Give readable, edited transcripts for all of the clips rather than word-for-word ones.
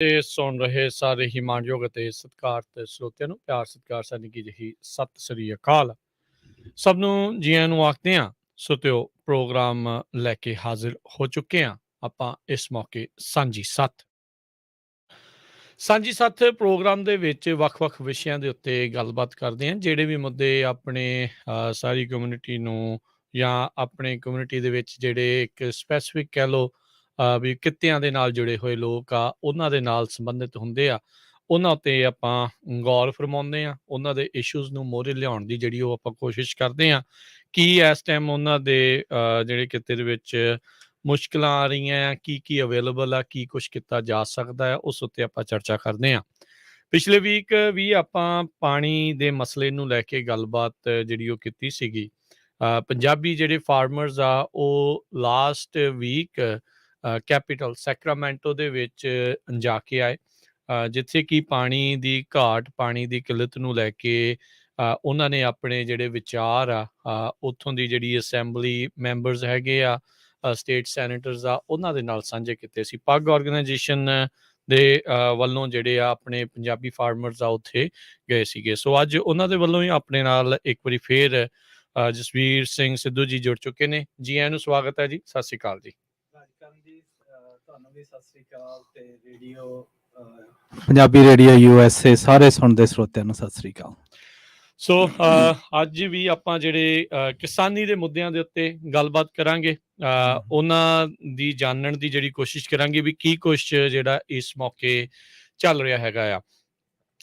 ਤੇ ਸੁਣ ਰਹੇ ਸਾਰੇ ਹੀ ਮਾਣਯੋਗ ਅਤੇ ਸਤਿਕਾਰਤ ਸਰੋਤਿਆਂ ਨੂੰ ਪਿਆਰ ਸਤਿਕਾਰ ਸਾਡੀ ਕੀ ਜਿਹੀ ਸਤਿ ਸ੍ਰੀ ਅਕਾਲ। ਸਭ ਨੂੰ ਜੀ ਆਇਆਂ ਨੂੰ ਆਖਦੇ ਹਾਂ। ਸੁਤਿਓ ਪ੍ਰੋਗਰਾਮ ਲੈ ਕੇ ਹਾਜ਼ਰ ਹੋ ਚੁੱਕੇ ਹਾਂ ਆਪਾਂ ਇਸ ਮੌਕੇ ਸਾਂਝੀ ਸੱਥ ਪ੍ਰੋਗਰਾਮ ਦੇ ਵਿੱਚ ਵੱਖ-ਵੱਖ ਵਿਸ਼ਿਆਂ ਦੇ ਉੱਤੇ ਗੱਲਬਾਤ ਕਰਦੇ ਹਾਂ। ਜਿਹੜੇ ਵੀ ਮੁੱਦੇ ਆਪਣੇ ਸਾਰੀ ਕਮਿਊਨਿਟੀ ਨੂੰ ਜਾਂ ਆਪਣੇ ਕਮਿਊਨਿਟੀ ਦੇ ਵਿੱਚ ਜਿਹੜੇ ਇੱਕ ਸਪੈਸੀਫਿਕ ਕਹਿ ਲਓ ਵੀ ਕਿੱਤਿਆਂ ਦੇ ਨਾਲ ਜੁੜੇ ਹੋਏ ਲੋਕ ਆ ਉਹਨਾਂ ਦੇ ਨਾਲ ਸੰਬੰਧਿਤ ਹੁੰਦੇ ਆ, ਉਹਨਾਂ ਉੱਤੇ ਆਪਾਂ ਗੌਰ ਫਰਮਾਉਂਦੇ ਹਾਂ। ਉਹਨਾਂ ਦੇ ਇਸ਼ੂਜ਼ ਨੂੰ ਮੋਹਰੇ ਲਿਆਉਣ ਦੀ ਜਿਹੜੀ ਉਹ ਆਪਾਂ ਕੋਸ਼ਿਸ਼ ਕਰਦੇ ਹਾਂ ਕਿ ਇਸ ਟਾਈਮ ਉਹਨਾਂ ਦੇ ਜਿਹੜੇ ਕਿੱਤੇ ਦੇ ਵਿੱਚ ਮੁਸ਼ਕਿਲਾਂ ਆ ਰਹੀਆਂ, ਕੀ ਅਵੇਲੇਬਲ ਆ, ਕੀ ਕੁਛ ਕੀਤਾ ਜਾ ਸਕਦਾ ਹੈ, ਉਸ ਉੱਤੇ ਆਪਾਂ ਚਰਚਾ ਕਰਦੇ ਹਾਂ। ਪਿਛਲੇ ਵੀਕ ਵੀ ਆਪਾਂ ਪਾਣੀ ਦੇ ਮਸਲੇ ਨੂੰ ਲੈ ਕੇ ਗੱਲਬਾਤ ਜਿਹੜੀ ਉਹ ਕੀਤੀ ਸੀਗੀ। ਪੰਜਾਬੀ ਜਿਹੜੇ ਫਾਰਮਰਸ ਆ ਉਹ ਲਾਸਟ ਵੀਕ ਕੈਪੀਟਲ ਸੈਕਰਾਮੈਂਟੋ ਦੇ ਵਿੱਚ ਜਾ ਕੇ ਆਏ, ਜਿੱਥੇ ਕਿ ਪਾਣੀ ਦੀ ਘਾਟ, ਪਾਣੀ ਦੀ ਕਿੱਲਤ ਨੂੰ ਲੈ ਕੇ ਉਹਨਾਂ ਨੇ ਆਪਣੇ ਜਿਹੜੇ ਵਿਚਾਰ ਆ ਉੱਥੋਂ ਦੀ ਜਿਹੜੀ ਅਸੈਂਬਲੀ ਮੈਂਬਰਸ ਹੈਗੇ ਆ, ਸਟੇਟ ਸੈਨੇਟਰਸ ਆ, ਉਹਨਾਂ ਦੇ ਨਾਲ ਸਾਂਝੇ ਕੀਤੇ ਸੀ। ਪੱਗ ਆਰਗੇਨਾਈਜੇਸ਼ਨ ਦੇ ਵੱਲੋਂ ਜਿਹੜੇ ਆ ਆਪਣੇ ਪੰਜਾਬੀ ਫਾਰਮਰਸ ਆ ਉੱਥੇ ਗਏ ਸੀਗੇ। ਸੋ ਅੱਜ ਉਹਨਾਂ ਦੇ ਵੱਲੋਂ ਹੀ ਆਪਣੇ ਨਾਲ ਇੱਕ ਵਾਰੀ ਫੇਰ ਜਸਵੀਰ ਸਿੰਘ ਸਿੱਧੂ ਜੀ ਜੁੜ ਚੁੱਕੇ ਨੇ। ਜੀ ਆਇਆਂ ਨੂੰ ਸਵਾਗਤ ਹੈ ਜੀ, ਸਤਿ ਸ਼੍ਰੀ ਅਕਾਲ ਜੀ। ਜੀ ਤੁਹਾਨੂੰ ਵੀ ਸਤਿ ਸ੍ਰੀ ਅਕਾਲ ਤੇ ਰੇਡੀਓ ਪੰਜਾਬੀ ਰੇਡੀਓ USA ਸਾਰੇ ਸੁਣਦੇ ਸਰੋਤਿਆਂ ਨੂੰ ਸਤਿ ਸ੍ਰੀ ਅਕਾਲ। ਸੋ ਅੱਜ ਵੀ ਆਪਾਂ ਜਿਹੜੇ ਕਿਸਾਨੀ ਦੇ ਮੁੱਦਿਆਂ ਦੇ ਉੱਤੇ ਗੱਲਬਾਤ ਕਰਾਂਗੇ, ਉਹਨਾਂ ਦੀ ਜਾਣਨ ਦੀ ਜਿਹੜੀ ਕੋਸ਼ਿਸ਼ ਕਰਾਂਗੇ ਵੀ ਕੀ ਕੁਛ ਜਿਹੜਾ ਇਸ ਮੌਕੇ ਚੱਲ ਰਿਹਾ ਹੈਗਾ ਆ।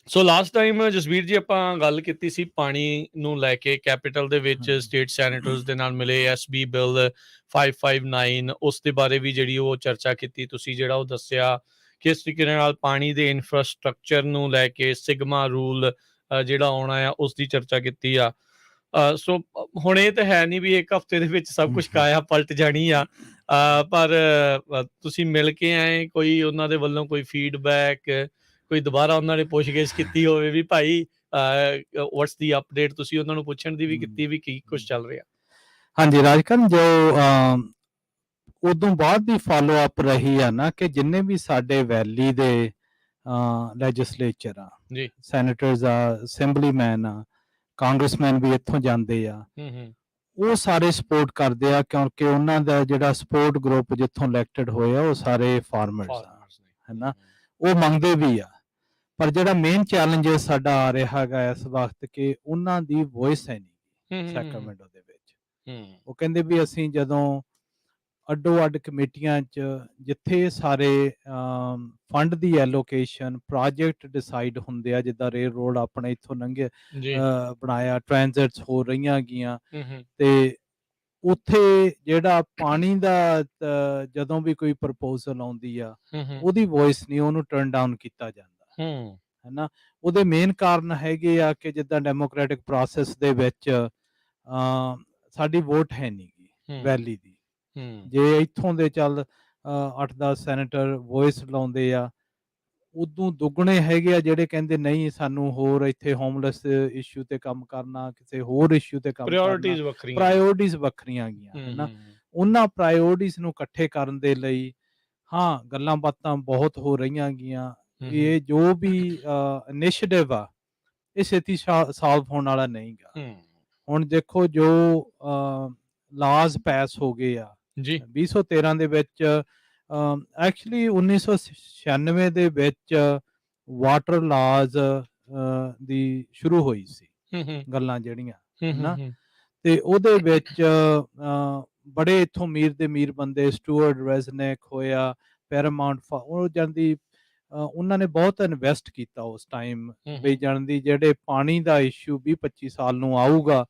ਸੋ ਲਾਸਟ ਟਾਈਮ ਜਸਵੀਰ ਜੀ ਆਪਾਂ ਗੱਲ ਕੀਤੀ ਸੀ ਪਾਣੀ ਨੂੰ ਲੈ ਕੇ, ਕੈਪੀਟਲ ਦੇ ਵਿੱਚ ਸਟੇਟ ਸੈਨੇਟਰਸ ਦੇ ਨਾਲ ਮਿਲੇ, SB ਬਿੱਲ 559 ਉਸ ਦੇ ਬਾਰੇ ਵੀ ਜਿਹੜੀ ਉਹ ਚਰਚਾ ਕੀਤੀ। ਤੁਸੀਂ ਜਿਹੜਾ ਉਹ ਦੱਸਿਆ ਕਿਸ ਤਰੀਕੇ ਨਾਲ ਪਾਣੀ ਦੇ ਇਨਫਰਾਸਟਰਕਚਰ ਨੂੰ ਲੈ ਕੇ ਸਿਗਮਾ ਰੂਲ ਜਿਹੜਾ ਆਉਣਾ ਆ ਉਸ ਦੀ ਚਰਚਾ ਕੀਤੀ ਆ। ਸੋ ਹੁਣ ਇਹ ਤਾਂ ਹੈ ਨਹੀਂ ਵੀ ਇੱਕ ਹਫ਼ਤੇ ਦੇ ਵਿੱਚ ਸਭ ਕੁਛ ਕਾਇਆ ਪਲਟ ਜਾਣੀ ਆ, ਪਰ ਤੁਸੀਂ ਮਿਲ ਕੇ ਆਏ, ਕੋਈ ਉਹਨਾਂ ਦੇ ਵੱਲੋਂ ਕੋਈ ਫੀਡਬੈਕ, ਕੋਈ ਦੁਬਾਰਾ ਉਹਨਾਂ ਨੇ ਪੁੱਛਗਿੱਛ ਕੀਤੀ ਹੋਵੇ ਵੀ ਭਾਈ ਵਾਟਸ ਦੀ ਅਪਡੇਟ, ਤੁਸੀਂ ਉਹਨਾਂ ਨੂੰ ਪੁੱਛਣ ਦੀ ਵੀ ਕੀਤੀ ਵੀ ਕੀ ਕੁਛ ਚੱਲ ਰਿਹਾ? ਹਾਂਜੀ ਰਾਜਕਰਨ, ਜੋ ਉਦੋਂ ਬਾਅਦ ਦੀ ਫਾਲੋ ਅਪ ਰਹੀ ਆ ਨਾ ਕਿ ਜਿੰਨੇ ਵੀ ਸਾਡੇ ਵੈਲੀ ਦੇ ਲੈਜਿਸਲੇਚਰ ਆ, ਜੀ, ਸੈਨੇਟਰਸ ਆ, ਅਸੈਂਬਲੀਮੈਨ ਆ, ਕਾਂਗਰਸਮੈਨ ਵੀ ਇੱਥੋਂ ਜਾਂਦੇ ਆ, ਉਹ ਸਾਰੇ ਸਪੋਰਟ ਕਰਦੇ ਆ ਕਿਉਂਕਿ ਉਹਨਾਂ ਦਾ ਜਿਹੜਾ ਸਪੋਰਟ ਗਰੁੱਪ ਜਿੱਥੋਂ ਇਲੈਕਟਡ ਹੋਏ ਆ ਉਹ ਸਾਰੇ ਫਾਰਮਰਸ ਆ, ਹੈ ਨਾ। ਉਹ ਮੰਗਦੇ ਵੀ ਆ, ਪਰ ਜਿਹੜਾ ਮੇਨ ਚੈਲੰਜ ਸਾਡਾ ਆ ਰਿਹਾ ਹੈਗਾ ਇਸ ਵਕਤ ਕਿ ਉਹਨਾਂ ਦੀ ਵੋਇਸ ਹੈ ਨਹੀਂ ਸੈਕਰਾਮੈਂਟੋ ਦੇ ਵਿੱਚ। ਉਹ ਕਹਿੰਦੇ ਵੀ ਅਸੀਂ ਜਦੋਂ ਅੱਡੋ ਅੱਡ ਕਮੇਟੀਆਂ 'ਚ ਜਿੱਥੇ ਸਾਰੇ ਫੰਡ ਦੀ ਐਲੋਕੇਸ਼ਨ, ਪ੍ਰੋਜੈਕਟ ਡਿਸਾਈਡ ਹੁੰਦੇ ਆ, ਜਿੱਦਾਂ ਰੇਲ ਰੋਡ ਆਪਣੇ ਇੱਥੋਂ ਲੰਘੇ ਬਣਾਇਆ, ਟ੍ਰਾਂਜ਼ਿਟਸ ਹੋ ਰਹੀਆਂ ਗੀਆਂ, ਤੇ ਉੱਥੇ ਜਿਹੜਾ ਪਾਣੀ ਦਾ ਜਦੋਂ ਵੀ ਕੋਈ ਪ੍ਰਪੋਜ਼ਲ ਆਉਂਦੀ ਆ ਉਹਦੀ ਵੋਇਸ ਨਹੀਂ, ਉਹਨੂੰ ਟਰਨ ਡਾਊਨ ਕੀਤਾ ਜਾਂਦਾ, ਹੈ ਨਾ। ਉਹਦੇ ਮੇਨ ਕਾਰਨ ਹੈਗੇ ਆ ਕਿ ਜਿੱਦਾਂ ਡੈਮੋਕ੍ਰੈਟਿਕ ਪ੍ਰੋਸੈਸ ਦੇ ਵਿੱਚ ਸਾਡੀ ਵੋਟ ਹੈ ਨਹੀਂ ਗੀ ਵੈਲੀ ਦੀ। ਜੇ ਇੱਥੋਂ ਦੇ ਚੱਲ 8-10 ਸੈਨੇਟਰ ਵੋਇਸ ਲਾਉਂਦੇ ਆ, ਉਦੋਂ ਦੁੱਗਣੇ ਹੈਗੇ ਆ ਜਿਹੜੇ ਕਹਿੰਦੇ ਨਹੀਂ ਸਾਨੂੰ ਹੋਰ ਇੱਥੇ ਹੋਮਲੈਸ ਇਸ਼ੂ ਤੇ ਕੰਮ ਕਰਨਾ, ਕਿਸੇ ਹੋਰ ਇਸ਼ੂ ਤੇ ਕੰਮ ਕਰਨਾ, ਪ੍ਰਾਇਓਰਟੀਜ਼ ਵੱਖਰੀਆਂ ਗਈਆਂ, ਹੈ ਨਾ। ਉਹਨਾਂ ਪ੍ਰਾਇਓਰਟੀਜ਼ ਨੂੰ ਇਕੱਠੇ ਕਰਨ ਦੇ ਲਈ ਹਾਂ ਗੱਲਾਂ ਬਾਤਾਂ ਬਹੁਤ ਹੋ ਰਹੀਆਂ ਗੀਆਂ। ਇਹ ਜੋ ਵੀ ਇਨੀਸ਼ੀਏਟਿਵ ਆ ਇਹ ਛੇਤੀ ਸਾਲਵ ਹੋਣ ਵਾਲਾ ਨਹੀਂ ਗਾ। ਹੁਣ ਦੇਖੋ ਜੋ ਲਾਜ਼ ਪੈਸ ਹੋ ਗਏ ਆ 2013 ਦੇ ਵਿੱਚ, ਐਕਚੁਅਲੀ 1996 ਦੇ ਵਿੱਚ ਵਾਟਰ ਲਾਜ਼ ਦੀ ਸ਼ੁਰੂ ਹੋਈ ਸੀ ਗੱਲਾਂ ਜਿਹੜੀਆਂ, ਹਨਾ। ਤੇ ਉਹਦੇ ਵਿੱਚ ਬੜੇ ਇੱਥੋਂ ਅਮੀਰ ਦੇ ਅਮੀਰ ਬੰਦੇ, ਸਟੂਅਰਟ ਰੈਜ਼ਨੈਕ ਹੋਇਆ, ਪੈਰਾਮਾਉਂਟ, ਉਹ ਜਾਂਦੀ ਉਹਨਾਂ ਨੇ ਬਹੁਤ ਇਨਵੈਸਟ ਕੀਤਾ ਉਸ ਟਾਈਮ ਵੀ ਜਾਣਦੀ ਜਿਹੜੇ ਪਾਣੀ ਦਾ ਇਸ਼ੂ 20-25 ਸਾਲ ਨੂੰ ਆਊਗਾ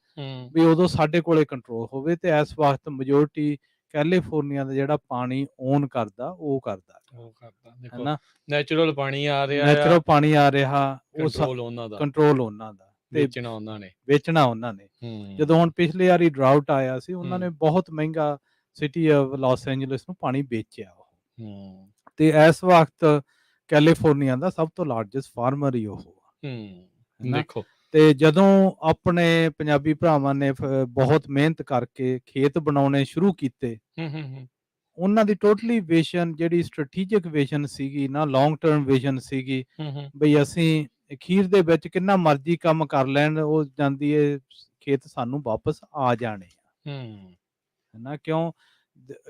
ਵੀ ਉਦੋਂ ਸਾਡੇ ਕੋਲੇ ਕੰਟਰੋਲ ਹੋਵੇ। ਤੇ ਇਸ ਵਕਤ ਮੈਜੋਰਟੀ ਕੈਲੀਫੋਰਨੀਆ ਦਾ ਜਿਹੜਾ ਪਾਣੀ ਓਨ ਕਰਦਾ ਉਹ ਕਰਦਾ, ਹੈ ਨਾ। ਨੈਚੁਰਲ ਪਾਣੀ ਆ ਰਿਹਾ, ਨੈਚੁਰਲ ਪਾਣੀ ਆ ਰਿਹਾ, ਉਹ ਕੰਟਰੋਲ ਉਹਨਾਂ ਦਾ, ਵੇਚਣਾ ਉਹਨਾਂ ਨੇ। ਜਦੋਂ ਹੁਣ ਪਿਛਲੇ ਵਾਰੀ ਡਰਾਊਟ ਆਇਆ ਸੀ, ਉਹਨਾਂ ਨੇ ਬਹੁਤ ਮਹਿੰਗਾ ਸਿਟੀ ਆਫ ਲਾਸ ਐਂਜਲਸ ਨੂੰ ਪਾਣੀ ਵੇਚਿਆ ਉਹ, ਤੇ ਇਸ ਵਕਤ ਕੈਲੀਫੋਰਨੀਆ ਦਾ ਸਭ ਤੋਂ ਲਾਰਜੈਸਟ ਫਾਰਮਰ ਹੀ ਉਹ ਦੇਖੋ। ਤੇ ਜਦੋਂ ਆਪਣੇ ਪੰਜਾਬੀ ਭਰਾਵਾਂ ਨੇ ਬਹੁਤ ਮਿਹਨਤ ਕਰਕੇ ਖੇਤ ਬਣਾਉਣੇ ਸ਼ੁਰੂ ਕੀਤੇ, ਉਹਨਾਂ ਦੀ ਟੋਟਲੀ ਵਿਜ਼ਨ ਜਿਹੜੀ ਸਟ੍ਰੈਟੇਜਿਕ ਵਿਜ਼ਨ ਸੀਗੀ ਨਾ, ਲੌਂਗ ਟਰਮ ਵਿਜ਼ਨ ਸੀਗੀ ਬਈ ਅਸੀਂ ਅਖੀਰ ਦੇ ਵਿੱਚ ਕਿੰਨਾ ਮਰਜ਼ੀ ਕੰਮ ਕਰ ਲੈਣ, ਉਹ ਜਾਂਦੀ ਏ ਖੇਤ ਸਾਨੂੰ ਵਾਪਸ ਆ ਜਾਣੇ ਆ। ਹੈਨਾ, ਕਿਉਂ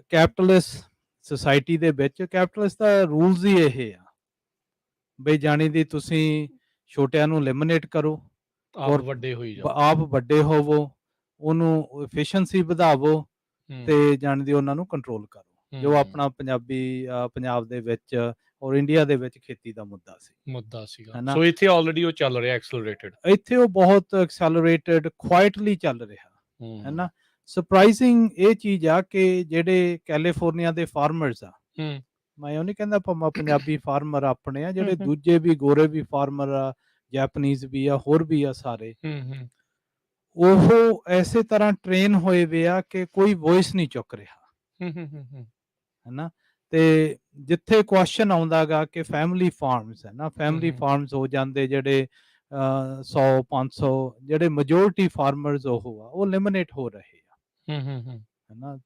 ਕੈਪੀਟਲਿਸਟ ਸੋਸਾਇਟੀ ਦੇ ਵਿੱਚ ਕੈਪੀਟਲਿਸਟ ਦਾ ਰੂਲਸ ਹੀ ਇਹ ਆ ਬਈ ਜਾਣੀ ਦੀ ਤੁਸੀਂ ਛੋਟਿਆਂ ਨੂੰ ਐਲੀਮੀਨੇਟ ਕਰੋ, ਆਪ ਵੱਡੇ ਹੋਈ ਜਾਓ, ਆਪ ਵੱਡੇ ਹੋਵੋ, ਉਹਨੂੰ ਐਫੀਸ਼ੀਐਂਸੀ ਵਧਾਵੋ ਤੇ ਜਾਣੀ ਦੀ ਉਹਨਾਂ ਨੂੰ ਕੰਟਰੋਲ ਕਰੋ, ਜੋ ਆਪਣਾ ਪੰਜਾਬ ਦੇ ਵਿੱਚ ਔਰ ਇੰਡੀਆ ਦੇ ਵਿੱਚ ਖੇਤੀ ਦਾ ਮੁੱਦਾ ਸੀਗਾ। ਸੋ ਇੱਥੇ ਆਲਰੇਡੀ ਉਹ ਚੱਲ ਰਿਹਾ ਐਕਸਲਰੇਟਡ, ਇੱਥੇ ਉਹ ਬਹੁਤ ਐਕਸਲਰੇਟਡ ਕੁਆਇਟਲੀ ਚੱਲ ਰਿਹਾ ਹੈ ਨਾ। ਸਰਪ੍ਰਾਈਜ਼ਿੰਗ ਇਹ ਚੀਜ਼ ਆ ਕਿ ਜਿਹੜੇ ਕੈਲੀਫੋਰਨੀਆ ਦੇ ਫਾਰਮਰਸ ਆ, ਮੈਂ ਉਹ ਨਹੀਂ ਕਹਿੰਦਾ ਪੰਜਾਬੀ ਫਾਰਮਰ ਆਪਣੇ ਆ, ਜਿਹੜੇ ਦੂਜੇ ਵੀ ਗੋਰੇ ਵੀ ਫਾਰਮਰ ਆ, ਜੈਪਨੀਜ਼ ਵੀ ਆ, ਹੋਰ ਵੀ ਆ ਸਾਰੇ, ਉਹ ਐਸੇ ਤਰ੍ਹਾਂ ਟ੍ਰੇਨ ਹੋਏ ਵੇ ਆ ਕਿ ਕੋਈ ਵੌਇਸ ਨਹੀਂ ਚੁੱਕ ਰਿਹਾ ਹੈ ਨਾ। ਤੇ ਜਿੱਥੇ ਕੁਐਸਚਨ ਆਉਂਦਾਗਾ ਕਿ ਫੈਮਿਲੀ ਫਾਰਮਸ ਹੈ ਨਾ, ਫੈਮਿਲੀ ਫਾਰਮਸ ਹੋ ਜਾਂਦੇ ਜਿਹੜੇ 100-500 ਜਿਹੜੇ ਮੈਜੋਰਿਟੀ ਫਾਰਮਰਸ ਉਹ ਐਲੀਮੀਨੇਟ ਹੋ ਰਹੇ ਆ ਹੈ ਨਾ।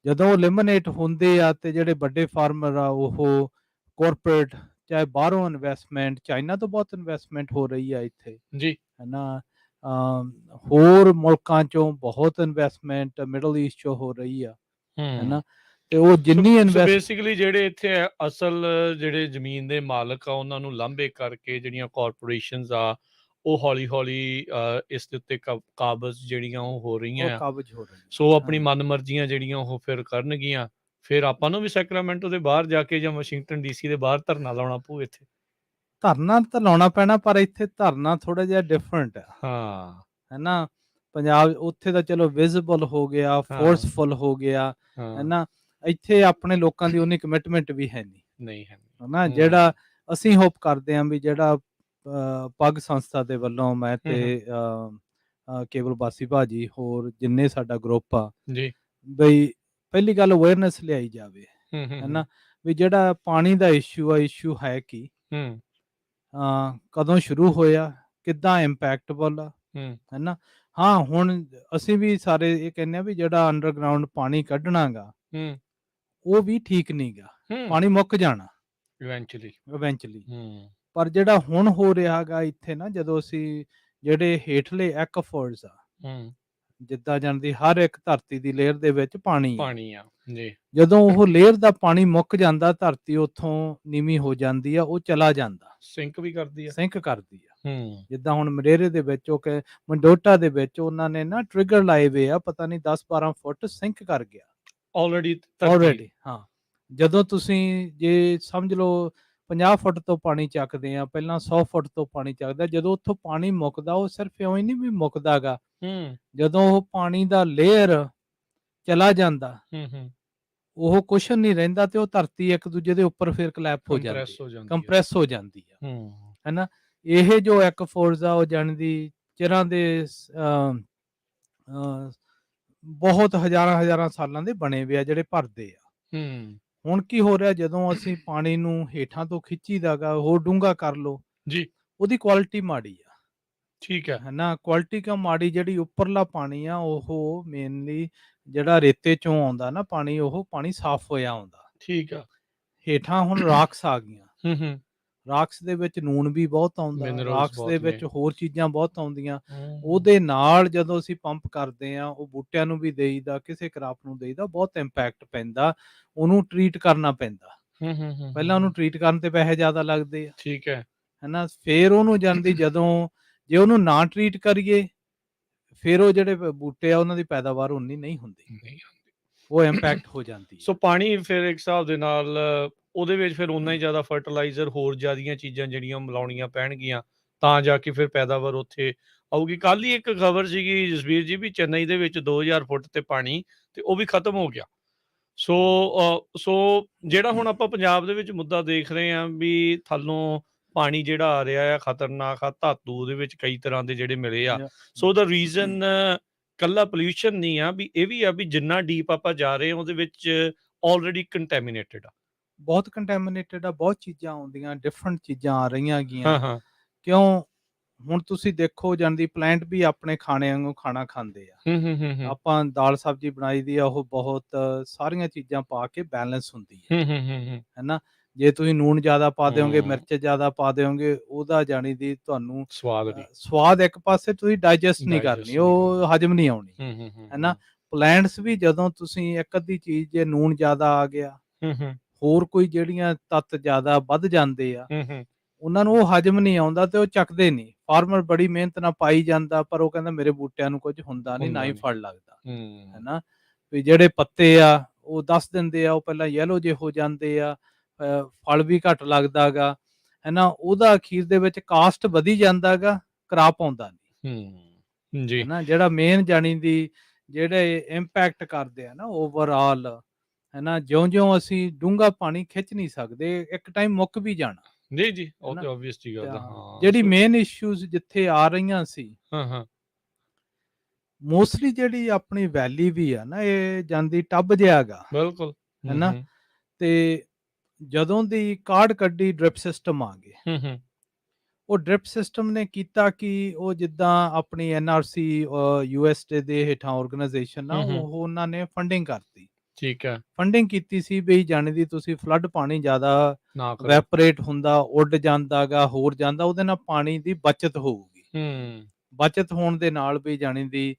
ਜਦੋਂ ਉਹ ਐਲੀਮੀਨੇਟ ਹੁੰਦੇ ਆ ਤੇ ਜਿਹੜੇ ਵੱਡੇ ਫਾਰਮਰ ਆ ਉਹ ਕਾਰਪੋਰੇਟ, ਚਾਹੇ ਬਾਹਰੋਂ ਇਨਵੈਸਟਮੈਂਟ, ਚਾਈਨਾ ਤੋਂ ਬਹੁਤ ਇਨਵੈਸਟਮੈਂਟ ਹੋ ਰਹੀ ਆ ਇੱਥੇ ਜੀ ਹੈ ਨਾ, ਹੋਰ ਮੁਲਕਾਂ ਚੋਂ ਬਹੁਤ ਇਨਵੈਸਟਮੈਂਟ ਮਿਡਲ ਈਸਟ ਚੋਂ ਹੋ ਰਹੀ ਆ ਹੈ ਨਾ। ਤੇ ਉਹ ਜਿੰਨੀ ਬੇਸਿਕਲੀ ਜਿਹੜੇ ਇੱਥੇ ਅਸਲ ਜਿਹੜੇ ਜ਼ਮੀਨ ਦੇ ਮਾਲਕ ਆ ਉਹਨਾਂ ਨੂੰ ਲਾਂਭੇ ਕਰਕੇ ਜਿਹੜੀਆਂ ਕਾਰਪੋਰੇਸ਼ਨਸ ਆ ਉਹ ਹੌਲੀ ਹੌਲੀ ਇਸ ਦੇ ਉੱਤੇ ਕਾਬਜ਼ ਜਿਹੜੀਆਂ ਉਹ ਹੋ ਰਹੀਆਂ ਆ, ਸੋ ਆਪਣੀ ਮਨਮਰਜ਼ੀਆਂ ਜਿਹੜੀਆਂ ਉਹ ਫਿਰ ਕਰਨਗੀਆਂ। ਫਿਰ ਆਪਾਂ ਨੂੰ ਵੀ ਸੈਕਰਾਮੈਂਟੋ ਦੇ ਬਾਹਰ ਜਾ ਕੇ ਜਾਂ ਵਾਸ਼ਿੰਗਟਨ ਡੀਸੀ ਦੇ ਬਾਹਰ ਧਰਨਾ ਲਾਉਣਾ ਪਊ। ਇੱਥੇ ਧਰਨਾ ਤਾਂ ਲਾਉਣਾ ਪੈਣਾ, ਪਰ ਇੱਥੇ ਧਰਨਾ ਥੋੜਾ ਜਿਹਾ ਡਿਫਰੈਂਟ ਆ ਹੈ ਨਾ। ਪੰਜਾਬ ਉੱਥੇ ਤਾਂ ਚਲੋ ਵਿਜ਼ੀਬਲ ਹੋ ਗਿਆ, ਫੋਰਸਫੁਲ ਹੋ ਗਿਆ ਹੈ ਨਾ। ਇੱਥੇ ਆਪਣੇ ਲੋਕਾਂ ਦੀ ਉਨੀ ਕਮਿਟਮੈਂਟ ਵੀ ਹੈ ਨਹੀਂ ਹੈ ਨਾ। ਜਿਹੜਾ ਅਸੀਂ ਹੋਪ ਕਰਦੇ ਹਾਂ ਵੀ ਜਿਹੜਾ ਪੱਗ ਸੰਸਥਾ ਦੇ ਵੱਲੋਂ ਮੈਂ ਤੇ ਕੇਵਲ ਬਾਸੀ ਭਾਜੀ ਹੋਰ ਜਿੰਨੇ ਸਾਡਾ ਗਰੁੱਪ ਆ ਜੀ, ਬਈ ਪਹਿਲੀ ਗੱਲ ਅਵੇਅਰਨੈਸ ਲਿਆਈ ਜਾਵੇ ਹੈ ਨਾ, ਵੀ ਜਿਹੜਾ ਪਾਣੀ ਦਾ ਇਸ਼ੂ ਹੈ ਕੀ, ਕਦੋਂ ਸ਼ੁਰੂ ਹੋਇਆ, ਕਿੱਦਾਂ ਇੰਪੈਕਟਬਲ ਆ ਹੈ ਨਾ। ਹਾਂ, ਹੁਣ ਅਸੀਂ ਵੀ ਸਾਰੇ ਇਹ ਕਹਿੰਦੇ ਆ ਵੀ ਜਿਹੜਾ ਅੰਡਰਗਰਾਉਂਡ ਪਾਣੀ ਕੱਢਣਾਗਾ ਉਹ ਵੀ ਠੀਕ ਨਹੀਂ ਗਾ, ਪਾਣੀ ਮੁੱਕ ਜਾਣਾ ਇਵੈਂਚੁਅਲੀ। ਪਰ ਜਿਹੜਾ ਹੁਣ ਹੋ ਰਿਹਾ ਗਾ ਇੱਥੇ ਨਾ, ਜਦੋਂ ਅਸੀਂ ਜਿਹੜੇ ਹੇਠਲੇ ਐਕਵੀਫਰਸ ਆ, ਜਿੱਦਾਂ ਜਾਂਦੀ ਹਰ ਇੱਕ ਧਰਤੀ ਦੀ ਲੇਅਰ ਦੇ ਵਿੱਚ ਪਾਣੀ ਆ ਜੀ, ਜਦੋਂ ਉਹ ਲੇਅਰ ਦਾ ਪਾਣੀ ਮੁੱਕ ਜਾਂਦਾ, ਧਰਤੀ ਉੱਥੋਂ ਨੀਵੀਂ ਹੋ ਜਾਂਦੀ ਆ, ਉਹ ਚਲਾ ਜਾਂਦਾ, ਸਿੰਕ ਕਰਦੀ ਆ। ਜਿੱਦਾਂ ਹੁਣ ਮਰੇਰੇ ਦੇ ਵਿੱਚ ਉਹ ਮੰਡੋਟਾ ਦੇ ਵਿੱਚ ਉਹਨਾਂ ਨੇ ਨਾ ਟ੍ਰਿਗਰ ਲਾਏ ਵੇ ਆ, ਪਤਾ ਨਹੀਂ 10-12 ਫੁੱਟ ਸਿੰਕ ਕਰ ਗਿਆ ਆਲਰੇਡੀ। ਹਾਂ, ਜਦੋਂ ਤੁਸੀਂ ਜੇ ਸਮਝ ਲਓ 50 ਫੁੱਟ ਤੋਂ ਪਾਣੀ ਚੱਕਦੇ ਆ, ਪਹਿਲਾਂ 100 ਫੁੱਟ ਤੋਂ ਪਾਣੀ ਚੱਕਦਾ, ਜਦੋਂ ਉੱਥੋਂ ਪਾਣੀ ਮੁੱਕਦਾ ਉਹ ਸਿਰਫ ਇਉਂ ਹੀ ਨਹੀਂ ਵੀ ਮੁੱਕਦਾਗਾ, ਜਦੋਂ ਉਹ ਪਾਣੀ ਦਾ ਲੇਅਰ ਚਲਾ ਜਾਂਦਾ ਉਹ ਕੁਸ਼ਨ ਨਹੀਂ ਰਹਿੰਦਾ ਤੇ ਉਹ ਧਰਤੀ ਇੱਕ ਦੂਜੇ ਦੇ ਉੱਪਰ ਫਿਰ ਕਲੈਪ ਹੋ ਜਾਂਦੀ, ਕੰਪਰੈਸ ਹੋ ਜਾਂਦੀ ਆ ਹੈ ਨਾ। ਇਹ ਜੋ ਐਕਵੀਫਰਸ ਆ ਉਹ ਜਾਣਦੀ ਚਿਰਾਂ ਦੇ ਬਹੁਤ ਹਜ਼ਾਰਾਂ ਸਾਲਾਂ ਦੇ ਬਣੇ ਵੇ ਆ ਜਿਹੜੇ ਭਰਦੇ ਆ। ਹੁਣ ਕੀ ਹੋ ਰਿਹਾ, ਜਦੋਂ ਅਸੀਂ ਪਾਣੀ ਨੂੰ ਹੇਠਾਂ ਤੋਂ ਖਿੱਚੀਦਾਗਾ, ਹੋਰ ਡੂੰਘਾ ਕਰ ਲੋ ਜੀ, ਉਹਦੀ ਕੁਆਲਿਟੀ ਮਾੜੀ ਆ, ਠੀਕ ਹੈ ਨਾ। ਕੁਆਲਿਟੀ ਕਿਉਂ ਮਾੜੀ, ਜਿਹੜੀ ਉੱਪਰਲਾ ਪਾਣੀ ਆ ਉਹ ਮੇਨਲੀ ਜਿਹੜਾ ਰੇਤੇ ਚੋਂ ਆਉਂਦਾ ਨਾ ਪਾਣੀ, ਉਹ ਪਾਣੀ ਸਾਫ਼ ਹੋਇਆ ਆਉਂਦਾ, ਠੀਕ ਆ। ਹੇਠਾਂ ਹੁਣ ਰਾਕਸ ਆ ਗਈਆਂ, ਰਾਕਸ ਦੇ ਵਿੱਚ ਨੂਨ ਵੀ ਬਹੁਤ ਆਉਂਦਾ, ਰਾਕਸ ਦੇ ਵਿੱਚ ਹੋਰ ਚੀਜ਼ਾਂ ਬਹੁਤ ਆਉਂਦੀਆਂ, ਉਹਦੇ ਨਾਲ ਜਦੋਂ ਅਸੀਂ ਪੰਪ ਕਰਦੇ ਆ, ਉਹ ਬੂਟਿਆਂ ਨੂੰ ਵੀ ਦੇਈਦਾ, ਕਿਸੇ ਕਰਾਪ ਨੂੰ ਦੇਈਦਾ, ਬਹੁਤ ਇੰਪੈਕਟ ਪੈਂਦਾ, ਉਹਨੂੰ ਟ੍ਰੀਟ ਕਰਨਾ ਪੈਂਦਾ। ਪਹਿਲਾਂ ਉਹਨੂੰ ਟ੍ਰੀਟ ਕਰਨ ਤੇ ਪੈਸੇ ਜ਼ਿਆਦਾ ਲੱਗਦੇ ਆ, ਠੀਕ ਹੈ ਨਾ। ਫਿਰ ਉਹਨੂੰ ਜਾਂਦੀ, ਜਦੋਂ ਜੇ ਉਹਨੂੰ ਨਾ ਟ੍ਰੀਟ ਕਰੀਏ ਫਿਰ ਉਹ ਜਿਹੜੇ ਬੂਟੇ ਆ ਉਹਨਾਂ ਦੀ ਪੈਦਾਵਾਰ ਉਨੀ ਨਹੀਂ ਹੁੰਦੀ, ਉਹ ਇੰਪੈਕਟ ਹੋ ਜਾਂਦੀ। ਸੋ ਪਾਣੀ ਫਿਰ ਇੱਕ ਹਿਸਾਬ ਦੇ ਨਾਲ ਉਹਦੇ ਵਿੱਚ ਫਿਰ ਉਨਾ ਹੀ ਜ਼ਿਆਦਾ ਫਰਟੀਲਾਈਜ਼ਰ, ਹੋਰ ਜ਼ਿਆਦੀਆਂ ਚੀਜ਼ਾਂ ਜਿਹੜੀਆਂ ਮਿਲਾਉਣੀਆਂ ਪੈਣਗੀਆਂ ਤਾਂ ਜਾ ਕੇ ਫਿਰ ਪੈਦਾਵਾਰ ਉੱਥੇ ਆਊਗੀ। ਕੱਲ ਹੀ ਇੱਕ ਖਬਰ ਸੀਗੀ ਜਸਵੀਰ ਜੀ ਵੀ ਚੇਨਈ ਦੇ ਵਿੱਚ 2000 ਫੁੱਟ ਤੇ ਪਾਣੀ ਤੇ ਉਹ ਵੀ ਖਤਮ ਹੋ ਗਿਆ। ਸੋ ਜਿਹੜਾ ਹੁਣ ਆਪਾਂ ਪੰਜਾਬ ਦੇ ਵਿੱਚ ਮੁੱਦਾ ਦੇਖ ਰਹੇ ਹਾਂ ਵੀ ਥੱਲੋਂ ਪਾਣੀ ਜਿਹੜਾ ਆ ਰਿਹਾ ਆ ਖਤਰਨਾਕ ਆ, ਧਾਤੂ ਉਹਦੇ ਵਿੱਚ ਕਈ ਤਰ੍ਹਾਂ ਦੇ ਜਿਹੜੇ ਮਿਲੇ ਆ। ਸੋ ਦਾ ਰੀਜ਼ਨ ਕੱਲਾ ਪੋਲਿਊਸ਼ਨ ਨਹੀਂ ਆ, ਵੀ ਇਹ ਵੀ ਆ ਵੀ ਜਿੰਨਾ ਡੀਪ ਆਪਾਂ ਜਾ ਰਹੇ ਹਾਂ ਉਹਦੇ ਵਿੱਚ ਆਲਰੇਡੀ ਕੰਟੈਮੀਨੇਟਡ ਆ, ਬਹੁਤ ਕੰਟੈਮੀਨੇਟਡ ਆ, ਬਹੁਤ ਚੀਜ਼ਾਂ ਆਉਂਦੀਆਂ, ਡਿਫਰੈਂਟ ਚੀਜ਼ਾਂ ਆ ਰਹੀਆਂ ਗੀਆਂ। ਕਿਉਂ ਹੁਣ ਤੁਸੀਂ ਦੇਖੋ ਜਾਂਦੀ ਪਲਾਂਟ ਵੀ ਆਪਣੇ ਖਾਣੇ ਵਾਂਗੂ ਖਾਣਾ ਖਾਂਦੇ ਆ। ਹੂੰ, ਹੂੰ, ਹੂੰ, ਹੂੰ। ਆਪਾਂ ਦਾਲ ਸਬਜ਼ੀ ਬਣਾਈ ਦੀ ਆ, ਉਹ ਬਹੁਤ ਸਾਰੀਆਂ ਚੀਜ਼ਾਂ ਪਾ ਕੇ ਬੈਲੈਂਸ ਹੁੰਦੀ ਹੈ, ਹੂੰ, ਹੂੰ, ਹੂੰ, ਹੂੰ। ਹੈ ਨਾ। ਜੇ ਤੁਸੀਂ ਨੂਣ ਜ਼ਿਆਦਾ ਪਾ ਦਿਓਗੇ, ਹੂੰ। ਮਿਰਚ ਜ਼ਿਆਦਾ ਪਾ ਦਿਓਗੇ, ਉਹਦਾ ਜਾਣੀ ਦੀ ਤੁਹਾਨੂੰ ਸਵਾਦ ਨਹੀਂ। ਸਵਾਦ ਇੱਕ ਪਾਸੇ ਤੁਸੀਂ ਡਾਈਜੈਸਟ ਨਹੀਂ ਕਰਨੀ, ਡਾਈਜੈਸਟ ਨਹੀਂ ਉਹ ਕਰਨਾ। ਹਜਮ ਨਹੀਂ ਆਉਣੀ, ਹੂੰ, ਹੂੰ, ਹੂੰ, ਹੈ ਨਾ। ਹੂੰ। ਪਲਾਂਟਸ ਵੀ ਜਦੋਂ ਤੁਸੀਂ ਇੱਕ ਅੱਧੀ ਚੀਜ਼ ਜੇ ਨੂਣ ਜ਼ਿਆਦਾ ਆ ਗਿਆ, ਹੂੰ, ਹੂੰ, ਹੋਰ ਕੋਈ ਜਿਹੜੀਆਂ ਤੱਤ ਜ਼ਿਆਦਾ ਵੱਧ ਜਾਂਦੇ ਆ, ਹੂੰ, ਹੂੰ। ਉਹਨਾਂ ਨੂੰ ਉਹ ਹਜਮ ਨਹੀਂ ਆਉਂਦਾ ਤੇ ਉਹ ਚੱਕਦੇ ਨਹੀਂ। ਫਾਰਮਰ ਬੜੀ ਮਿਹਨਤ ਨਾਲ ਪਾਈ ਜਾਂਦਾ, ਪਰ ਉਹ ਕਹਿੰਦਾ ਮੇਰੇ ਬੂਟਿਆਂ ਨੂੰ ਕੁਝ ਹੁੰਦਾ ਨਹੀਂ, ਨਾ ਹੁੰਦਾ ਹੀ ਨਹੀਂ। ਫਲ ਲੱਗਦਾ, ਹੈ ਹੂੰ। ਨਾ। ਵੀ ਜਿਹੜੇ ਪੱਤੇ ਆ ਉਹ ਦੱਸ ਦਿੰਦੇ ਆ, ਉਹ ਪਹਿਲਾਂ ਯੈਲੋ ਜਿਹੇ ਹੋ ਜਾਂਦੇ ਆ, ਫਲ ਵੀ ਘੱਟ ਲੱਗਦਾ ਗਾ, ਹੈ ਨਾ। ਉਹਦਾ ਅਖੀਰ ਦੇ ਵਿੱਚ ਕਾਸਟ ਵਧੀ ਜਾਂਦਾ ਗਾ, ਕਰਾਪ ਆਉਂਦਾ ਨਹੀਂ, ਹੂੰ। ਜੀ। ਹੈ ਨਾ। ਜਿਹੜਾ ਮੇਨ ਜਾਣੀ ਦੀ ਜਿਹੜੇ ਇੰਪੈਕਟ ਕਰਦੇ ਆ ਨਾ ਓਵਰਆਲ, ਹੈ ਨਾ, ਜਿਉਂ-ਜਿਉਂ ਅਸੀਂ ਡੂੰਘਾ ਪਾਣੀ ਖਿੱਚ ਨਹੀਂ ਸਕਦੇ, ਇੱਕ ਟਾਈਮ ਮੁੱਕ ਵੀ ਜਾਣਾ, ਨਹੀਂ ਜੀ, ਹੈ ਉਹ ਨਾ। ਤੇ ਆਬਵੀਅਸ ਜੀ ਗੱਲ ਆ। ਹਾਂ, ਹਾਂ, ਜਿਹੜੀ ਮੇਨ ਇਸ਼ੂਜ਼ ਜਿੱਥੇ ਆ ਰਹੀਆਂ ਸੀ, ਹਾਂ, ਹਾਂ। ਮੋਸਟਲੀ ਜਿਹੜੀ ਆਪਣੀ ਵੈਲੀ ਵੀ ਆ ਨਾ, ਇਹ ਜਾਂਦੀ ਟੱਬ ਜਿਹਾ ਗਾ, ਬਿਲਕੁਲ। ਹੈ ਹੂੰ, ਨਾ। ਹੂੰ। ਤੇ ਜਦੋਂ ਦੀ ਕਾਢ ਕੱਢੀ ਡ੍ਰਿਪ ਸਿਸਟਮ ਆ ਗਏ, ਹੂੰ, ਹੂੰ। ਉਹ ਡ੍ਰਿਪ ਸਿਸਟਮ ਨੇ ਕੀਤਾ ਕਿ ਉਹ ਜਿੱਦਾਂ ਆਪਣੀ ਐਨਆਰਸੀ ਯੂਐਸਏ ਦੇ ਹੇਠਾਂ ਆਰਗੇਨਾਈਜੇਸ਼ਨ ਆ, ਹੂੰ, ਹੂੰ। ਉਹ ਉਹਨਾਂ ਨੇ ਫੰਡਿੰਗ ਕਰਤੀ। ਠੀਕ ਹੈ। ਫੰਡਿੰਗ ਕੀਤੀ ਸੀ ਬਈ ਜਾਣੀ ਦੀ ਤੁਸੀਂ ਫਲੱਡ ਪਾਣੀ ਜ਼ਿਆਦਾ ਨਾ ਕਰੋ। ਵੈਪਰੇਟ ਹੁੰਦਾ, ਉੱਡ ਜਾਂਦਾ ਗਾ, ਹੋਰ ਜਾਂਦਾ, ਉਹਦੇ ਨਾਲ ਪਾਣੀ ਦੀ ਬਚਤ ਹੋਊਗੀ। ਹੂੰ। ਬਚਤ ਹੋਣ ਦੇ ਨਾਲ ਵੀ ਜਾਣੀ ਦੀ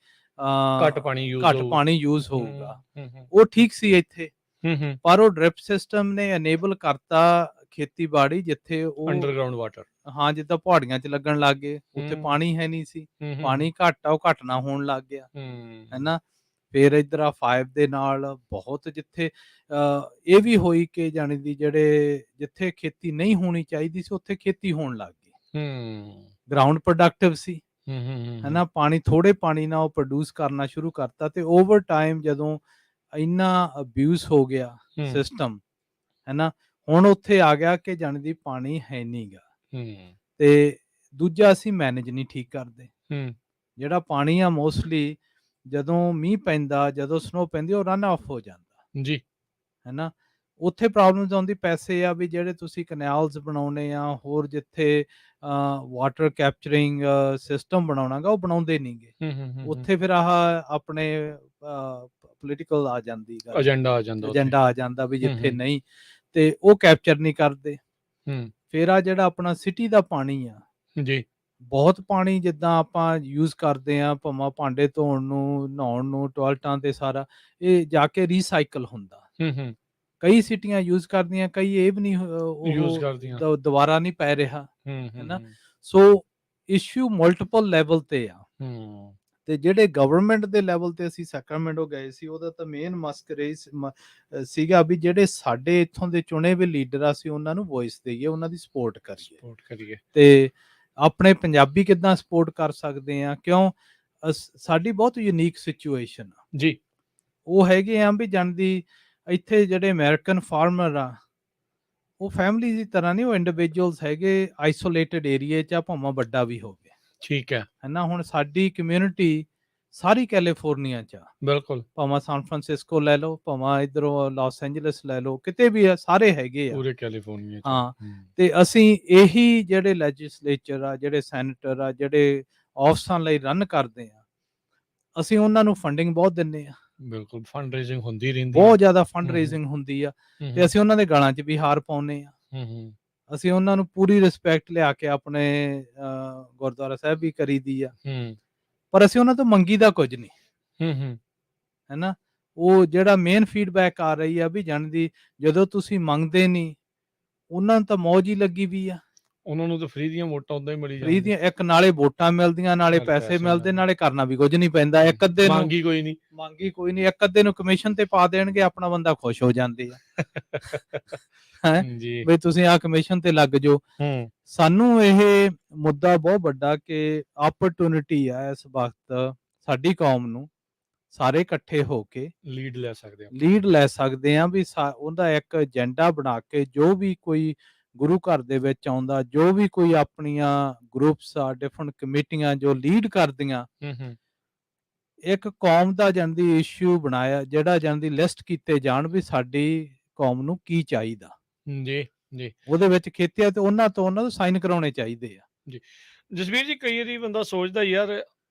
ਘੱਟ ਪਾਣੀ ਯੂਜ਼ ਘੱਟ ਹੋਊ। ਪਾਣੀ ਯੂਜ਼ ਹੂੰ, ਹੋਊਗਾ। ਹੂੰ, ਹੂੰ। ਉਹ ਠੀਕ ਸੀ ਇੱਥੇ, ਹੂੰ, ਹੂੰ। ਪਰ ਉਹ ਡ੍ਰਿਪ ਸਿਸਟਮ ਨੇ ਅਨੇਬਲ ਕਰਤਾ ਖੇਤੀਬਾੜੀ ਜਿੱਥੇ ਉਹ ਅੰਡਰਗਰਾਉਂਡ ਵਾਟਰ। ਹਾਂ, ਜਿੱਦਾਂ ਪਹਾੜੀਆਂ 'ਚ ਲੱਗਣ ਲੱਗ ਗਏ, ਉੱਥੇ ਹੂੰ। ਪਾਣੀ ਹੈ ਨਹੀਂ ਸੀ, ਹੂੰ, ਹੂੰ, ਹੂੰ। ਪਾਣੀ ਘੱਟ ਆ, ਉਹ ਘਟਨਾ ਹੋਣ ਲੱਗ ਗਿਆ, ਹੈ ਹੂੰ। ਨਾ। ਫਿਰ ਇੱਧਰ ਆ 5 ਦੇ ਨਾਲ ਬਹੁਤ ਜਿੱਥੇ ਇਹ ਵੀ ਹੋਈ ਕਿ ਜਾਣੀ ਦੀ ਜਿਹੜੇ ਜਿੱਥੇ ਖੇਤੀ ਨਹੀਂ ਹੋਣੀ ਚਾਹੀਦੀ ਸੀ, ਉੱਥੇ ਖੇਤੀ ਹੋਣ ਲੱਗ ਗਈ। ਹੂੰ। ਗਰਾਊਂਡ ਪ੍ਰੋਡਕਟਿਵ ਸੀ, ਹੂੰ, ਹੂੰ, ਹੂੰ, ਹੈ ਹੂੰ। ਨਾ। ਪਾਣੀ ਥੋੜੇ ਪਾਣੀ ਨਾਲ ਉਹ ਪ੍ਰੋਡਿਊਸ ਕਰਨਾ ਸ਼ੁਰੂ ਕਰਤਾ, ਤੇ ਓਵਰ ਟਾਈਮ ਜਦੋਂ ਇੰਨਾ ਅਬਿਊਜ਼ ਹੋ ਗਿਆ ਹੂੰ। ਸਿਸਟਮ, ਹੈ ਨਾ, ਹੁਣ ਉੱਥੇ ਆ ਗਿਆ ਕਿ ਜਾਣੀ ਦੀ ਪਾਣੀ ਹੈ ਨਹੀਂ ਗਾ। ਹੂੰ। ਤੇ ਦੂਜਾ ਅਸੀਂ ਮੈਨੇਜ ਨਹੀਂ ਠੀਕ ਕਰਦੇ। ਹੂੰ। ਜਿਹੜਾ ਪਾਣੀ ਆ ਮੋਸਟਲੀ ਜਦੋਂ ਮੀਂਹ ਪੈਂਦਾ, ਜਦੋਂ ਸਨੋ ਪੈਂਦੀ, ਉਹ ਰਨ ਆਫ ਹੋ ਜਾਂਦਾ, ਜੀ। ਹੈ ਨਾ। ਉੱਥੇ ਪ੍ਰੋਬਲਮਸ ਆਉਂਦੀ ਪੈਸੇ ਆ, ਵੀ ਜਿਹੜੇ ਤੁਸੀਂ ਕੈਨਾਲਸ ਬਣਾਉਣੇ ਆ, ਹੋਰ ਜਿੱਥੇ ਵਾਟਰ ਕੈਪਚਰਿੰਗ ਸਿਸਟਮ ਬਣਾਉਣਾ ਗਾ, ਉਹ ਬਣਾਉਂਦੇ ਨਹੀਂਗੇ। ਹੂੰ, ਹੂੰ, ਹੂੰ, ਹੂੰ। ਉੱਥੇ ਫਿਰ ਆਹ ਆਪਣੇ ਪੋਲੀਟੀਕਲ ਆ ਜਾਂਦੀ ਗੱਲ, ਏਜੰਡਾ ਆ ਜਾਂਦਾ ਉੱਥੇ। ਏਜੰਡਾ ਆ ਜਾਂਦਾ ਵੀ ਹੂੰ, ਜਿੱਥੇ ਹੂੰ। ਨਹੀਂ, ਤੇ ਉਹ ਕੈਪਚਰ ਨਹੀਂ ਕਰਦੇ। ਹੂੰ। ਫਿਰ ਆ ਜਿਹੜਾ ਆਪਣਾ ਸਿਟੀ ਦਾ ਪਾਣੀ ਆ, ਜੀ। ਬਹੁਤ ਪਾਣੀ ਜਿੱਦਾਂ ਆਪਾਂ ਯੂਜ਼ ਕਰਦੇ ਆ, ਭਾਵੇਂ ਭਾਂਡੇ ਧੋਣ ਨੂੰ, ਨਹਾਉਣ ਨੂੰ, ਟਾਇਲਟਾਂ ਤੇ ਸਾਰਾ, ਇਹ ਜਾ ਕੇ ਰੀਸਾਈਕਲ ਹੁੰਦਾ। ਹੂੰ, ਹੂੰ। ਕਈ ਸਿਟੀਆਂ ਯੂਜ਼ ਕਰਦੀਆਂ, ਕਈ ਇਹ ਵੀ ਨਹੀਂ ਯੂਜ਼ ਉਹ ਕਰਦੀਆਂ। ਦੁਬਾਰਾ ਨਹੀਂ ਪੈ ਰਿਹਾ, ਹੂੰ, ਹੈ ਹੂੰ, ਨਾ। ਹੂੰ। ਸੋ ਇਸ਼ੂ ਮਲਟੀਪਲ ਲੈਵਲ ਤੇ ਆ। ਹੂੰ। ਤੇ ਜਿਹੜੇ ਗਵਰਨਮੈਂਟ ਦੇ ਲੈਵਲ ਤੇ ਅਸੀਂ ਸੈਕਰਾਮੈਂਟੋ ਗਏ ਸੀ, ਉਹਦਾ ਤਾਂ ਮੇਨ ਮਸਕ ਰਹੀ ਸੀਗਾ ਵੀ ਜਿਹੜੇ ਸਾਡੇ ਇੱਥੋਂ ਦੇ ਚੁਣੇ ਹੋਏ ਲੀਡਰ ਆ, ਅਸੀਂ ਉਹਨਾਂ ਨੂੰ ਵੌਇਸ ਦੇਈਏ, ਉਹਨਾਂ ਦੀ ਸਪੋਰਟ ਕਰੀਏ। ਸਪੋਰਟ ਕਰੀਏ। ਤੇ ਆਪਣੇ ਪੰਜਾਬੀ ਕਿੱਦਾਂ ਸਪੋਰਟ ਕਰ ਸਕਦੇ ਆ, ਕਿਉਂ ਸਾਡੀ ਬਹੁਤ ਯੂਨੀਕ ਸਿਚੁਏਸ਼ਨ ਆ। ਜੀ। ਉਹ ਹੈਗੇ ਆ ਵੀ ਜਾਣਦੀ ਇੱਥੇ ਜਿਹੜੇ ਅਮਰੀਕਨ ਫਾਰਮਰ ਆ, ਉਹ ਫੈਮਿਲੀ ਦੀ ਤਰ੍ਹਾਂ ਨਹੀਂ, ਉਹ ਇੰਡੀਵਿਜੂਅਲਸ ਹੈਗੇ, ਆਈਸੋਲੇਟਡ ਏਰੀਏ 'ਚ ਆ, ਭਾਵੇਂ ਵੱਡਾ ਵੀ ਹੋਵੇ, ਠੀਕ ਹੈ। ਹੈ ਨਾ। ਹੁਣ ਸਾਡੀ ਕਮਿਊਨਿਟੀ ਸਾਰੀ ਕੈਲੀਫੋਰਨੀਆ 'ਚ ਆ, ਬਿਲਕੁਲ। ਭਾਵੇਂ ਸਾਨ ਫਰਾਂਸਿਸਕੋ ਲੈ ਲਓ, ਭਾਵੇਂ ਇੱਧਰੋਂ ਲਾਸ ਐਂਜਲਸ ਲੈ ਲਓ, ਕਿਤੇ ਵੀ ਆ, ਸਾਰੇ ਹੈਗੇ ਆ। ਪੂਰੇ ਕੈਲੀਫੋਰਨੀਆ 'ਚ। ਹਾਂ, ਹੂੰ। ਤੇ ਅਸੀਂ ਇਹੀ ਜਿਹੜੇ ਲੈਜਿਸਲੇਚਰ ਆ, ਜਿਹੜੇ ਸੈਨੇਟਰ ਆ, ਜਿਹੜੇ ਆਫਿਸਾਂ ਲਈ ਰਨ ਕਰਦੇ ਆ, ਅਸੀਂ ਉਹਨਾਂ ਨੂੰ ਫੰਡਿੰਗ ਬਹੁਤ ਦਿੰਦੇ ਆ। ਬਿਲਕੁਲ, ਫੰਡ ਰੇਜ਼ਿੰਗ ਹੁੰਦੀ ਰਹਿੰਦੀ ਆ। ਬਹੁਤ ਜ਼ਿਆਦਾ ਫੰਡ ਹੂੰ, ਹੂੰ। ਰੇਜ਼ਿੰਗ ਹੁੰਦੀ ਆ, ਹੂੰ, ਤੇ ਹੂੰ। ਅਸੀਂ ਉਹਨਾਂ ਦੇ ਗਲਾਂ 'ਚ ਵੀ ਹਾਰ ਪਾਉਂਦੇ ਆ। ਹੂੰ, ਹੂੰ। ਅਸੀਂ ਉਹਨਾਂ ਨੂੰ ਪੂਰੀ ਰਿਸਪੈਕਟ ਲਿਆ ਕੇ ਆਪਣੇ ਗੁਰਦੁਆਰਾ ਸਾਹਿਬ ਵੀ ਕਰੀਦੀ ਆ, ਹੂੰ। ਪਰ ਅਸੀਂ ਉਹਨਾਂ ਤੋਂ ਮੰਗੀਦਾ ਕੁਝ ਨਹੀਂ, ਹੂੰ, ਹੂੰ। ਹੈ ਨਾ। ਉਹ ਜਿਹੜਾ ਮੇਨ ਫੀਡਬੈਕ ਆ ਰਹੀ ਆ ਵੀ ਜਾਣਦੀ ਜਦੋਂ ਤੁਸੀਂ ਮੰਗਦੇ ਨਹੀਂ, ਉਹਨਾਂ ਨੂੰ ਤਾਂ ਮੌਜ ਹੀ ਲੱਗੀ ਵੀ ਆ। ਉਹਨਾਂ ਨੂੰ ਤਾਂ ਫ੍ਰੀ ਦੀਆਂ ਵੋਟਾਂ ਉਦਾਂ ਹੀ ਮਿਲੀ ਫ੍ਰੀ ਜਾਂਦੀਆਂ। ਦੀਆਂ, ਇੱਕ ਨਾਲੇ ਵੋਟਾਂ ਮਿਲਦੀਆਂ, ਨਾਲੇ ਨਾਲੇ ਪੈਸੇ ਪੈਸੇ ਮਿਲਦੇ, ਮਿਲਦੇ। ਨਾਲੇ ਕਰਨਾ ਵੀ ਕੁਝ ਨਹੀਂ ਪੈਂਦਾ। ਇੱਕ ਅੱਧੇ ਨੂੰ ਮੰਗ ਹੀ ਕੋਈ ਨਹੀਂ। ਮੰਗੀ ਕੋਈ ਨਹੀਂ, ਇੱਕ ਅੱਧੇ ਨੂੰ ਕਮਿਸ਼ਨ ਤੇ ਪਾ ਦੇਣਗੇ, ਆਪਣਾ ਬੰਦਾ ਖੁਸ਼ ਹੋ ਜਾਂਦੇ ਆ। ਹੈ ਜੀ। ਵੀ ਤੁਸੀਂ ਆਹ ਕਮਿਸ਼ਨ ਤੇ ਲੱਗ ਜਾਓ। ਹੂੰ। ਸਾਨੂੰ ਇਹ ਮੁੱਦਾ ਬਹੁਤ ਵੱਡਾ ਕਿ ਓਪਰਚੁਨਿਟੀ ਆ ਇਸ ਵਕਤ ਸਾਡੀ ਕੌਮ ਨੂੰ, ਸਾਰੇ ਇਕੱਠੇ ਹੋ ਕੇ ਲੀਡ ਲੈ ਸਕਦੇ ਆਪਾਂ। ਲੀਡ ਲੈ ਸਕਦੇ ਆ ਵੀ ਉਹਦਾ ਇੱਕ ਏਜੰਡਾ ਬਣਾ ਕੇ, ਜੋ ਵੀ ਕੋਈ ਗੁਰੂ ਘਰ ਦੇ ਵਿੱਚ ਆਉਂਦਾ, ਜੋ ਵੀ ਕੋਈ ਆਪਣੀਆਂ ਗਰੁੱਪਸ ਆ, ਡਿਫਰੈਂਟ ਕਮੇਟੀਆਂ ਜੋ ਲੀਡ ਕਰਦੀਆਂ, ਹੂੰ, ਹੂੰ। ਇੱਕ ਕੌਮ ਦਾ ਜਾਂਦੀ ਇਸ਼ੂ ਬਣਾਇਆ, ਜਿਹੜਾ ਜਾਂਦੀ ਲਿਸਟ ਕੀਤੇ ਜਾਣ ਵੀ ਸਾਡੀ ਕੌਮ ਨੂੰ ਕੀ ਚਾਹੀਦਾ। ਜੀ, ਜੀ, ਉਹਦੇ ਵਿੱਚ ਖੇਤੀ ਆ, ਤੇ ਉਹਨਾਂ ਤੋਂ ਸਾਈਨ ਕਰਾਉਣੇ ਚਾਹੀਦੇ ਆ। ਜੀ। ਜਸਵੀਰ ਜੀ, ਕਈ ਵਾਰੀ ਬੰਦਾ ਸੋਚਦਾ ਯਾਰ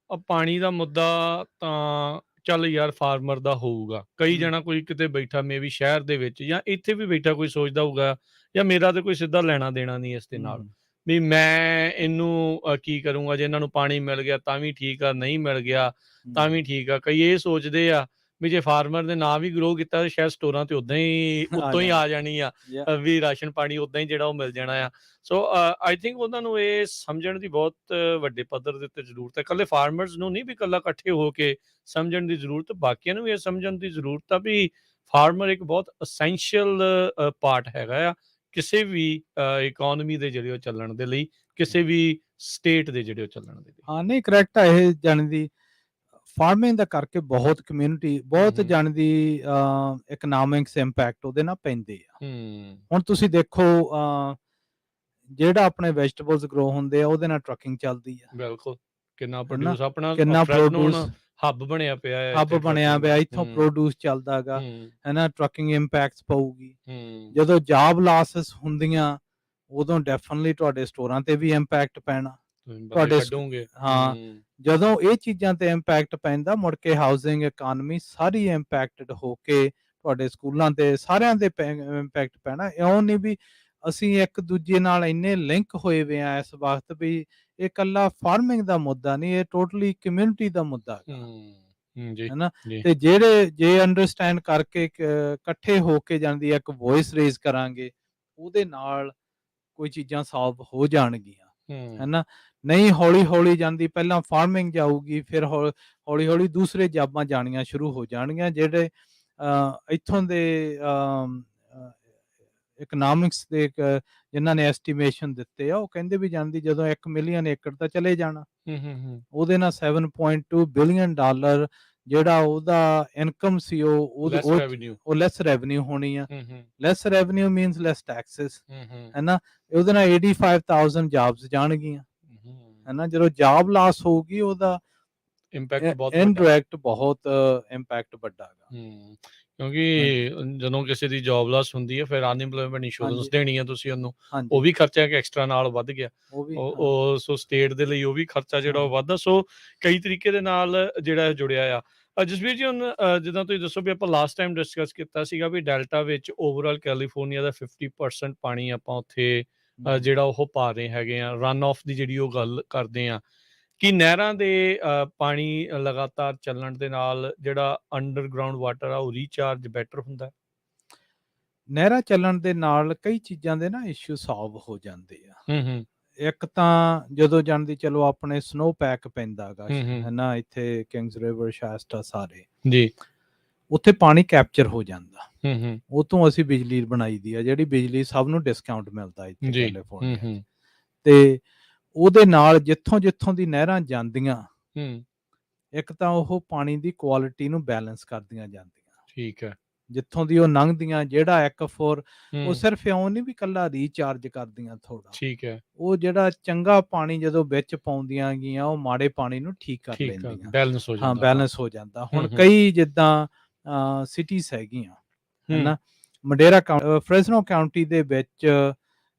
ਪਾਣੀ ਦਾ ਮੁੱਦਾ ਤਾਂ ਚੱਲ ਯਾਰ ਫਾਰਮਰ ਦਾ ਹੋਊਗਾ, ਕਈ ਜਣਾ ਕੋਈ ਕਿਤੇ ਬੈਠਾ ਮੇ ਵੀ ਸ਼ਹਿਰ ਦੇ ਵਿੱਚ ਜਾਂ ਇੱਥੇ ਵੀ ਬੈਠਾ ਕੋਈ ਸੋਚਦਾ ਹੋਊਗਾ ਜਾਂ ਮੇਰਾ ਤਾਂ ਕੋਈ ਸਿੱਧਾ ਲੈਣਾ ਦੇਣਾ ਨਹੀਂ ਇਸ ਦੇ ਨਾਲ, ਵੀ ਮੈਂ ਇਹਨੂੰ ਕੀ ਕਰੂੰਗਾ, ਜੇ ਇਹਨਾਂ ਨੂੰ ਪਾਣੀ ਮਿਲ ਗਿਆ ਤਾਂ ਵੀ ਠੀਕ ਆ, ਨਹੀਂ ਮਿਲ ਗਿਆ ਤਾਂ ਵੀ ਠੀਕ ਆ। ਕਈ ਇਹ ਸੋਚਦੇ ਆ ਵੀ ਜੇ ਫਾਰਮਰ ਨੇ ਨਾ ਵੀ ਗਰੋ ਕੀਤਾ ਤਾਂ ਸ਼ਾਇਦ ਸਟੋਰਾਂ ਤੇ ਉਦਾਂ ਹੀ ਉੱਤੋਂ ਹੀ ਆ ਜਾਣੀ ਆ, ਵੀ ਰਾਸ਼ਨ ਪਾਣੀ ਉਦਾਂ ਹੀ ਜਿਹੜਾ ਉਹ ਮਿਲ ਜਾਣਾ ਆ। ਸੋ ਆਈ ਥਿੰਕ ਉਹਨਾਂ ਨੂੰ ਇਹ ਸਮਝਣ ਦੀ ਬਹੁਤ ਵੱਡੇ ਪੱਧਰ ਦੇ ਉੱਤੇ ਜ਼ਰੂਰਤ ਹੈ। ਇਕੱਲੇ ਫਾਰਮਰਸ ਨੂੰ ਨਹੀਂ ਵੀ ਇਕੱਲਾ ਇਕੱਠੇ ਹੋ ਕੇ ਸਮਝਣ ਦੀ ਜ਼ਰੂਰਤ, ਬਾਕੀਆਂ ਨੂੰ ਵੀ ਇਹ ਸਮਝਣ ਦੀ ਜ਼ਰੂਰਤ ਆ ਵੀ ਫਾਰਮਰ ਇੱਕ ਬਹੁਤ ਅਸੈਂਸ਼ੀਅਲ ਪਾਰਟ ਹੈਗਾ ਆ ਕਿਸੇ ਵੀ ਇਕੋਨਮੀ ਦੇ ਜਿਹੜੇ ਉਹ ਚੱਲਣ ਦੇ ਲਈ, ਕਿਸੇ ਵੀ ਸਟੇਟ ਦੇ ਜਿਹੜੇ ਉਹ ਚੱਲਣ ਦੇ ਲਈ। ਹਾਂ, ਨਹੀਂ ਕਰੈਕਟ ਆ ਇਹ ਜਾਣੀ ਦੀ ਫਾਰਮਿੰਗ ਦਾ ਕਰਕੇ ਬਹੁਤ ਕਮਿਊਨਿਟੀ ਬਹੁਤ ਜਾਣੀ ਦੀ ਇਕਨੋਮਿਕਸ ਇੰਪੈਕਟ ਉਹਦੇ ਨਾਲ ਪੈਂਦੇ ਆ। ਹੁਣ ਤੁਸੀਂ ਦੇਖੋ ਜਿਹੜਾ ਆਪਣੇ ਵੈਜੀਟੇਬਲਸ ਗਰੋ ਹੁੰਦੇ ਆ ਉਹਦੇ ਨਾਲ ਟਰੱਕਿੰਗ ਚੱਲਦੀ ਆ। ਬਿਲਕੁਲ, ਕਿੰਨਾ ਪ੍ਰੋਡਿਊਸ ਆਪਣਾ ਕਿੰਨਾ ਪ੍ਰੋਡਿਊਸ ਹੱਬ ਬਣਿਆ ਪਿਆ ਹੈ, ਹੱਬ ਬਣਿਆ ਪਿਆ, ਇੱਥੋਂ ਪ੍ਰੋਡਿਊਸ ਚੱਲਦਾ ਹੈਗਾ, ਹੈਨਾ। ਟਰੱਕਿੰਗ ਇੰਪੈਕਟਸ ਪਊਗੀ। ਜਦੋਂ ਜੌਬ ਲਾਸਸ ਹੁੰਦੀਆਂ ਉਦੋਂ ਡੈਫੀਨਿਟਲੀ ਤੁਹਾਡੇ ਸਟੋਰਾਂ ਤੇ ਵੀ ਇੰਪੈਕਟ ਪੈਣਾ, ਤੁਹਾਡੇ ਹਾਂ। ਜਦੋਂ ਇਹ ਚੀਜ਼ਾਂ ਤੇ ਇੰਪੈਕਟ ਪੈਂਦਾ ਮੁੜ ਕੇ ਹਾਊਸਿੰਗ ਇਕਨੋਮੀ ਸਾਰੀ ਇੰਪੈਕਟਡ ਹੋ ਕੇ ਤੁਹਾਡੇ ਸਕੂਲਾਂ ਤੇ ਸਾਰਿਆਂ ਦੇ ਇੰਪੈਕਟ ਪੈਣਾ। ਇਉਂ ਨਹੀਂ ਵੀ ਅਸੀਂ ਇੱਕ ਦੂਜੇ ਨਾਲ ਇੰਨੇ ਲਿੰਕ ਹੋਏ ਵੇ ਆ ਇਸ ਵਕਤ ਵੀ ਇਹ ਇਕੱਲਾ ਫਾਰਮਿੰਗ ਦਾ ਮੁੱਦਾ ਨਹੀਂ, ਇਹ ਟੋਟਲੀ ਕਮਿਊਨਿਟੀ ਦਾ ਮੁੱਦਾ ਹੈ ਨਾ। ਤੇ ਜਿਹੜੇ ਜੇ ਅੰਡਰਸਟੈਂਡ ਕਰਕੇ ਇਕੱਠੇ ਹੋ ਕੇ ਜਾਂਦੀ ਇੱਕ ਵੌਇਸ ਰੇਜ਼ ਕਰਾਂਗੇ ਉਹਦੇ ਨਾਲ ਕੋਈ ਚੀਜ਼ਾਂ ਸੋਲਵ ਹੋ ਜਾਣਗੀਆਂ, ਹੈ ਨਾ। ਨਹੀਂ ਹੌਲੀ ਹੌਲੀ ਜਾਂਦੀ, ਪਹਿਲਾਂ ਫਾਰਮਿੰਗ ਜਾਊਗੀ, ਫਿਰ ਹੌਲੀ ਹੌਲੀ ਦੂਸਰੇ ਜਾਬਾਂ ਜਾਣੀਆਂ ਸ਼ੁਰੂ ਹੋ ਜਾਣਗੀਆਂ। ਜਿਹੜੇ ਇੱਥੋਂ ਦੇ ਇਕਨੋਮਿਕਸ ਦੇ ਜਿਨ੍ਹਾਂ ਨੇ ਐਸਟੀਮੇਸ਼ਨ ਦਿੱਤੇ ਆ ਉਹ ਕਹਿੰਦੇ ਵੀ ਜਾਂਦੀ ਜਦੋਂ 1 ਮਿਲੀਅਨ ਏਕੜ ਤਾਂ ਚਲੇ ਜਾਣਾ, ਉਹਦੇ ਨਾਲ $7.2 ਬਿਲੀਅਨ ਜਿਹੜਾ ਉਹਦਾ ਇਨਕਮ ਸੀ ਉਹ ਲੈਸ ਰੈਵਨਿਊ ਹੋਣੀ ਆ। ਲੈਸ ਰੈਵਨਿਊ ਮੀਨਸ ਲੈਸ ਟੈਕਸਸ, ਹੈ ਨਾ। ਉਹਦੇ ਨਾਲ 85,000 ਜੌਬਸ ਜਾਣਗੀਆਂ, ਹੈ ਨਾ। ਜਦੋਂ ਜੌਬ ਲਾਸ ਹੋਊਗੀ ਉਹਦਾ ਇੰਪੈਕਟ ਬਹੁਤ ਇਨਡਾਇਰੈਕਟ ਬਹੁਤ ਇੰਪੈਕਟ ਵੱਡਾ ਹੈਗਾ। ਕਿਉਂਕਿ ਜਦੋਂ ਕਿਸੇ ਦੀ ਜੌਬ ਲਾਸ ਹੁੰਦੀ ਹੈ ਫਿਰ ਅਨਇੰਪਲੋਇਮੈਂਟ ਇੰਸ਼ੋਰੈਂਸ ਦੇਣੀ ਹੈ ਤੁਸੀਂ ਉਹਨੂੰ, ਉਹ ਵੀ ਖਰਚਾ ਇੱਕ ਐਕਸਟਰਾ ਨਾਲ ਵੱਧ ਗਿਆ, ਉਹ ਸੋ ਸਟੇਟ ਦੇ ਲਈ ਉਹ ਵੀ ਖਰਚਾ ਜਿਹੜਾ ਉਹ ਵੱਧਦਾ। ਸੋ ਕਈ ਤਰੀਕੇ ਦੇ ਨਾਲ ਜਿਹੜਾ ਜੁੜਿਆ ਆ। ਜਸਵੀਰ ਜੀ, ਹੁਣ ਜਿੱਦਾਂ ਤੁਸੀਂ ਦੱਸੋ ਵੀ ਆਪਾਂ ਲਾਸਟ ਟਾਈਮ ਡਿਸਕਸ ਕੀਤਾ ਸੀਗਾ ਵੀ ਡੈਲਟਾ ਵਿੱਚ ਓਵਰਆਲ ਕੈਲੀਫੋਰਨੀਆ ਦਾ 50% ਪਾਣੀ ਆਪਾਂ ਉੱਥੇ ਜਿਹੜਾ ਉਹ ਪਾ ਰਹੇ ਹੈਗੇ ਆ, ਰਨ ਆਫ ਦੀ ਜਿਹੜੀ ਉਹ ਗੱਲ ਕਰਦੇ ਆ ਕਿ ਨਹਿਰਾਂ ਦੇ ਪਾਣੀ ਲਗਾਤਾਰ ਚੱਲਣ ਦੇ ਨਾਲ ਜਿਹੜਾ ਅੰਡਰਗਰਾਉਂਡ ਵਾਟਰ ਆ ਉਹ ਰੀਚਾਰਜ ਬੈਟਰ ਹੁੰਦਾ। ਨਹਿਰਾਂ ਚੱਲਣ ਦੇ ਨਾਲ ਕਈ ਚੀਜ਼ਾਂ ਦੇ ਨਾ ਇਸ਼ੂ ਸੋਲਵ ਹੋ ਜਾਂਦੇ ਆ। ਇੱਕ ਤਾਂ ਜਦੋਂ ਜਾਂਦੀ ਚਲੋ ਆਪਣੇ ਸਨੋ ਪੈਕ ਪੈਂਦਾ ਹੈਗਾ, ਹੈ ਨਾ, ਇੱਥੇ ਕਿੰਗਸ ਰਿਵਰ, ਸ਼ਾਸਟਾ ਸਾਰੇ ਜੀ, ਉੱਥੇ ਪਾਣੀ ਕੈਪਚਰ ਹੋ ਜਾਂਦਾ, ਉਹ ਤੋਂ ਅਸੀਂ ਬਿਜਲੀ ਬਣਾਈ ਦੀ ਆ, ਜਿਹੜੀ ਬਿਜਲੀ ਸਭ ਨੂੰ ਡਿਸਕਾਊਂਟ ਮਿਲਦਾ ਇੱਥੇ ਕੈਲੀਫੋਰਨੀਆ। ਤੇ ਉਹਦੇ ਨਾਲ ਜਿੱਥੋਂ ਦੀ ਨਹਿਰਾਂ ਜਾਂਦੀਆਂ, ਇੱਕ ਤਾਂ ਉਹ ਪਾਣੀ ਦੀ ਕੁਆਲਿਟੀ ਨੂੰ ਬੈਲੈਂਸ ਕਰਦੀਆਂ ਜਾਂਦੀਆਂ, ਠੀਕ ਹੈ। ਜਿੱਥੋਂ ਦੀ ਉਹ ਲੰਘਦੀਆਂ ਜਿਹੜਾ ਐਕਵਾਫੋਰ ਉਹ ਸਿਰਫ ਇਉਂ ਨਹੀਂ ਵੀ ਇਕੱਲਾ ਰੀਚਾਰਜ ਕਰਦੀਆਂ ਥੋੜਾ, ਠੀਕ ਹੈ, ਉਹ ਜਿਹੜਾ ਚੰਗਾ ਪਾਣੀ ਜਦੋਂ ਵਿੱਚ ਪਾਉਂਦੀਆਂ ਗੀਆਂ ਉਹ ਮਾੜੇ ਪਾਣੀ ਨੂੰ ਠੀਕ ਕਰ ਲੈਂਦੀਆਂ, ਬੈਲੈਂਸ ਹੋ ਜਾਂਦਾ। ਹਾਂ, ਬੈਲੈਂਸ ਹੋ ਜਾਂਦਾ। ਹੁਣ ਕਈ ਜਿੱਦਾਂ ਸਿਟੀਜ਼ ਹੈਗੀਆਂ, ਹੈ ਨਾ, ਮਡੇਰਾ ਫ੍ਰੈਸਨੋ ਕਾਉਂਟੀ ਦੇ ਵਿੱਚ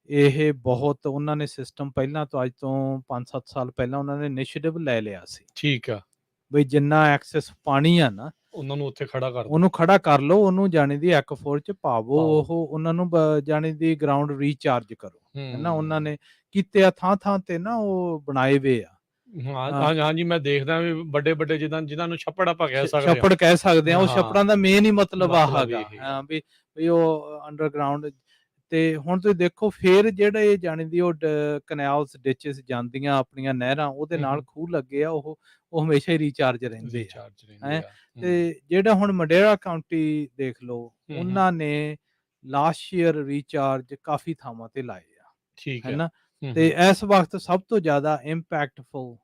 ਇਹ ਬਹੁਤ ਉਹਨਾਂ ਨੇ ਸਿਸਟਮ ਪਹਿਲਾਂ ਤੋਂ ਅੱਜ ਤੋਂ 5-7 ਸਾਲ ਪਹਿਲਾਂ ਉਹਨਾਂ ਨੇ ਇਨੀਸ਼ੀਏਟਿਵ ਲੈ ਲਿਆ ਸੀ, ਠੀਕ ਆ, ਬਈ ਜਿੰਨਾ ਐਕਸੈਸ ਪਾਣੀ ਆ ਨਾ ਉਹਨਾਂ ਨੂੰ ਉੱਥੇ ਉਹਨੂੰ ਖੜਾ ਕਰ ਲਓ, ਉਹਨੂੰ ਜਾਣੀ ਦੀ ਐਕਵਾਫੋਰ ਚ ਪਾਵੋ, ਉਹ ਉਹਨਾਂ ਨੂੰ ਜਾਣੀ ਦੀ ਗਰਾਊਂਡ ਰੀਚਾਰਜ ਕਰੋ, ਹੈ ਨਾ। ਉਹਨਾਂ ਨੇ ਕੀਤੇ ਆ ਥਾਂ ਤੇ ਨਾ ਉਹ ਬਣਾਏ ਵੇ ਆ। ਹਾਂਜੀ, ਮੈਂ ਦੇਖਦਾ ਵੀ ਵੱਡੇ ਜਿਨ੍ਹਾਂ ਨੂੰ ਛੱਪੜ ਆਪਾਂ ਕਹਿ ਸਕਦੇ ਆ, ਉਹ ਛੱਪੜਾਂ ਦਾ ਮੇਨ ਹੀ ਮਤਲਬ ਆ ਹੈਗਾ, ਹਾਂ, ਵੀ ਉਹ ਅੰਡਰਗਰਾਉਂਡ। ਤੇ ਹੁਣ ਤੁਸੀਂ ਦੇਖੋ ਫਿਰ ਜਿਹੜੇ ਜਾਣੀ ਦੀ ਉਹ ਕੈਨਾਲਸ, ਡਿਚਸ ਜਾਂਦੀਆਂ ਆਪਣੀਆਂ ਨਹਿਰਾਂ, ਉਹਦੇ ਨਾਲ ਖੂਹ ਲੱਗੇ ਆ, ਉਹ ਹਮੇਸ਼ਾ ਹੀ ਰੀਚਾਰਜ ਰਹਿੰਦੇ ਆ। ਤੇ ਜਿਹੜਾ ਹੁਣ ਮਡੇਰਾ ਕਾਉਂਟੀ ਦੇਖ ਲਓ, ਉਹਨਾਂ ਨੇ ਲਾਸਟ ਈਅਰ ਰੀਚਾਰਜ ਕਾਫੀ ਥਾਵਾਂ ਤੇ ਲਾਏ ਆ, ਠੀਕ ਹੈ ਨਾ। ਤੇ ਇਸ ਵਕਤ ਸਭ ਤੋਂ ਜ਼ਿਆਦਾ ਇੰਪੈਕਟਫੁਲ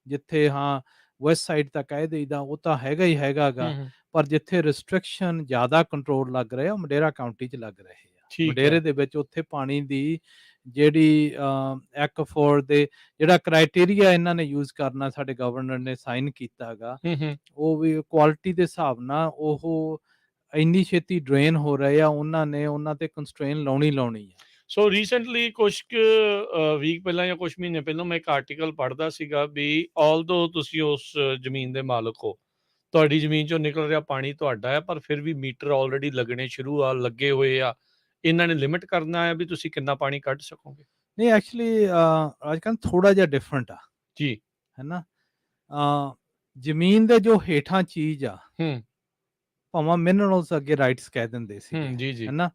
ਜਿੱਥੇ ਹਾਂ ਵੈਸਟ ਸਾਈਡ ਤਾਂ ਕਹਿ ਦੇਈਦਾ ਉਹ ਤਾਂ ਹੈਗਾ ਹੀ ਹੈਗਾ ਗਾ, ਪਰ ਜਿੱਥੇ ਰਿਸਟ੍ਰਿਕਸ਼ਨ ਜ਼ਿਆਦਾ ਕੰਟਰੋਲ ਲੱਗ ਰਿਹਾ ਉਹ ਮਡੇਰਾ ਕਾਉਂਟੀ 'ਚ ਲੱਗ ਰਹੇ ਆ। ਮਡੇਰੇ ਦੇ ਵਿੱਚ ਉੱਥੇ ਪਾਣੀ ਦੀ ਜਿਹੜੀ ਐਕਵਾਫੋਰ ਦੇ ਜਿਹੜਾ ਕ੍ਰਾਈਟੇਰੀਆ ਇਹਨਾਂ ਨੇ ਯੂਜ਼ ਕਰਨਾ, ਸਾਡੇ ਗਵਰਨਰ ਨੇ ਸਾਈਨ ਕੀਤਾ ਹੈਗਾ, ਉਹ ਵੀ ਕੁਆਲਿਟੀ ਦੇ ਹਿਸਾਬ ਨਾਲ ਉਹ ਇੰਨੀ ਛੇਤੀ ਡਰੇਨ ਹੋ ਰਹੇ ਆ, ਉਹਨਾਂ ਨੇ ਉਹਨਾਂ ਤੇ ਕੰਸਟ੍ਰੇਨ ਲਾਉਣੀ ਆ। ਸੋ ਰੀਸੈਂਟਲੀ ਕੁਛ ਕੁ ਵੀਕ ਪਹਿਲਾਂ ਜਾਂ ਕੁਛ ਮਹੀਨੇ ਪਹਿਲਾਂ ਮੈਂ ਇੱਕ ਆਰਟੀਕਲ ਪੜ੍ਹਦਾ ਸੀਗਾ ਵੀ ਆਲਦੋ ਤੁਸੀਂ ਉਸ ਜ਼ਮੀਨ ਦੇ ਮਾਲਕ ਹੋ, ਤੁਹਾਡੀ ਜ਼ਮੀਨ 'ਚੋਂ ਨਿਕਲ ਰਿਹਾ ਪਾਣੀ ਤੁਹਾਡਾ ਹੈ, ਪਰ ਫਿਰ ਵੀ ਮੀਟਰ ਆਲਰੇਡੀ ਲੱਗਣੇ ਸ਼ੁਰੂ ਲੱਗੇ ਹੋਏ ਆ। ਇਹਨਾਂ ਨੇ ਲਿਮਿਟ ਕਰਨਾ ਹੈ ਵੀ ਤੁਸੀਂ ਕਿੰਨਾ ਪਾਣੀ ਕੱਢ ਸਕੋਗੇ। ਨਹੀਂ ਐਕਚੁਅਲੀ ਅੱਜ ਕੱਲ੍ਹ ਥੋੜਾ ਜਿਹਾ ਡਿਫਰੈਂਟ ਆ, ਜੀ। ਹੈ ਨਾ। ਜ਼ਮੀਨ ਦੇ ਜੋ ਹੇਠਾਂ ਚੀਜ਼ ਆ, ਭਾਵੇਂ ਮਿਨਰਲਸ ਅੱਗੇ ਰਾਈਟਸ ਕਹਿ ਦਿੰਦੇ ਸੀਗੇ, ਜੀ ਜੀ ਹੈ ਨਾ।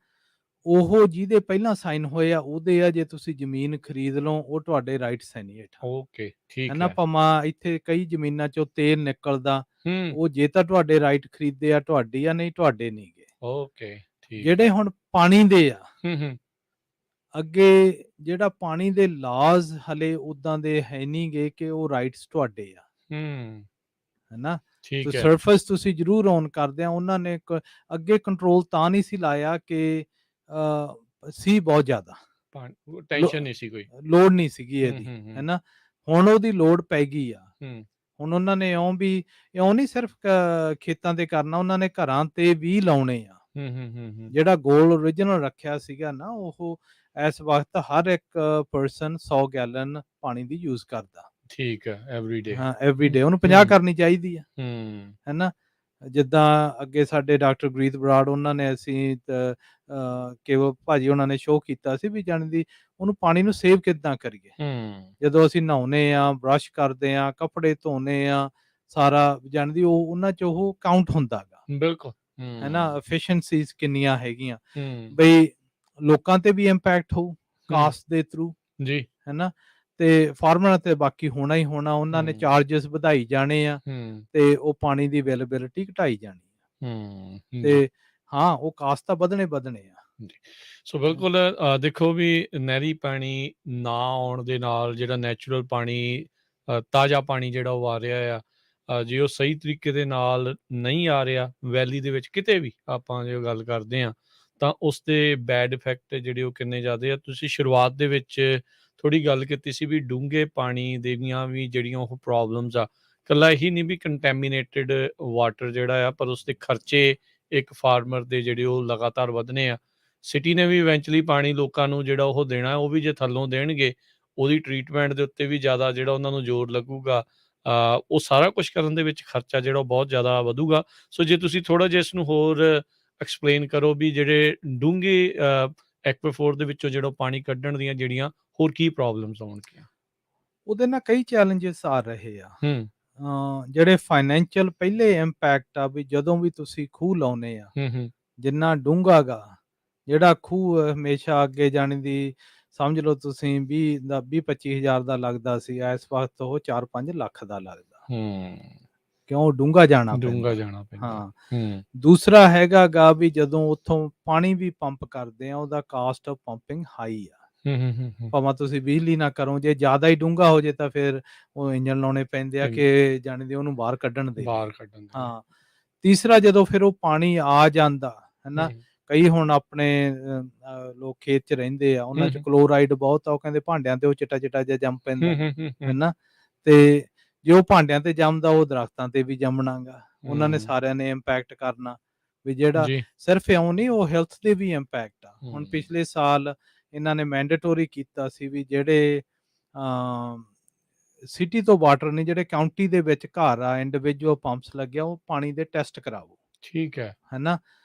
ਉਹ ਜਿਹਦੇ ਪਹਿਲਾਂ ਸਾਈਨ ਹੋਏ ਆ ਉਹਦੇ ਆ, ਜੇ ਤੁਸੀਂ ਜ਼ਮੀਨ ਖਰੀਦ ਲਓ ਉਹ ਤੁਹਾਡੇ ਰਾਈਟਸ ਹੈ ਨਹੀਂ ਹੇਠਾਂ, ਓਕੇ ਹੈ ਠੀਕ ਨਾ। ਹੈ। ਭਾਵੇਂ ਇੱਥੇ ਕਈ ਜ਼ਮੀਨਾਂ 'ਚੋਂ ਤੇਲ ਨਿਕਲਦਾ, ਉਹ ਜੇ ਤਾਂ ਤੁਹਾਡੇ ਰਾਈਟ ਖਰੀਦੇ ਆ ਤੁਹਾਡੀ ਆ, ਨਹੀਂ ਤੁਹਾਡੇ ਨਹੀਂ ਗੇ। ਓਕੇ ਠੀਕ ਜਿਹੜੇ ਹੈ। ਹੁਣ ਪਾਣੀ ਦੇ ਆ, ਹੂੰ ਅੱਗੇ ਜਿਹੜਾ ਪਾਣੀ ਦੇ ਲਾਜ਼ ਹਲੇ ਉਦਾਂ ਦੇ ਹੈ ਨਹੀਂ ਗੇ ਕਿ ਉਹ ਰਾਈਟਸ ਤੁਹਾਡੇ ਆ, ਹੈ ਨਾ। ਠੀਕ ਹੈ। ਸਰਫੇਸ ਤੁਸੀਂ ਜ਼ਰੂਰ ਔਨ ਕਰਦੇ ਆ, ਉਹਨਾਂ ਨੇ ਅੱਗੇ ਕੰਟਰੋਲ ਤਾਂ ਨਹੀਂ ਸੀ ਲਾਇਆ ਕਿ ਸੀ ਬਹੁਤ ਜ਼ਿਆਦਾ, ਟੈਨਸ਼ਨ ਨਹੀਂ ਸੀ ਕੋਈ, ਲੋੜ ਨਹੀਂ ਸੀਗੀ ਇਹਦੀ, ਹੈ ਨਾ। ਹੁਣ ਉਹਦੀ ਲੋੜ ਪੈ ਗਈ ਆ। ਹੁਣ ਉਹਨਾਂ ਨੇ ਇਉਂ ਨਹੀਂ ਸਿਰਫ ਖੇਤਾਂ ਤੇ ਕਰਨਾ, ਉਹਨਾਂ ਨੇ ਘਰਾਂ ਤੇ ਵੀ ਲਾਉਣੇ ਆ। ਜਿਹੜਾ ਗੋਲ ਓਰੀਜਨਲ ਰੱਖਿਆ ਸੀਗਾ ਨਾ, ਉਹ ਇਸ ਵਕਤ ਹਰ ਇੱਕ ਪਰਸਨ 100 ਗੈਲਨ ਪਾਣੀ ਦੀ ਯੂਜ਼ ਕਰਦਾ। ਠੀਕ ਹੈ, ਐਵਰੀਡੇ। ਹਾਂ ਐਵਰੀਡੇ ਉਹਨੂੰ 50 ਕਰਨੀ ਚਾਹੀਦੀ ਆ, ਹੈ ਨਾ। ਜਿੱਦਾਂ ਅੱਗੇ ਸਾਡੇ ਡਾਕਟਰ ਗੁਰੀਤ ਬਰਾੜ ਉਹਨਾਂ ਨੇ, ਅਸੀਂ ਕੇਵਲ ਭਾਜੀ ਉਹਨਾਂ ਨੇ ਸ਼ੋਅ ਕੀਤਾ ਸੀ ਵੀ ਜਾਣੀ ਦੀ ਉਹਨੂੰ ਪਾਣੀ ਨੂੰ ਸੇਵ ਕਿੱਦਾਂ ਕਰੀਏ। ਜਦੋਂ ਅਸੀਂ ਨਹਾਉਨੇ ਆ, ਬਰਸ਼ ਕਰਦੇ ਆ, ਕੱਪੜੇ ਧੋਨੇ ਆ, ਸਾਰਾ ਜਾਣੀ ਦੀ ਉਹ ਉਹਨਾਂ 'ਚ ਉਹ ਕਾਊਂਟ ਹੁੰਦਾ ਗਾ, ਬਿਲਕੁਲ, ਹੈ ਨਾ। ਐਫੀਸ਼ੀਐਂਸੀਜ਼ ਕਿੰਨੀਆਂ ਹੈਗੀਆਂ, ਬਈ ਲੋਕਾਂ ਤੇ ਵੀ ਇੰਪੈਕਟ ਹੋਊ ਕਾਸਟ ਦੇ ਥਰੂ, ਜੀ, ਹੈ ਨਾ। ਤੇ ਫਾਰਮਰਾਂ ਤੇ ਬਾਕੀ ਹੋਣਾ ਹੀ ਹੋਣਾ, ਉਹਨਾਂ ਨੇ ਚਾਰजेस ਵਧਾਈ ਜਾਣੇ ਆ ਤੇ ਉਹ ਪਾਣੀ ਦੀ ਅਵੇਲੇਬਿਲਿਟੀ ਘਟਾਈ ਜਾਣੀ ਆ, ਤੇ ਹਾਂ ਉਹ ਕਾਸਟ ਤਾਂ ਵਧਣੇ ਆ। ਸੋ ਬਿਲਕੁਲ ਦੇਖੋ ਵੀ ਨਹਿਰੀ ਪਾਣੀ ਨਾ ਆਉਣ ਦੇ ਨਾਲ ਜਿਹੜਾ ਨੈਚੁਰਲ ਪਾਣੀ, ਤਾਜ਼ਾ ਪਾਣੀ ਜਿਹੜਾ ਉਹ ਆ ਰਿਹਾ ਆ, ਜੇ ਉਹ ਸਹੀ ਤਰੀਕੇ ਦੇ ਨਾਲ ਨਹੀਂ ਆ ਰਿਹਾ ਵੈਲੀ ਦੇ ਵਿੱਚ ਕਿਤੇ ਵੀ ਆਪਾਂ ਜੇ ਗੱਲ ਕਰਦੇ ਹਾਂ, ਤਾਂ ਉਸ ਦੇ ਬੈਡ ਇਫੈਕਟ ਜਿਹੜੇ ਉਹ ਕਿੰਨੇ ਜ਼ਿਆਦਾ ਆ। ਤੁਸੀਂ ਸ਼ੁਰੂਆਤ ਦੇ ਵਿੱਚ ਥੋੜ੍ਹੀ ਗੱਲ ਕੀਤੀ ਸੀ ਵੀ ਡੂੰਘੇ ਪਾਣੀ ਦੀਆਂ ਵੀ ਜਿਹੜੀਆਂ ਉਹ ਪ੍ਰੋਬਲਮਸ ਆ, ਇਕੱਲਾ ਇਹੀ ਨਹੀਂ ਵੀ ਕੰਟੈਮੀਨੇਟਿਡ ਵਾਟਰ ਜਿਹੜਾ ਆ, ਪਰ ਉਸ ਦੇ ਖਰਚੇ ਇੱਕ ਫਾਰਮਰ ਦੇ ਜਿਹੜੇ ਉਹ ਲਗਾਤਾਰ ਵਧਣੇ ਆ। ਸਿਟੀ ਨੇ ਵੀ ਇਵੈਂਚੁਅਲੀ ਪਾਣੀ ਲੋਕਾਂ ਨੂੰ ਜਿਹੜਾ ਉਹ ਦੇਣਾ, ਉਹ ਵੀ ਜੇ ਥੱਲੋਂ ਦੇਣਗੇ ਉਹਦੀ ਟਰੀਟਮੈਂਟ ਦੇ ਉੱਤੇ ਵੀ ਜ਼ਿਆਦਾ ਜਿਹੜਾ ਉਹਨਾਂ ਨੂੰ ਜ਼ੋਰ ਲੱਗੂਗਾ, ਉਹ ਸਾਰਾ ਕੁਛ ਕਰਨ ਦੇ ਵਿੱਚ ਖਰਚਾ ਜਿਹੜਾ ਉਹ ਬਹੁਤ ਜ਼ਿਆਦਾ ਵਧੂਗਾ। ਸੋ ਜੇ ਤੁਸੀਂ ਥੋੜ੍ਹਾ ਜਿਹਾ ਇਸ ਨੂੰ ਹੋਰ ਐਕਸਪਲੇਨ ਕਰੋ ਵੀ ਜਿਹੜੇ ਡੂੰਘੇ ਐਕੁਆਫੋਰ ਦੇ ਵਿੱਚੋਂ ਜਿਹੜਾ ਪਾਣੀ ਕੱਢਣ ਦੀਆਂ ਜਿਹੜੀਆਂ ਹੋਰ ਕੀ ਪ੍ਰੋਬਲਮਸ ਆਉਣਗੀਆਂ। ਉਹਦੇ ਨਾਲ ਕਈ ਚੈਲੰਜਸ ਆ ਰਹੇ ਆ, ਜਿਹੜੇ ਫਾਈਨੈਂਸ਼ੀਅਲ ਪਹਿਲੇ ਇੰਪੈਕਟ ਆ, ਵੀ ਜਦੋਂ ਵੀ ਤੁਸੀਂ ਖੂਹ ਲਾਉਨੇ ਆ, ਜਿੰਨਾ ਡੂੰਘਾ ਗਾ ਜਿਹੜਾ ਖੂਹ ਹਮੇਸ਼ਾ ਅੱਗੇ ਜਾਣੀ ਦੀ ਸਮਝ ਲਓ ਤੁਸੀਂ 20-25 ਹਜ਼ਾਰ ਦਾ ਲੱਗਦਾ ਸੀ, ਇਸ ਵਕਤ ਉਹ 4-5 ਲੱਖ ਦਾ ਲੱਗਦਾ, ਕਿਉਂ ਡੂੰਘਾ ਜਾਣਾ ਪੈਂਦਾ। ਹਾਂ, ਦੂਸਰਾ ਹੈਗਾ ਗਾ ਵੀ ਜਦੋਂ ਉੱਥੋਂ ਪਾਣੀ ਵੀ ਪੰਪ ਕਰਦੇ ਆ, ਉਹਦਾ ਕਾਸਟ ਆਫ ਪੰਪਿੰਗ ਹਾਈ ਆ। ਭਾਵੇਂ ਤੁਸੀਂ ਬਿਜਲੀ ਨਾ ਕਰੋ, ਜੇ ਜ਼ਿਆਦਾ ਹੀ ਡੂੰਘਾ ਹੋ ਜੇ ਤਾਂ ਫਿਰ ਉਹ ਇੰਜਨ ਲਾਉਣੇ ਪੈਂਦੇ ਆ ਕਿ ਜਾਣੀ ਦੀ ਉਹਨੂੰ ਬਾਹਰ ਕੱਢਣ ਦੇ ਲਈ। ਹਾਂ, ਤੀਸਰਾ ਜਦੋਂ ਫਿਰ ਉਹ ਪਾਣੀ ਆ ਜਾਂਦਾ, ਹੈ ਨਾ। ਕਈ ਹੁਣ ਆਪਣੇ ਲੋਕ ਖੇਤ 'ਚ ਰਹਿੰਦੇ ਆ, ਉਹਨਾਂ 'ਚ ਕਲੋਰਾਈਡ ਬਹੁਤ ਆ, ਉਹ ਕਹਿੰਦੇ ਭਾਂਡਿਆਂ ਤੇ ਉਹ ਚਿੱਟਾ ਜਿਹਾ ਜੰਮ ਪੈਂਦਾ, ਹੈ ਨਾ। ਤੇ ਜੇ ਉਹ ਭਾਂਡਿਆਂ ਤੇ ਜੰਮਦਾ, ਉਹ ਦਰਖਤਾਂ ਤੇ ਵੀ ਜੰਮਣਾ ਗਾ, ਉਹਨਾਂ ਨੇ ਸਾਰਿਆਂ ਨੇ ਇੰਪੈਕਟ ਕਰਨਾ। ਵੀ ਜਿਹੜਾ ਸਿਰਫ ਇਉਂ ਨਹੀਂ, ਉਹ ਹੈਲਥ ਤੇ ਵੀ ਇੰਪੈਕਟ ਆ। ਹੁਣ ਪਿਛਲੇ ਸਾਲ ਇਹਨਾਂ ਨੇ ਮੈਂਡੇਟੋਰੀ ਕੀਤਾ ਸੀ ਵੀ ਜਿਹੜੇ ਸਿਟੀ ਤੋਂ ਵਾਟਰ ਨਹੀਂ, ਜਿਹੜੇ ਕਾਉਂਟੀ ਦੇ ਵਿੱਚ ਘਰ ਆ, ਇੰਡੀਵਿਜੂਅਲ ਪੰਪਸ ਲੱਗਿਆ, ਉਹ ਪਾਣੀ ਦੇ ਟੈਸਟ ਕਰਾਵੋ। ਠੀਕ ਹੈ, ਹੈ ਨਾ।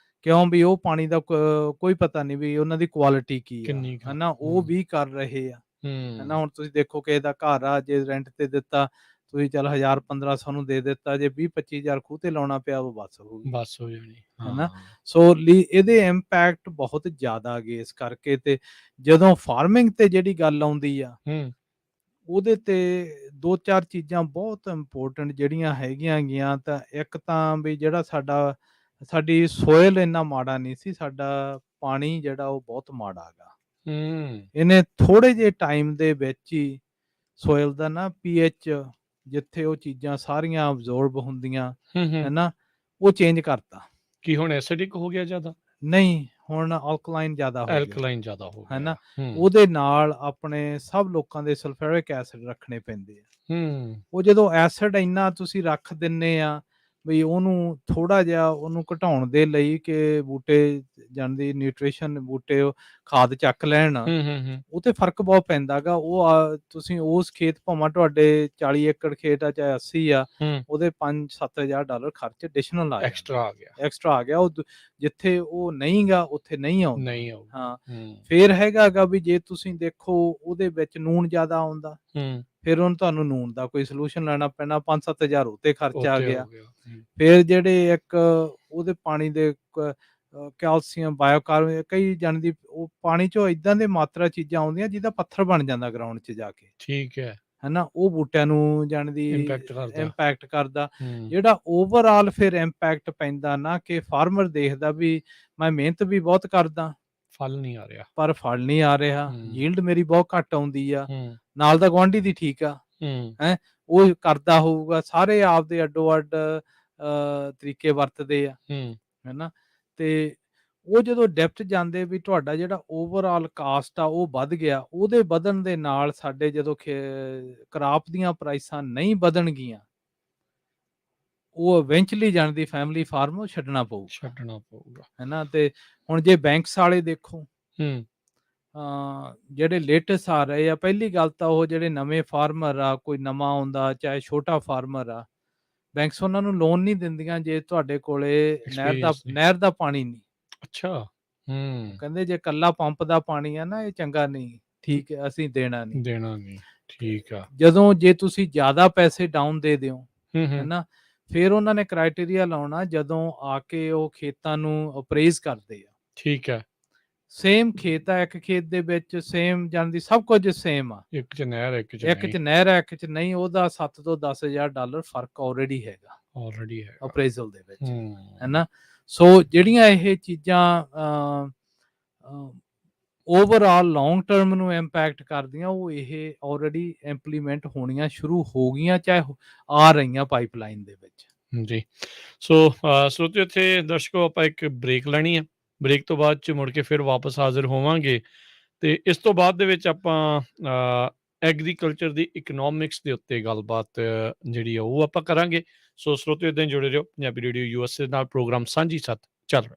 ਕਿਉਂ ਵੀ ਉਹ ਪਾਣੀ ਦਾ ਕੋਈ ਪਤਾ ਨਹੀਂ ਵੀ ਉਹਨਾਂ ਦੀ ਕੁਆਲਿਟੀ ਕੀ ਆ, ਹੈ ਨਾ। ਉਹ ਵੀ ਕਰ ਰਹੇ ਆ, ਹੈ ਨਾ। ਹੁਣ ਤੁਸੀਂ ਦੇਖੋ ਕਿ ਇਹਦਾ ਘਰ ਆ, ਜੇ ਰੈਂਟ ਤੇ ਦਿੱਤਾ ਤੁਸੀਂ ਚੱਲ 1000-1500 ਨੂੰ ਦੇ ਦਿੱਤਾ, ਜੇ 20-25 ਹਜ਼ਾਰ ਖੂਹ ਤੇ ਲਾਉਣਾ ਪਿਆ, ਉਹ ਬਸ ਹੋ ਜਾਣੀ, ਹੈ ਨਾ। ਸੋ ਇਹਦੇ ਇੰਪੈਕਟ ਬਹੁਤ ਜ਼ਿਆਦਾ ਗਏ ਇਸ ਕਰਕੇ। ਤੇ ਜਦੋਂ ਫਾਰਮਿੰਗ ਤੇ ਜਿਹੜੀ ਗੱਲ ਆਉਂਦੀ ਆ, ਉਹਦੇ ਤੇ 2-4 ਚੀਜ਼ਾਂ ਬਹੁਤ ਇੰਪੋਰਟੈਂਟ ਜਿਹੜੀਆਂ ਹੈਗੀਆਂ ਗੀਆਂ। ਤਾਂ ਇੱਕ ਤਾਂ ਵੀ ਜਿਹੜਾ ਸਾਡੀ ਸੋਇਲ ਇੰਨਾ ਮਾੜਾ ਨਹੀਂ ਸੀ, ਸਾਡਾ ਪਾਣੀ ਜਿਹੜਾ ਉਹ ਬਹੁਤ ਮਾੜਾ ਗਾ। ਇਹਨੇ ਥੋੜੇ ਜਿਹੇ ਟਾਈਮ ਦੇ ਵਿੱਚ ਹੀ ਸੋਇਲ ਦਾ ਨਾ ਪੀਐਚ, ਜਿੱਥੇ ਉਹ ਚੀਜ਼ਾਂ ਸਾਰੀਆਂ ਅਬਜ਼ੋਰਬ ਹੁੰਦੀਆਂ, ਹੈ ਨਾ, ਉਹ ਚੇਂਜ ਕਰਤਾ। ਕੀ ਹੁਣ ਐਸਿਡਿਕ ਹੋ ਗਿਆ ਜ਼ਿਆਦਾ? ਨਹੀਂ, ਹੁਣ ਅਲਕਲਾਈਨ ਜ਼ਿਆਦਾ ਹੋ ਗਿਆ, ਐਲਕਲਾਈਨ ਜ਼ਿਆਦਾ ਹੋ ਗਿਆ, ਹੈ ਨਾ। ਉਹਦੇ ਨਾਲ ਆਪਣੇ ਸਭ ਲੋਕਾਂ ਦੇ ਸਲਫਰਿਕ ਐਸਿਡ ਰੱਖਣੇ ਪੈਂਦੇ ਆ। ਉਹ ਜਦੋਂ ਐਸਿਡ ਇੰਨਾ ਤੁਸੀਂ ਰੱਖ ਦਿੰਨੇ ਆ, ਵੀ ਉਹਨੂੰ ਥੋੜ੍ਹਾ ਜਿਹਾ ਉਹਨੂੰ ਘਟਾਉਣ ਦੇ ਲਈ ਕਿ ਬੂਟੇ ਜਾਣੀ ਦੀ ਨਿਊਟ੍ਰੀਸ਼ਨ ਬੂਟੇ ਖਾਦ ਚੱਕ ਲੈਣ, ਉਹ 'ਤੇ ਫ਼ਰਕ ਬਹੁਤ ਪੈਂਦਾ ਗਾ। ਉਹ ਤੁਸੀਂ ਉਸ ਖੇਤ ਭਾਵੇਂ ਤੁਹਾਡੇ 40 ਏਕੜ ਖੇਤ ਆ ਚਾਹੇ 80 ਆ, ਉਹਦੇ $5-7,000 ਖਰਚ ਐਡੀਸ਼ਨਲ ਆ ਐਕਸਟਰਾ ਆ ਗਿਆ। ਉਹ ਜਿੱਥੇ ਉਹ ਨਹੀਂ ਗਾ ਉੱਥੇ ਨਹੀਂ ਆਉਂਦਾ। ਹਾਂ, ਫੇਰ ਹੈਗਾ ਗਾ ਵੀ ਜੇ ਤੁਸੀਂ ਦੇਖੋ ਉਹਦੇ ਵਿੱਚ ਨੂਣ ਜ਼ਿਆਦਾ ਆਉਂਦਾ, ਫਿਰ ਉਹਨੂੰ ਤੁਹਾਨੂੰ ਨੂਣ ਦਾ ਕੋਈ ਸੋਲਿਊਸ਼ਨ ਲੈਣਾ ਪੈਣਾ, 5-7,000 ਉਹ 'ਤੇ ਖਰਚ ਆ ਗਿਆ। ਫਿਰ ਜਿਹੜੇ ਇੱਕ ਉਹਦੇ ਪਾਣੀ ਦੇ ਕੈਲਸ਼ੀਅਮ, ਬਾਇਓਕਾਰਬਨ, ਕਈ ਜਾਣੀ ਦੀ ਉਹ ਪਾਣੀ 'ਚੋਂ ਏਦਾਂ ਦੇ ਮਾਤਰਾ ਚੀਜ਼ਾਂ ਆਉਂਦੀਆਂ ਜਿਹਦਾ ਪੱਥਰ ਬਣ ਜਾਂਦਾ ਗਰਾਊਂਡ 'ਚ ਜਾ ਕੇ। ਠੀਕ ਹੈ। ਹਨਾ, ਉਹ ਬੂਟਿਆਂ ਨੂੰ ਜਾਣੀ ਦੀ ਇੰਪੈਕਟ ਕਰਦਾ। ਜਿਹੜਾ ਓਵਰਆਲ ਫਿਰ ਇੰਪੈਕਟ ਪੈਂਦਾ ਨਾ ਕਿ ਫਾਰਮਰ ਦੇਖਦਾ ਵੀ ਮੈਂ ਮਿਹਨਤ ਵੀ ਬਹੁਤ ਕਰਦਾ, ਫਲ ਨਹੀਂ ਆ ਰਿਹਾ, ਪਰ ਫਲ ਨਹੀਂ ਆ ਰਿਹਾ, ਯੀਲਡ ਮੇਰੀ ਬਹੁਤ ਘੱਟ ਆਉਂਦੀ ਆ, ਨਾਲ ਦਾ ਗੁਆਂਢੀ ਦੀ ਠੀਕ ਆ, ਹੈਂ, ਉਹ ਕਰਦਾ ਹੋਊਗਾ, ਸਾਰੇ ਆਪਦੇ ਅੱਡੋ ਅੱਡ ਤਰੀਕੇ ਵਰਤਦੇ ਆ, ਹਨਾ, ਤੇ ਉਹ ਜਦੋਂ ਡੈਪਥ ਜਾਂਦੇ ਵੀ ਤੁਹਾਡਾ ਜਿਹੜਾ ਓਵਰਆਲ ਕਾਸਟ ਆ ਉਹ ਵੱਧ ਗਿਆ, ਉਹਦੇ ਵਧਣ ਦੇ ਨਾਲ ਸਾਡੇ ਜਦੋਂ ਕਰਾਪ ਦੀਆਂ ਪ੍ਰਾਈਸਾਂ ਨਹੀਂ ਵਧਣਗੀਆਂ, ਉਹ ਇਵੈਂਚੁਅਲੀ ਜਾਣਦੀ ਫੈਮਿਲੀ ਫਾਰਮ ਛੱਡਣਾ ਪਊਗਾ, ਹਨਾ। ਤੇ ਹੁਣ ਜੇ ਬੈਂਕਸ ਵਾਲੇ ਦੇਖੋ, ਜਿਹੜੇ ਲੇਟੈਸਟ ਆ ਰਹੇ ਆ, ਪਹਿਲੀ ਗੱਲ ਤਾਂ ਉਹ ਜਿਹੜੇ ਨਵੇਂ ਫਾਰਮਰ ਆ, ਕੋਈ ਨਵਾਂ ਆਉਂਦਾ ਚਾਹੇ ਛੋਟਾ ਫਾਰਮਰ ਆ, ਬੈਂਕਸ ਉਹਨਾਂ ਨੂੰ ਲੋਨ ਨਹੀਂ ਦਿੰਦੀਆਂ ਜੇ ਤੁਹਾਡੇ ਕੋਲੇ ਨਹਿਰ ਦਾ ਪਾਣੀ ਨਹੀਂ। ਅੱਛਾ, ਕਹਿੰਦੇ ਜੇ ਕੱਲਾ ਪੰਪ ਦਾ ਪਾਣੀ ਆ ਨਾ ਇਹ ਚੰਗਾ ਨਹੀਂ, ਠੀਕ ਹੈ, ਅਸੀਂ ਦੇਣਾ ਨਹੀਂ। ਠੀਕ ਆ। ਜਦੋਂ ਜੇ ਤੁਸੀਂ ਜ਼ਿਆਦਾ ਪੈਸੇ ਡਾਊਨ ਦੇ ਦਿਓ, ਹਨਾ, ਫਿਰ ਉਹਨਾਂ ਨੇ ਕ੍ਰਾਈਟੇਰੀਆ ਲਾਉਣਾ ਜਦੋਂ ਆ ਕੇ ਉਹ ਖੇਤਾਂ ਨੂੰ ਅਪਰੇਜ਼ ਕਰਦੇ ਆ। ਠੀਕ ਹੈ। ਸੇਮ ਖੇਤ ਆ, ਇੱਕ ਖੇਤ ਦੇ ਵਿੱਚ ਸੇਮ ਜਾਣਦੀ ਸਭ ਕੁਝ ਸੇਮ ਆ, ਇੱਕ ਚ ਨਹਿਰ ਆ, ਇੱਕ ਚ ਨਹੀਂ, ਉਹਦਾ $7,000 ਤੋਂ $10,000 ਫਰਕ ਆਲਰੇਡੀ ਹੈਗਾ ਅਪਰੇਜ਼ਲ ਦੇ ਵਿੱਚ, ਹਨਾ। ਸੋ ਜਿਹੜੀਆਂ ਇਹ ਚੀਜ਼ਾਂ ਓਵਰਆਲ ਲੌਂਗ ਟਰਮ ਨੂੰ ਇੰਪੈਕਟ ਕਰਦੀਆਂ, ਉਹ ਇਹ ਆਲਰੇਡੀ ਇੰਪਲੀਮੈਂਟ ਹੋਣੀਆਂ ਸ਼ੁਰੂ ਹੋ ਗਈਆਂ, ਚਾਹੇ ਆ ਰਹੀਆਂ ਪਾਈਪਲਾਈਨ ਦੇ ਵਿੱਚ। ਜੀ, ਸੋ ਸਰੋਤਿਓ, ਇੱਥੇ ਦਰਸ਼ਕੋ ਆਪਾਂ ਇੱਕ ਬ੍ਰੇਕ ਲੈਣੀ ਆ, ਬ੍ਰੇਕ ਤੋਂ ਬਾਅਦ ਚ ਮੁੜ ਕੇ ਫਿਰ ਵਾਪਸ ਹਾਜ਼ਰ ਹੋਵਾਂਗੇ, ਤੇ ਇਸ ਤੋਂ ਬਾਅਦ ਦੇ ਵਿੱਚ ਆਪਾਂ ਐਗਰੀਕਲਚਰ ਦੀ ਇਕਨੋਮਿਕਸ ਦੇ ਉੱਤੇ ਗੱਲਬਾਤ ਜਿਹੜੀ ਆ ਉਹ ਆਪਾਂ ਕਰਾਂਗੇ। ਸੋ ਸਰੋਤਿਓ, ਏਦਾਂ ਹੀ ਜੁੜੇ ਰਹੋ, ਪੰਜਾਬੀ ਰੇਡੀਓ USA ਨਾਲ ਪ੍ਰੋਗਰਾਮ ਸਾਂਝੀ ਸੱਤ ਚੱਲ ਰਿਹਾ।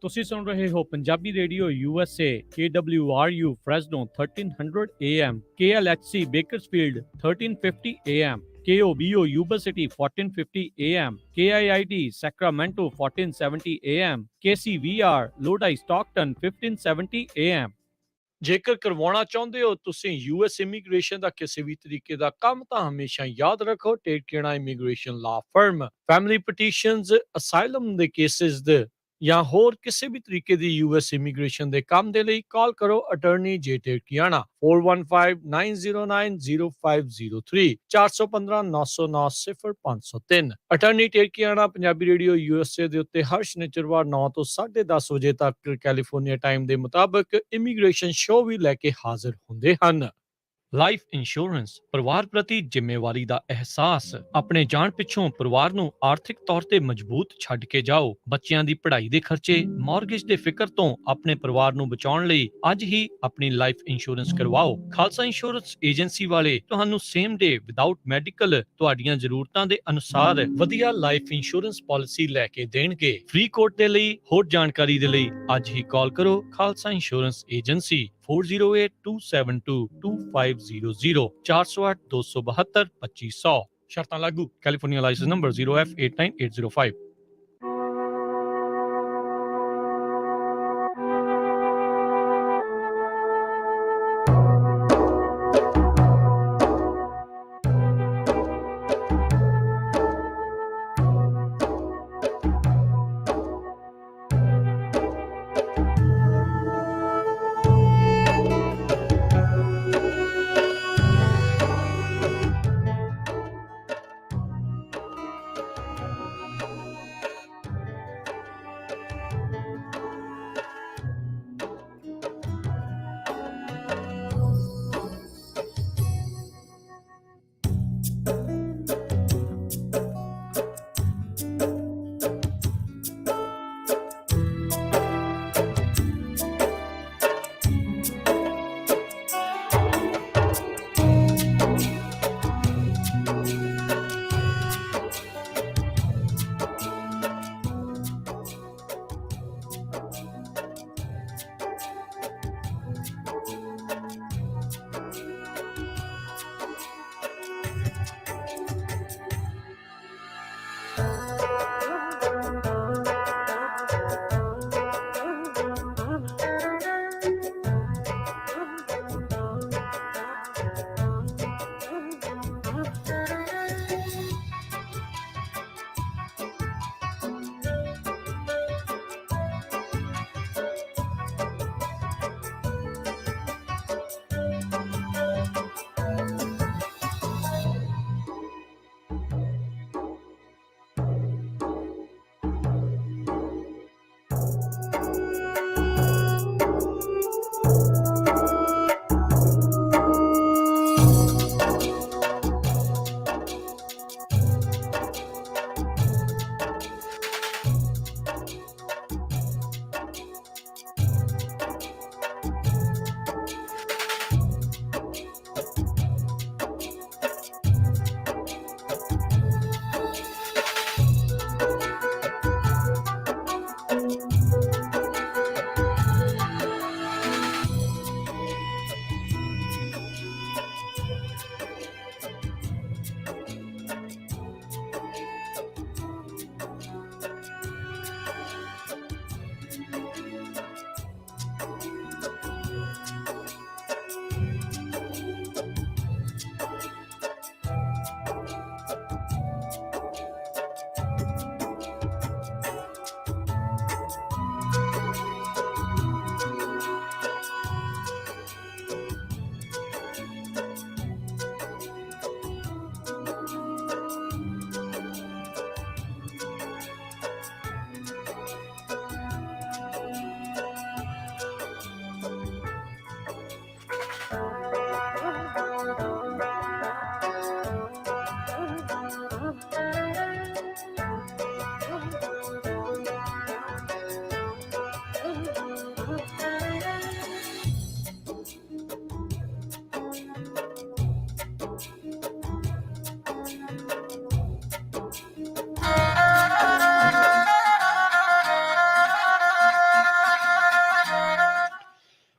ਤੁਸੀਂ ਸੁਣ ਰਹੇ ਹੋ Punjabi radio USA, KWRU Fresno 1300 AM, KLHC Bakersfield 1350 AM, KOBO Yuba City 1450 AM, KIID Sacramento 1470 AM, KCVR Lodi Stockton 1570 AM। ਜੇਕਰ ਕਰਵਾਉਣਾ ਚਾਹੁੰਦੇ ਹੋ ਤੁਸੀਂ US ਇਮੀਗ੍ਰੇਸ਼ਨ ਦਾ ਕਿਸੇ ਵੀ ਤਰੀਕੇ ਦਾ ਕੰਮ, ਤਾਂ ਹਮੇਸ਼ਾ ਯਾਦ ਰੱਖੋ ਟੇਕੇਣਾ ਇਮੀਗ੍ਰੇਸ਼ਨ ਲਾ ਫਰਮ। ਫੈਮਿਲੀ ਪਟੀਸ਼ਨਸ, ਅਸਾਈਲਮ ਦੇ ਕੇਸਿਸ ਦੇ ਜਾਂ ਹੋਰ ਕਿਸੇ ਵੀ ਤਰੀਕੇ ਦੀ US ਇਮੀਗ੍ਰੇਸ਼ਨ ਦੇ ਕੰਮ ਦੇ ਲਈ ਕਾਲ ਕਰੋ ਅਟਾਰਨੀ ਜੇ ਟੇਕਿਆਣਾ 4159090503 4159090503। ਅਟਾਰਨੀ ਟੇਕਿਆਣਾ ਪੰਜਾਬੀ ਰੇਡੀਓ USA ਦੇ ਉੱਤੇ ਹਰ ਸ਼ਨੀਚਰਵਾਰ 9 ਤੋਂ 10:30 ਵਜੇ ਤੱਕ ਕੈਲੀਫੋਰਨੀਆ ਟਾਈਮ ਦੇ ਮੁਤਾਬਕ ਇਮੀਗ੍ਰੇਸ਼ਨ ਸ਼ੋਅ ਵੀ ਲੈ ਕੇ ਹਾਜ਼ਰ ਹੁੰਦੇ ਹਨ। ਲਾਈਫ ਇੰਸ਼ੋਰੈਂਸ, ਪਰਿਵਾਰ ਪ੍ਰਤੀ ਜ਼ਿੰਮੇਵਾਰੀ ਦਾ ਅਹਿਸਾਸ। ਆਪਣੇ ਜਾਣ ਪਿੱਛੋਂ ਪਰਿਵਾਰ ਨੂੰ ਆਰਥਿਕ ਤੌਰ ਤੇ ਮਜ਼ਬੂਤ ਛੱਡ ਕੇ ਜਾਓ। ਬੱਚਿਆਂ ਦੀ ਪੜ੍ਹਾਈ ਦੇ ਖਰਚੇ, ਮਾਰਗੇਜ ਦੇ ਫਿਕਰ ਤੋਂ ਆਪਣੇ ਪਰਿਵਾਰ ਨੂੰ ਬਚਾਉਣ ਲਈ ਅੱਜ ਹੀ ਆਪਣੀ ਲਾਈਫ ਇੰਸ਼ੋਰੈਂਸ ਕਰਵਾਓ। ਖਾਲਸਾ ਇੰਸ਼ੋਰੈਂਸ ਏਜੰਸੀ ਵਾਲੇ ਤੁਹਾਨੂੰ ਸੇਮ ਡੇ ਵਿਦਆਊਟ ਮੈਡੀਕਲ ਤੁਹਾਡੀਆਂ ਜ਼ਰੂਰਤਾਂ ਦੇ ਅਨੁਸਾਰ ਵਧੀਆ ਲਾਈਫ ਇੰਸ਼ੋਰੈਂਸ ਪਾਲਿਸੀ ਲੈ ਕੇ ਦੇਣਗੇ। ਫ੍ਰੀ ਕੋਟ ਦੇ ਲਈ ਹੋਰ ਜਾਣਕਾਰੀ ਦੇ ਲਈ ਅੱਜ ਹੀ ਕਾਲ ਕਰੋ ਖਾਲਸਾ ਇੰਸ਼ੋਰੈਂਸ ਏਜੰਸੀ 4082722500 408-272-2500। ਸ਼ਰਤਾਂ ਲਾਗੂ। California license number 0F89805।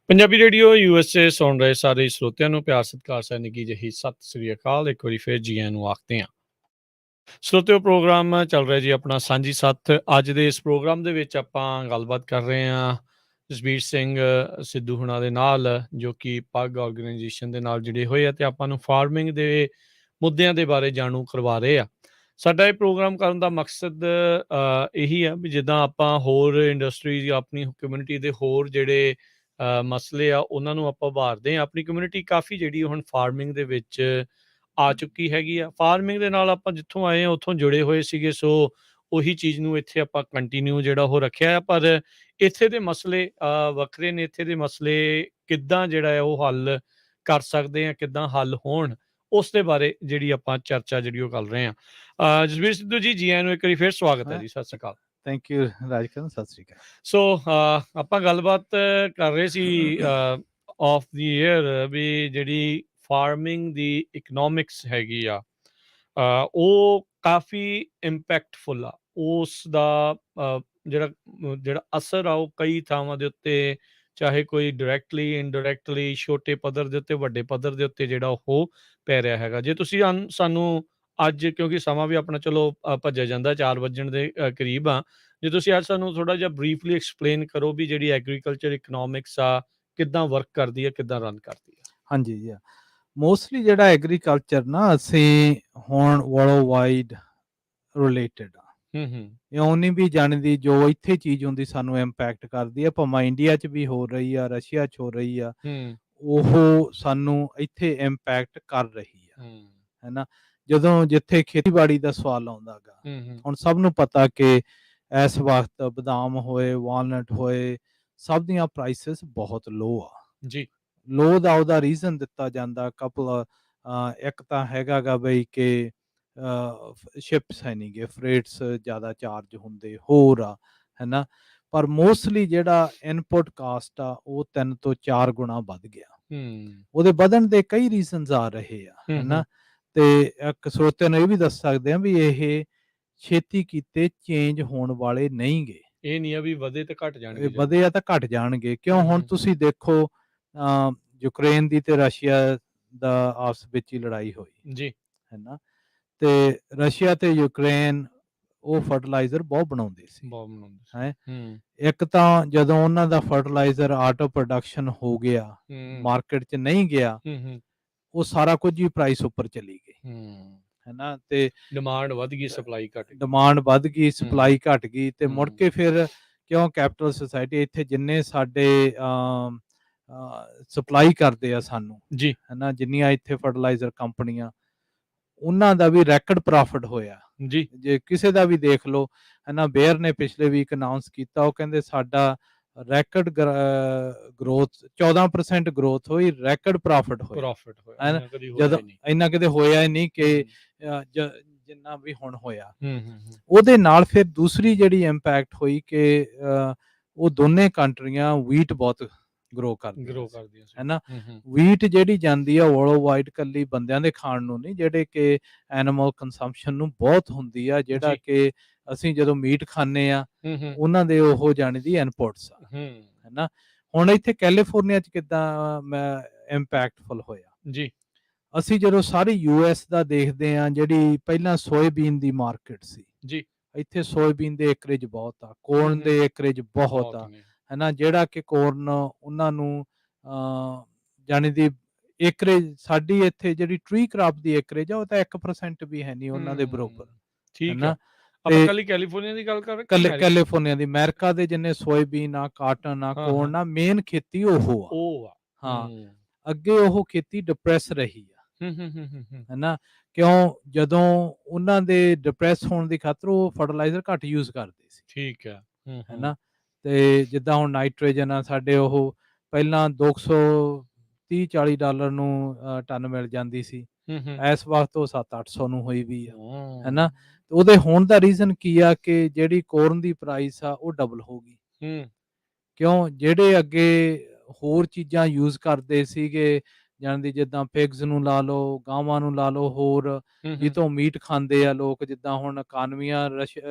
Punjabi radio USA ਸੁਣ ਰਹੇ ਸਾਰੇ ਸਰੋਤਿਆਂ ਨੂੰ ਪਿਆਰ ਸਤਿਕਾਰ ਸਹਿ ਨਿੱਘੀ ਜਿਹੀ ਸਤਿ ਸ੍ਰੀ ਅਕਾਲ। ਇੱਕ ਵਾਰੀ ਫਿਰ ਜੀ ਆਇਆਂ ਨੂੰ ਆਖਦੇ ਹਾਂ। ਸਰੋਤਿਓ, ਪ੍ਰੋਗਰਾਮ ਚੱਲ ਰਿਹਾ ਜੀ ਆਪਣਾ ਸਾਂਝੀ ਸੱਥ। ਅੱਜ ਦੇ ਇਸ ਪ੍ਰੋਗਰਾਮ ਦੇ ਵਿੱਚ ਆਪਾਂ ਗੱਲਬਾਤ ਕਰ ਰਹੇ ਹਾਂ ਜਸਬੀਰ ਸਿੰਘ ਸਿੱਧੂ ਹੁਣਾਂ ਦੇ ਨਾਲ, ਜੋ ਕਿ ਪੱਗ ਆਰਗੇਨਾਈਜੇਸ਼ਨ ਦੇ ਨਾਲ ਜੁੜੇ ਹੋਏ ਆ ਤੇ ਆਪਾਂ ਨੂੰ ਫਾਰਮਿੰਗ ਦੇ ਮੁੱਦਿਆਂ ਦੇ ਬਾਰੇ ਜਾਣੂ ਕਰਵਾ ਰਹੇ ਆ। ਸਾਡਾ ਇਹ ਪ੍ਰੋਗਰਾਮ ਕਰਨ ਦਾ ਮਕਸਦ ਇਹੀ ਆ ਵੀ ਜਿੱਦਾਂ ਆਪਾਂ ਹੋਰ ਇੰਡਸਟਰੀ ਜਾਂ ਆਪਣੀ ਕਮਿਊਨਿਟੀ ਦੇ ਹੋਰ ਜਿਹੜੇ ਮਸਲੇ ਆ ਉਹਨਾਂ ਨੂੰ ਆਪਾਂ ਉਭਾਰਦੇ ਹਾਂ। ਆਪਣੀ ਕਮਿਊਨਿਟੀ ਕਾਫੀ ਜਿਹੜੀ ਹੁਣ ਫਾਰਮਿੰਗ ਦੇ ਵਿੱਚ ਆ ਚੁੱਕੀ ਹੈਗੀ ਆ। ਫਾਰਮਿੰਗ ਦੇ ਨਾਲ ਆਪਾਂ ਜਿੱਥੋਂ ਆਏ ਹਾਂ ਉੱਥੋਂ ਜੁੜੇ ਹੋਏ ਸੀਗੇ, ਸੋ ਉਹੀ ਚੀਜ਼ ਨੂੰ ਇੱਥੇ ਆਪਾਂ ਕੰਟੀਨਿਊ ਜਿਹੜਾ ਉਹ ਰੱਖਿਆ ਆ। ਪਰ ਇੱਥੇ ਦੇ ਮਸਲੇ ਵੱਖਰੇ ਨੇ। ਇੱਥੇ ਦੇ ਮਸਲੇ ਕਿੱਦਾਂ ਜਿਹੜਾ ਹੈ ਉਹ ਹੱਲ ਕਰ ਸਕਦੇ ਆ, ਕਿੱਦਾਂ ਹੱਲ ਹੋਣ, ਉਸ ਦੇ ਬਾਰੇ ਜਿਹੜੀ ਆਪਾਂ ਚਰਚਾ ਜਿਹੜੀ ਉਹ ਕਰ ਰਹੇ ਹਾਂ। ਜਸਬੀਰ ਸਿੱਧੂ ਜੀ ਆਇਆਂ ਨੂੰ ਇੱਕ ਵਾਰੀ ਫਿਰ ਸਵਾਗਤ ਹੈ ਜੀ। ਸਤਿ ਸ਼੍ਰੀ ਅਕਾਲ। ਥੈਂਕ ਯੂ ਰਾਜਕਰਨ, ਸਤਿ ਸ੍ਰੀ ਅਕਾਲ। ਸੋ ਆਪਾਂ ਗੱਲਬਾਤ ਕਰ ਰਹੇ ਸੀ ਆਫ ਦੀ ਏਅਰ ਵੀ ਜਿਹੜੀ ਫਾਰਮਿੰਗ ਦੀ ਇਕਨੋਮਿਕਸ ਹੈਗੀ ਆ ਉਹ ਕਾਫੀ ਇੰਪੈਕਟਫੁਲ ਆ। ਉਸ ਦਾ ਜਿਹੜਾ ਅਸਰ ਆ ਉਹ ਕਈ ਥਾਵਾਂ ਦੇ ਉੱਤੇ, ਚਾਹੇ ਕੋਈ ਡਾਇਰੈਕਟਲੀ ਇਨਡਾਇਰੈਕਟਲੀ, ਛੋਟੇ ਪੱਧਰ ਦੇ ਉੱਤੇ, ਵੱਡੇ ਪੱਧਰ ਦੇ ਉੱਤੇ ਜਿਹੜਾ ਉਹ ਪੈ ਰਿਹਾ ਹੈਗਾ। ਜੇ ਤੁਸੀਂ ਸਾਨੂੰ ਅੱਜ, ਕਿਉਂਕਿ ਸਮਾਂ ਵੀ ਆਪਣਾ ਚਲੋ ਭੱਜਿਆ ਜਾਂਦਾ, 4 ਵੱਜਣ ਦੇ ਕਰੀਬ ਆ, ਜੇ ਤੁਸੀਂ ਅੱਜ ਸਾਨੂੰ ਥੋੜਾ ਜਿਹਾ ਬਰੀਫਲੀ ਐਕਸਪਲੇਨ ਕਰੋ ਵੀ ਜਿਹੜੀ ਐਗਰੀਕਲਚਰ ਇਕਨੋਮਿਕਸ ਆ ਕਿੱਦਾਂ ਵਰਕ ਕਰਦੀ ਹੈ, ਕਿੱਦਾਂ ਰਨ ਕਰਦੀ ਹੈ। ਹਾਂਜੀ ਜੀ, ਮੋਸਟਲੀ ਜਿਹੜਾ ਐਗਰੀਕਲਚਰ ਨਾ ਅਸੀਂ ਹੁਣ ਵਰਲਡ ਵਾਈਡ ਰਿਲੇਟਡ ਆ। ਇਉਂ ਨਹੀਂ ਵੀ ਜਾਣਦੀ ਜੋ ਇੱਥੇ ਚੀਜ਼ ਹੁੰਦੀ ਸਾਨੂੰ ਇੰਪੈਕਟ ਕਰਦੀ ਆ, ਭਾਵੇਂ ਇੰਡੀਆ 'ਚ ਵੀ ਹੋ ਰਹੀ ਆ, ਰਸ਼ੀਆ 'ਚ ਹੋ ਰਹੀ ਆ, ਉਹ ਸਾਨੂੰ ਇੱਥੇ ਇੰਪੈਕਟ ਕਰ ਰਹੀ ਆ, ਹੈ ਨਾ। ਜਦੋਂ ਜਿੱਥੇ ਖੇਤੀਬਾੜੀ ਦਾ ਸਵਾਲ ਆਉਂਦਾ ਗਾ, ਹੁਣ ਸਭ ਨੂੰ ਪਤਾ ਕਿ ਇਸ ਵਕਤ ਬਦਾਮ ਹੋਏ, ਵਾਲਨਟ ਹੋਏ, ਸਭ ਦੀਆਂ ਪ੍ਰਾਈਸਿਸ ਬਹੁਤ ਲੋ ਆ ਜੀ। ਲੋ ਦਾ ਉਹਦਾ ਰੀਜ਼ਨ ਦਿੱਤਾ ਜਾਂਦਾ ਕਪਲ, ਇੱਕ ਤਾਂ ਹੈਗਾ ਗਾ ਬਈ ਕਿ ਸ਼ਿਪਸ ਹੈ ਨਹੀਂ ਗੇ, ਫਰੇਟਸ ਜ਼ਿਆਦਾ ਚਾਰਜ ਹੁੰਦੇ ਹੋਰ ਆ, ਹੈ ਨਾ। ਪਰ ਮੋਸਟਲੀ ਜਿਹੜਾ ਇਨਪੁਟ ਕਾਸਟ ਆ ਉਹ 3 ਤੋਂ 4 ਗੁਣਾ ਵੱਧ ਗਿਆ। ਉਹਦੇ ਵਧਣ ਦੇ ਕਈ ਰੀਜ਼ਨਸ ਆ ਰਹੇ ਆ, ਹੈ ਨਾ। ਤੇ ਇੱਕ ਸਰੋਤਿਆਂ ਨੂੰ ਇਹ ਵੀ ਦੱਸ ਸਕਦੇ ਆ ਵੀ ਇਹ ਛੇਤੀ ਕੀਤੇ ਚੇਂਜ ਹੋਣ ਵਾਲੇ ਨਹੀਂ ਗੇ। ਇਹ ਨਹੀਂ ਆ ਵੀ ਵਧੇ ਤੇ ਘਟ ਜਾਣਗੇ, ਵਧੇ ਆ ਤਾਂ ਘਟ ਜਾਣਗੇ। ਕਿਉਂ? ਹੁਣ ਤੁਸੀਂ ਦੇਖੋ ਯੂਕਰੇਨ ਦੀ ਤੇ ਰਸ਼ੀਆ ਦਾ ਆਪਸ ਵਿੱਚ ਹੀ ਲੜਾਈ ਹੋਈ ਜੀ, ਹੈ ਨਾ। ਤੇ ਰਸ਼ੀਆ ਤੇ ਯੂਕਰੇਨ ਉਹ ਫਰਟੀਲਾਈਜ਼ਰ ਬਹੁਤ ਬਣਾਉਂਦੇ ਸੀ ਹੈ। ਇੱਕ ਤਾਂ ਜਦੋਂ ਉਹਨਾਂ ਦਾ ਫਰਟੀਲਾਈਜ਼ਰ ਆਟੋ ਪ੍ਰੋਡਕਸ਼ਨ ਹੋ ਗਿਆ, ਮਾਰਕੀਟ 'ਚ ਨਹੀਂ ਗਿਆ, ਉਹ ਸਾਰਾ ਕੁਝ ਹੀ ਪ੍ਰਾਈਸ ਉੱਪਰ ਚਲੀ ਗਈ, ਹੈ ਨਾ। ਤੇ ਡਿਮਾਂਡ ਵੱਧ ਗਈ, ਸਪਲਾਈ ਘਟ ਗਈ, ਸਪਲਾਈ ਘਟ ਗਈ। ਤੇ ਮੁੜ ਕੇ ਫਿਰ ਕਿਉਂ ਕੈਪੀਟਲ ਸੁਸਾਇਟੀ ਇੱਥੇ ਜਿੰਨੇ ਸਾਡੇ ਸਪਲਾਈ ਕਰਦੇ ਆ ਸਾਨੂੰ ਜੀ, ਹੈ ਨਾ, ਜਿੰਨੀਆਂ ਇੱਥੇ ਫਰਟੀਲਾਈਜ਼ਰ ਕੰਪਨੀਆਂ, ਉਹਨਾਂ ਦਾ ਵੀ ਰੈਕਡ ਪ੍ਰੋਫਿਟ ਹੋਇਆ ਜੀ। ਜੇ ਕਿਸੇ ਦਾ ਵੀ ਦੇਖ ਲਓ, ਹੈ ਨਾ। ਬੇਅਰ ਨੇ ਪਿਛਲੇ ਵੀਕ ਅਨਾਉਂਸ ਕੀਤਾ, ਉਹ ਕਹਿੰਦੇ ਸਾਡਾ ਰੈਕਡ ਗਰੋਥ 14% ਗਰੋਥ ਹੋਈ, ਰੈਕਡ ਪ੍ਰੋਫਿਟ ਹੋਇਆ, ਜਦੋਂ ਇੰਨਾ ਕਦੇ ਹੋਇਆ ਹੀ ਨਹੀਂ ਕਿ ਜਿੰਨਾ ਵੀ ਹੁਣ ਹੋਇਆ। ਉਹਦੇ ਨਾਲ ਫਿਰ ਦੂਸਰੀ ਜਿਹੜੀ ਇੰਪੈਕਟ ਹੋਈ ਕਿ ਉਹ ਦੋਨੇ ਕੰਟਰੀਆਂ ਵੀਟ ਬਹੁਤ ਗਰੋ ਕਰਦੀਆਂ, ਹੈ ਨਾ। ਵੀਟ ਜਿਹੜੀ ਜਾਂਦੀ ਆ ਵਰਲਡ ਵਾਈਡ ਕੱਲੀ ਬੰਦਿਆਂ ਦੇ ਖਾਣ ਨੂੰ ਨਹੀਂ, ਜਿਹੜੇ ਕਿ ਐਨੀਮਲ ਕੰਸੰਪਸ਼ਨ ਨੂੰ ਬਹੁਤ ਹੁੰਦੀ ਆ, ਜਿਹੜਾ ਕਿ ਅਸੀਂ ਜਦੋਂ ਮੀਟ ਖਾਂਦੇ ਆ ਉਹਨਾਂ ਦੇ ਉਹ ਜਾਣੀ ਦੀ ਇਨਪੁਟਸ ਆ, ਹੈ ਨਾ। ਹੁਣ ਇੱਥੇ ਕੈਲੀਫੋਰਨੀਆ 'ਚ ਕਿੱਦਾਂ ਇੰਪੈਕਟਫੁਲ ਹੋਇਆ ਜੀ। ਅਸੀਂ ਜਦੋਂ ਸਾਰੇ US ਦਾ ਦੇਖਦੇ ਆ, ਜਿਹੜੀ ਪਹਿਲਾਂ ਸੋਇਆਬੀਨ ਦੀ ਮਾਰਕੀਟ ਸੀ ਜੀ, ਇੱਥੇ ਸੋਇਆਬੀਨ ਦੇ ਏਕਰੇਜ ਬਹੁਤ ਆ, ਕੋਰਨ ਦੇ ਏਕਰੇਜ ਬਹੁਤ ਆ, ਹੈ ਨਾ। ਜਿਹੜਾ ਕਿ ਕੋਰਨ ਉਹਨਾਂ ਨੂੰ ਜਾਣੀ ਦੀ ਏਕਰੇਜ, ਸਾਡੀ ਇੱਥੇ ਜਿਹੜੀ ਟਰੀ ਕ੍ਰਾਪ ਦੀ ਏਕਰੇਜ ਆ ਉਹ ਤਾਂ 1% ਵੀ ਹੈ ਨਹੀਂ ਉਹਨਾਂ ਦੇ ਬਰੋਬਰ, ਹੈ ਨਾ। ਆਪਾਂ ਕੱਲੀ ਕੈਲੀਫੋਰਨੀਆ ਦੀ ਗੱਲ ਕਰ ਰਹੇ, ਕੈਲੀਫੋਰਨੀਆ ਦੀ, ਅਮਰੀਕਾ ਦੇ ਜਿੰਨੇ ਸੋਇਆਬੀਨ ਆ, ਕਾਟਨ ਆ, ਕੋਰਨ ਆ, ਮੇਨ ਖੇਤੀ ਉਹ ਆ। ਹਾਂ, ਅੱਗੇ ਉਹ ਖੇਤੀ ਡਿਪਰੈਸ ਰਹੀ ਆ, ਹੈ ਨਾ। ਕਿਉਂ? ਜਦੋਂ ਉਹਨਾਂ ਦੇ ਡਿਪਰੈਸ ਹੋਣ ਦੀ ਖਾਤਰ ਉਹ ਫਰਟੀਲਾਈਜ਼ਰ ਘੱਟ ਯੂਜ਼ ਕਰਦੇ ਸੀ, ਠੀਕ ਹੈ ਨਾ। ਤੇ ਜਿੱਦਾਂ ਹੁਣ ਨਾਈਟ੍ਰੋਜਨ ਆ ਸਾਡੇ, ਉਹ ਪਹਿਲਾਂ $230-40 ਨੂੰ ਟਨ ਮਿਲ ਜਾਂਦੀ ਸੀ, ਇਸ ਵਕਤ ਉਹ 700-800 ਨੂੰ ਹੋਈ ਵੀ ਆ, ਹੈ ਨਾ। ਉਹਦੇ ਹੋਣ ਦਾ ਰੀਜ਼ਨ ਕੀ ਆ ਕਿ ਜਿਹੜੀ ਕੋਰਨ ਦੀ ਪ੍ਰਾਈਸ ਆ ਉਹ ਡਬਲ ਹੋ ਗਈ। ਕਿਉਂ? ਜਿਹੜੇ ਅੱਗੇ ਹੋਰ ਚੀਜ਼ਾਂ ਯੂਜ਼ ਕਰਦੇ ਸੀਗੇ, ਜਾਣਦੀ ਜਿੱਦਾਂ ਪਿਗਸ ਨੂੰ ਲਾ ਲਓ, ਗਾਵਾਂ ਨੂੰ ਲਾ ਲਓ, ਹੋਰ ਜਿੱਥੋਂ ਮੀਟ ਖਾਂਦੇ ਆ ਲੋਕ, ਜਿੱਦਾਂ ਹੁਣ ਇਕਾਨਮੀਆਂ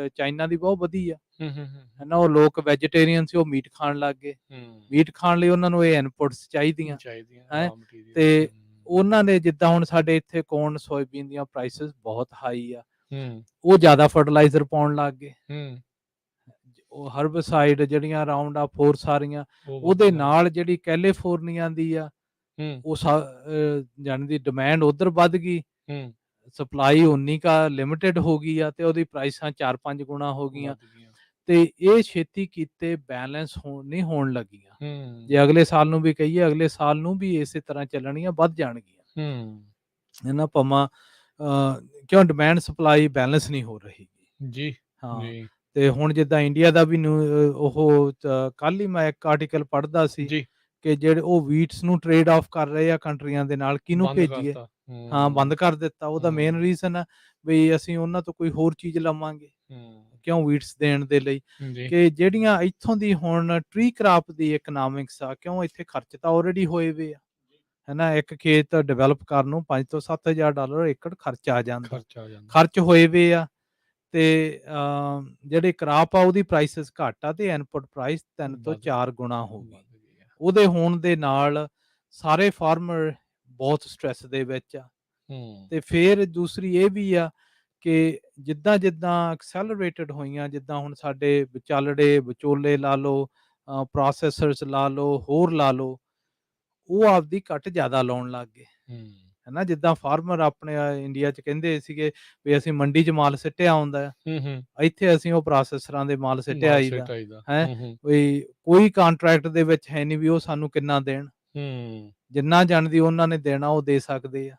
ਚਾਈਨਾ ਦੀ ਬਹੁਤ ਵਧੀ ਆ, ਹਨਾ, ਉਹ ਲੋਕ ਵੈਜੀਟੇਰੀਅਨ ਸੀ, ਉਹ ਮੀਟ ਖਾਣ ਲੱਗ ਗਏ। ਮੀਟ ਖਾਣ ਲਈ ਉਹਨਾਂ ਨੂੰ ਇਹ ਇਨਪੁਟਸ ਚਾਹੀਦੀਆਂ ਹੈ, ਤੇ ਉਹਨਾਂ ਨੇ ਜਿੱਦਾਂ ਹੁਣ ਸਾਡੇ ਇੱਥੇ ਕੋਰਨ ਸੋਇਆਬੀਨ ਦੀਆਂ ਪ੍ਰਾਈਸਿਸ ਬਹੁਤ ਹਾਈ ਆ, ਉਹ ਜ਼ਿਆਦਾ ਫਰਟੀਲਾਈਜ਼ਰ ਪਾਉਣ ਲੱਗ ਗਏ, ਉਹ ਹਰਬਸਾਈਡ ਜਿਹੜੀਆਂ ਰਾਉਂਡ ਅਪ ਹੋਰ ਸਾਰੀਆਂ, ਉਹਦੇ ਨਾਲ ਜਿਹੜੀ ਕੈਲੀਫੋਰਨੀਆ ਦੀ ਆ, ਉਹ ਜਾਣੀ ਦੀ ਡਿਮਾਂਡ ਉਧਰ ਵੱਧ ਗਈ, ਸਪਲਾਈ ਉਨੀ ਕਾ ਲਿਮਿਟਡ ਹੋ ਗਈ ਆ, ਤੇ ਉਹਦੀ ਪ੍ਰਾਈਸਾਂ 4-5 ਗੁਣਾ ਹੋ ਗਈਆਂ, ਤੇ ਇਹ ਛੇਤੀ ਕੀਤੇ ਬੈਲੈਂਸ ਨਹੀਂ ਹੋਣ ਲੱਗੀਆਂ। ਜੇ ਅਗਲੇ ਸਾਲ ਨੂੰ ਵੀ ਕਹੀਏ, ਅਗਲੇ ਸਾਲ ਨੂੰ ਵੀ ਇਸੇ ਤਰ੍ਹਾਂ ਚੱਲਣੀਆਂ, ਵੱਧ ਜਾਣਗੀਆਂ, ਇਹਨਾਂ ਭਾਵਾਂ ਕਿਉਂ ਡਿਮਾਂਡ ਸਪਲਾਈ ਬੈਲੈਂਸ ਨਹੀਂ ਹੋ ਰਹੀ ਜੀ। ਹਾਂ, ਤੇ ਹੁਣ ਜਿੱਦਾਂ ਇੰਡੀਆ ਦਾ ਵੀ ਉਹ ਕੱਲ ਹੀ ਮੈਂ ਇੱਕ ਆਰਟੀਕਲ ਪੜ੍ਹਦਾ ਸੀ ਕਿ ਜਿਹੜੇ ਉਹ ਵੀਟਸ ਨੂੰ ਟ੍ਰੇਡ ਆਫ ਕਰ ਰਹੇ ਆ ਕੰਟਰੀਆਂ ਦੇ ਨਾਲ, ਕਿਹਨੂੰ ਭੇਜੀਏ। ਹਾਂ, ਬੰਦ ਕਰ ਦਿੱਤਾ। ਉਹਦਾ ਮੇਨ ਰੀਜ਼ਨ ਆ ਵੀ ਅਸੀਂ ਉਹਨਾਂ ਤੋਂ ਕੋਈ ਹੋਰ ਚੀਜ਼ ਲਵਾਂਗੇ, ਕਿਉਂ ਵੀਟਸ ਦੇਣ ਦੇ ਲਈ, ਕਿ ਜਿਹੜੀਆਂ ਇੱਥੋਂ ਦੀ ਹੁਣ ਟਰੀ ਕ੍ਰਾਪ ਦੀ ਇਕਨੋਮਿਕਸ ਆ, ਕਿਉਂ ਇੱਥੇ ਖਰਚ ਤਾਂ ਆਲਰੇਡੀ ਹੋਏ ਵੇ ਆ, ਹਨਾ, ਇੱਕ ਖੇਤ ਡਿਵੈਲਪ ਕਰਨ ਨੂੰ $5,000 ਤੋਂ $7,000 ਏਕੜ ਖਰਚ ਆ ਜਾਂਦਾ, ਖਰਚ ਹੋਏ ਵੇ ਆ, ਤੇ ਜਿਹੜੇ ਕ੍ਰਾਪ ਆ ਉਹਦੀ ਪ੍ਰਾਈਸਿਸ ਘੱਟ ਆ, ਤੇ ਇਨਪੁਟ ਪ੍ਰਾਈਸ 3 ਤੋਂ 4 ਗੁਣਾ ਹੋ ਗਈ। ਉਹਦੇ ਹੋਣ ਦੇ ਨਾਲ ਸਾਰੇ ਫਾਰਮਰ ਬਹੁਤ ਸਟ੍ਰੈਸ ਦੇ ਵਿੱਚ ਆ। ਤੇ ਫਿਰ ਦੂਸਰੀ ਇਹ ਵੀ ਆ ਕਿ ਜਿੱਦਾਂ ਜਿੱਦਾਂ ਐਕਸੈਲਰੇਟਡ ਹੋਈਆਂ, ਜਿੱਦਾਂ ਹੁਣ ਸਾਡੇ ਵਿਚਾਲੜੇ ਵਿਚੋਲੇ ਲਾ ਲਓ, ਪ੍ਰੋਸੈਸਰਸ ਲਾ ਲਓ, ਹੋਰ ਲਾ ਲਓ, ਉਹ ਆਪਦੀ ਘੱਟ ਜ਼ਿਆਦਾ ਲਾਉਣ ਲੱਗ ਗਏ, ਹਨਾ। ਜਿੱਦਾਂ ਫਾਰਮਰ ਆਪਣੇ ਇੰਡੀਆ 'ਚ ਕਹਿੰਦੇ ਸੀਗੇ ਵੀ ਅਸੀਂ ਮੰਡੀ 'ਚ ਮਾਲ ਸਿੱਟਿਆ ਆਉਂਦਾ, ਇੱਥੇ ਅਸੀਂ ਉਹ ਪ੍ਰੋਸੈਸਰਾਂ ਦੇ ਮਾਲ ਸਿੱਟਿਆ ਆਈਦਾ ਹੈ, ਵੀ ਕੋਈ ਕੰਟਰੈਕਟ ਦੇ ਵਿੱਚ ਹੈ ਨਹੀਂ ਵੀ ਉਹ ਸਾਨੂੰ ਕਿੰਨਾ ਦੇਣ, ਜਿੰਨਾ ਜਾਣਦੀ ਉਹਨਾਂ ਨੇ ਦੇਣਾ ਉਹ ਦੇ ਸਕਦੇ ਆ,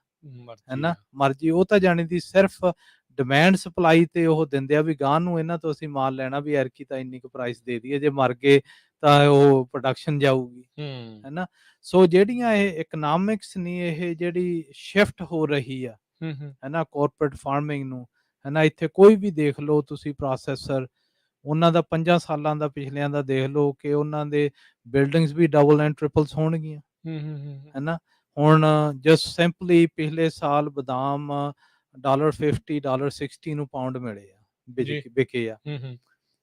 ਹਨਾ, ਮਰਜ਼ੀ। ਉਹ ਤਾਂ ਜਾਣਦੀ ਸਿਰਫ ਡਿਮਾਂਡ ਸਪਲਾਈ ਤੇ ਉਹ ਦਿੰਦੇ ਆ ਵੀ ਗਾਂ ਨੂੰ ਇਹਨਾਂ ਤੋਂ ਅਸੀਂ ਮਾਲ ਲੈਣਾ, ਵੀ ਐਰਕੀ ਤਾਂ ਇੰਨੀ ਕੁ ਪ੍ਰਾਈਸ ਦੇ ਦਈਏ, ਜੇ ਮਰ ਗਏ ਤਾਂ ਉਹ ਪ੍ਰੋਡਕਸ਼ਨ ਜਾਊਗੀ, ਹਨਾ। ਸੋ ਜਿਹੜੀਆਂ ਇਹ ਇਕਨੋਮਿਕਸ ਨਹੀਂ, ਇਹ ਜਿਹੜੀ ਸ਼ਿਫਟ ਹੋ ਰਹੀ ਆ, ਹਨਾ, ਕਾਰਪੋਰੇਟ ਫਾਰਮਿੰਗ ਨੂੰ, ਹਨਾ, ਇੱਥੇ ਕੋਈ ਵੀ ਦੇਖ ਲਓ ਤੁਸੀਂ ਪ੍ਰੋਸੈਸਰ, ਉਹਨਾਂ ਦਾ 5 ਸਾਲਾਂ ਦਾ ਪਿਛਲਿਆਂ ਦਾ ਦੇਖ ਲਓ ਕਿ ਉਹਨਾਂ ਦੇ ਬਿਲਡਿੰਗਸ ਵੀ ਡਬਲ ਐਂਡ ਟ੍ਰਿਪਲਸ ਹੋਣਗੀਆਂ, ਹਨਾ। ਹੁਣ ਜਸਟ ਸਿੰਪਲੀ ਪਿਛਲੇ ਸਾਲ ਬਦਾਮ $50 $60 ਨੂੰ ਪਾਉਂਡ ਮਿਲੇ ਆ, ਵਿਕੇ ਆ।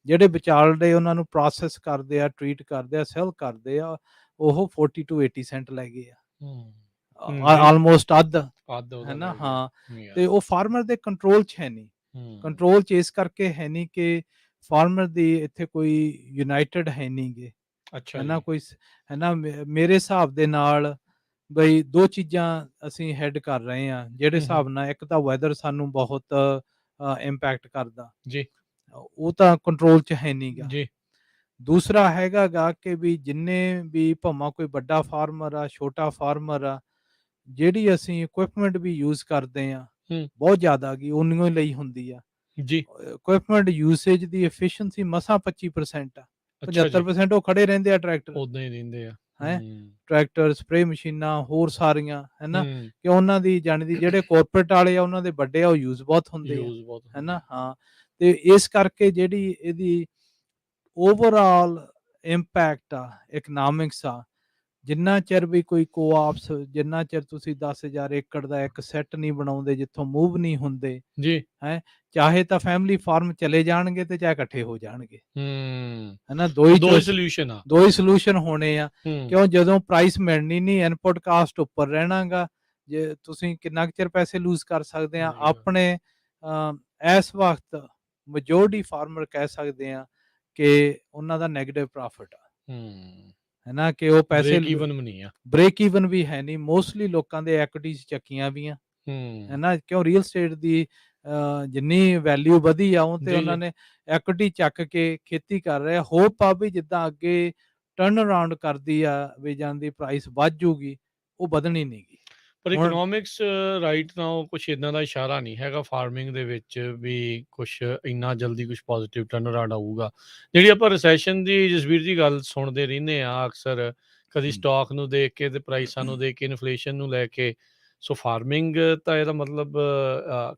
ਜਿਹੜੇ ਵਿਚਾਲੜੇ ਉਹਨਾਂ ਨੂੰ ਪ੍ਰੋਸੈਸ ਕਰਦੇ ਆ, ਟ੍ਰੀਟ ਕਰਦੇ ਆ, ਸੈਲ ਕਰਦੇ ਆ, ਉਹ 40 to 80 ਸੈਂਟ ਲੈ ਗਏ ਆ, ਆਲਮੋਸਟ ਅੱਧ, ਹਨਾ। ਹਾਂ, ਤੇ ਉਹ ਫਾਰਮਰ ਦੇ ਕੰਟਰੋਲ 'ਚ ਹੈ ਨਹੀਂ, ਕੰਟਰੋਲ 'ਚ ਇਸ ਕਰਕੇ ਹੈ ਨਹੀਂ ਕਿ ਫਾਰਮਰ ਦੀ ਇੱਥੇ ਕੋਈ ਯੂਨਾਈਟਿਡ ਹੈ ਨਹੀਂ ਗੇ, ਹਨਾ, ਕੋਈ, ਹਨਾ। ਮੇਰੇ ਹਿਸਾਬ ਦੇ ਨਾਲ ਬਈ 2 ਚੀਜ਼ਾਂ ਅਸੀਂ ਹੈਡ ਕਰ ਰਹੇ ਹਾਂ, ਜਿਹੜੇ ਹਿਸਾਬ ਨਾਲ, ਇੱਕ ਤਾਂ ਵੈਦਰ ਸਾਨੂੰ ਬਹੁਤ ਇੰਪੈਕਟ ਕਰਦਾ ਜੀ, ਉਹ ਤਾਂ ਕੰਟਰੋਲ 'ਚ ਹੈ ਨਹੀਂ ਗਾ। ਦੂਸਰਾ ਹੈਗਾ ਗਾ ਕਿ ਵੀ ਜਿੰਨੇ ਵੀ ਭਾਵੇਂ ਕੋਈ ਵੱਡਾ ਫਾਰਮਰ ਆ, ਛੋਟਾ ਫਾਰਮਰ ਆ, ਜਿਹੜੀ ਅਸੀਂ ਇਕੁਇਪਮੈਂਟ ਵੀ ਯੂਜ਼ ਕਰਦੇ ਆ, ਬਹੁਤ ਜ਼ਿਆਦਾ ਗੀ, ਉਨੀਓ ਹੀ ਲਈ ਹੁੰਦੀ ਆ ਜੀ। ਇਕੁਇਪਮੈਂਟ ਯੂਸੇਜ ਦੀ ਐਫੀਸ਼ੀਐਂਸੀ ਮਸਾਂ 25% ਆ, 75% ਉਹ ਖੜੇ ਰਹਿੰਦੇ ਆ, ਟਰੈਕਟਰ ਉਦਾਂ ਹੀ ਰਹਿੰਦੇ ਆ, ਹੈ, ਟਰੈਕਟਰ, ਸਪਰੇ ਮਸ਼ੀਨਾਂ, ਹੋਰ ਸਾਰੀਆਂ, ਹਨਾ, ਕਿ ਉਹਨਾਂ ਦੀ ਜਾਣਦੀ ਜਿਹੜੇ ਕਾਰਪੋਰੇਟ ਵਾਲੇ ਆ ਉਹਨਾਂ ਦੇ ਵੱਡੇ ਆ, ਉਹ ਯੂਜ਼ ਬਹੁਤ ਹੁੰਦੇ ਆ, ਹਨਾ। ਹਾਂ, ਤੇ ਇਸ ਕਰਕੇ ਜਿਹੜੀ ਇਹਦੀ ਓਵਰਆਲ ਇੰਪੈਕਟ ਆ, ਇਕਨੋਮਿਕਸ ਆ, ਜਿੰਨਾ ਚਿਰ ਵੀ ਕੋਈ ਕੋਆਪਸ, ਜਿੰਨਾ ਚਿਰ ਤੁਸੀਂ 10,000 ਏਕੜ ਦਾ ਇੱਕ ਸੈੱਟ ਨਹੀਂ ਬਣਾਉਂਦੇ, ਜਿੱਥੋਂ ਮੂਵ ਨਹੀਂ ਹੁੰਦੇ ਜੀ, ਹੈ, ਚਾਹੇ ਤਾਂ ਫੈਮਿਲੀ ਫਾਰਮ ਚਲੇ ਜਾਣਗੇ ਤੇ ਚਾਹੇ ਇਕੱਠੇ ਹੋ ਜਾਣਗੇ, ਹਨਾ। ਦੋ ਹੀ ਸੋਲੂਸ਼ਨ ਹੋਣੇ ਆ, ਕਿਉਂ, ਜਦੋਂ ਪ੍ਰਾਈਸ ਮਿਲਣੀ ਨਹੀਂ, ਇਨਪੁਟ ਕਾਸਟ ਉੱਪਰ ਰਹਿਣਾਗਾ, ਜੇ ਤੁਸੀਂ ਕਿੰਨਾ ਕੁ ਚਿਰ ਪੈਸੇ ਲੂਜ਼ ਕਰ ਸਕਦੇ ਆ। ਆਪਣੇ ਇਸ ਵਕਤ ਮੈਜੋਰਟੀ ਫਾਰਮਰ ਕਹਿ ਸਕਦੇ ਆ ਕਿ ਉਹਨਾਂ ਦਾ ਨੈਗੇਟਿਵ ਪ੍ਰੋਫਿਟ ਆ, ਹਨਾ, ਕਿ ਉਹ ਪੈਸੇ ਬ੍ਰੇਕ ਈਵਨ ਵੀ ਹੈ ਨਹੀਂ, ਮੋਸਟਲੀ ਲੋਕਾਂ ਦੇ ਐਕੁਇਟੀਜ਼ ਚੱਕੀਆਂ ਵੀ ਆ, ਹਨਾ, ਕਿਉਂ ਰੀਅਲ ਸਟੇਟ ਦੀ ਜਿੰਨੀ ਵੈਲਿਊ ਵਧੀ ਆ, ਉਹ ਤੇ ਉਹਨਾਂ ਨੇ ਐਕੁਇਟੀ ਚੱਕ ਕੇ ਖੇਤੀ ਕਰ ਰਹੇ ਆ। ਹੋਪ ਆ ਵੀ ਜਿੱਦਾਂ ਅੱਗੇ ਟਰਨ ਅਰਾਊਂਡ ਕਰਦੀ ਆ ਵੀ ਜਾਂਦੀ, ਪ੍ਰਾਈਸ ਵੱਧ ਜੂਗੀ, ਉਹ ਵਧਣੀ ਨਹੀਂ ਗੀ। ਪਰ ਇਕਨੋਮਿਕਸ ਰਾਈਟ ਨਾਓ ਕੁਛ ਇਦਾਂ ਦਾ ਇਸ਼ਾਰਾ ਨਹੀਂ ਹੈਗਾ ਫਾਰਮਿੰਗ ਦੇ ਵਿੱਚ ਵੀ ਕੁਛ ਇੰਨਾ ਜਲਦੀ ਕੁਛ ਪੋਜ਼ਿਟਿਵ ਟਰਨ ਅਰਾਊਂਡ ਆਊਗਾ। ਜਿਹੜੀ ਆਪਾਂ ਰਿਸੈਸ਼ਨ ਦੀ, ਜਸਵੀਰ ਜੀ, ਗੱਲ ਸੁਣਦੇ ਰਹਿੰਦੇ ਆ ਅਕਸਰ, ਕਦੀ ਸਟਾਕ ਨੂੰ ਦੇਖ ਕੇ ਤੇ ਪ੍ਰਾਈਸਾਂ ਨੂੰ ਦੇਖ ਕੇ, ਇਨਫਲੇਸ਼ਨ ਨੂੰ ਲੈ ਕੇ, ਸੋ ਫਾਰਮਿੰਗ ਤਾਂ ਇਹਦਾ ਮਤਲਬ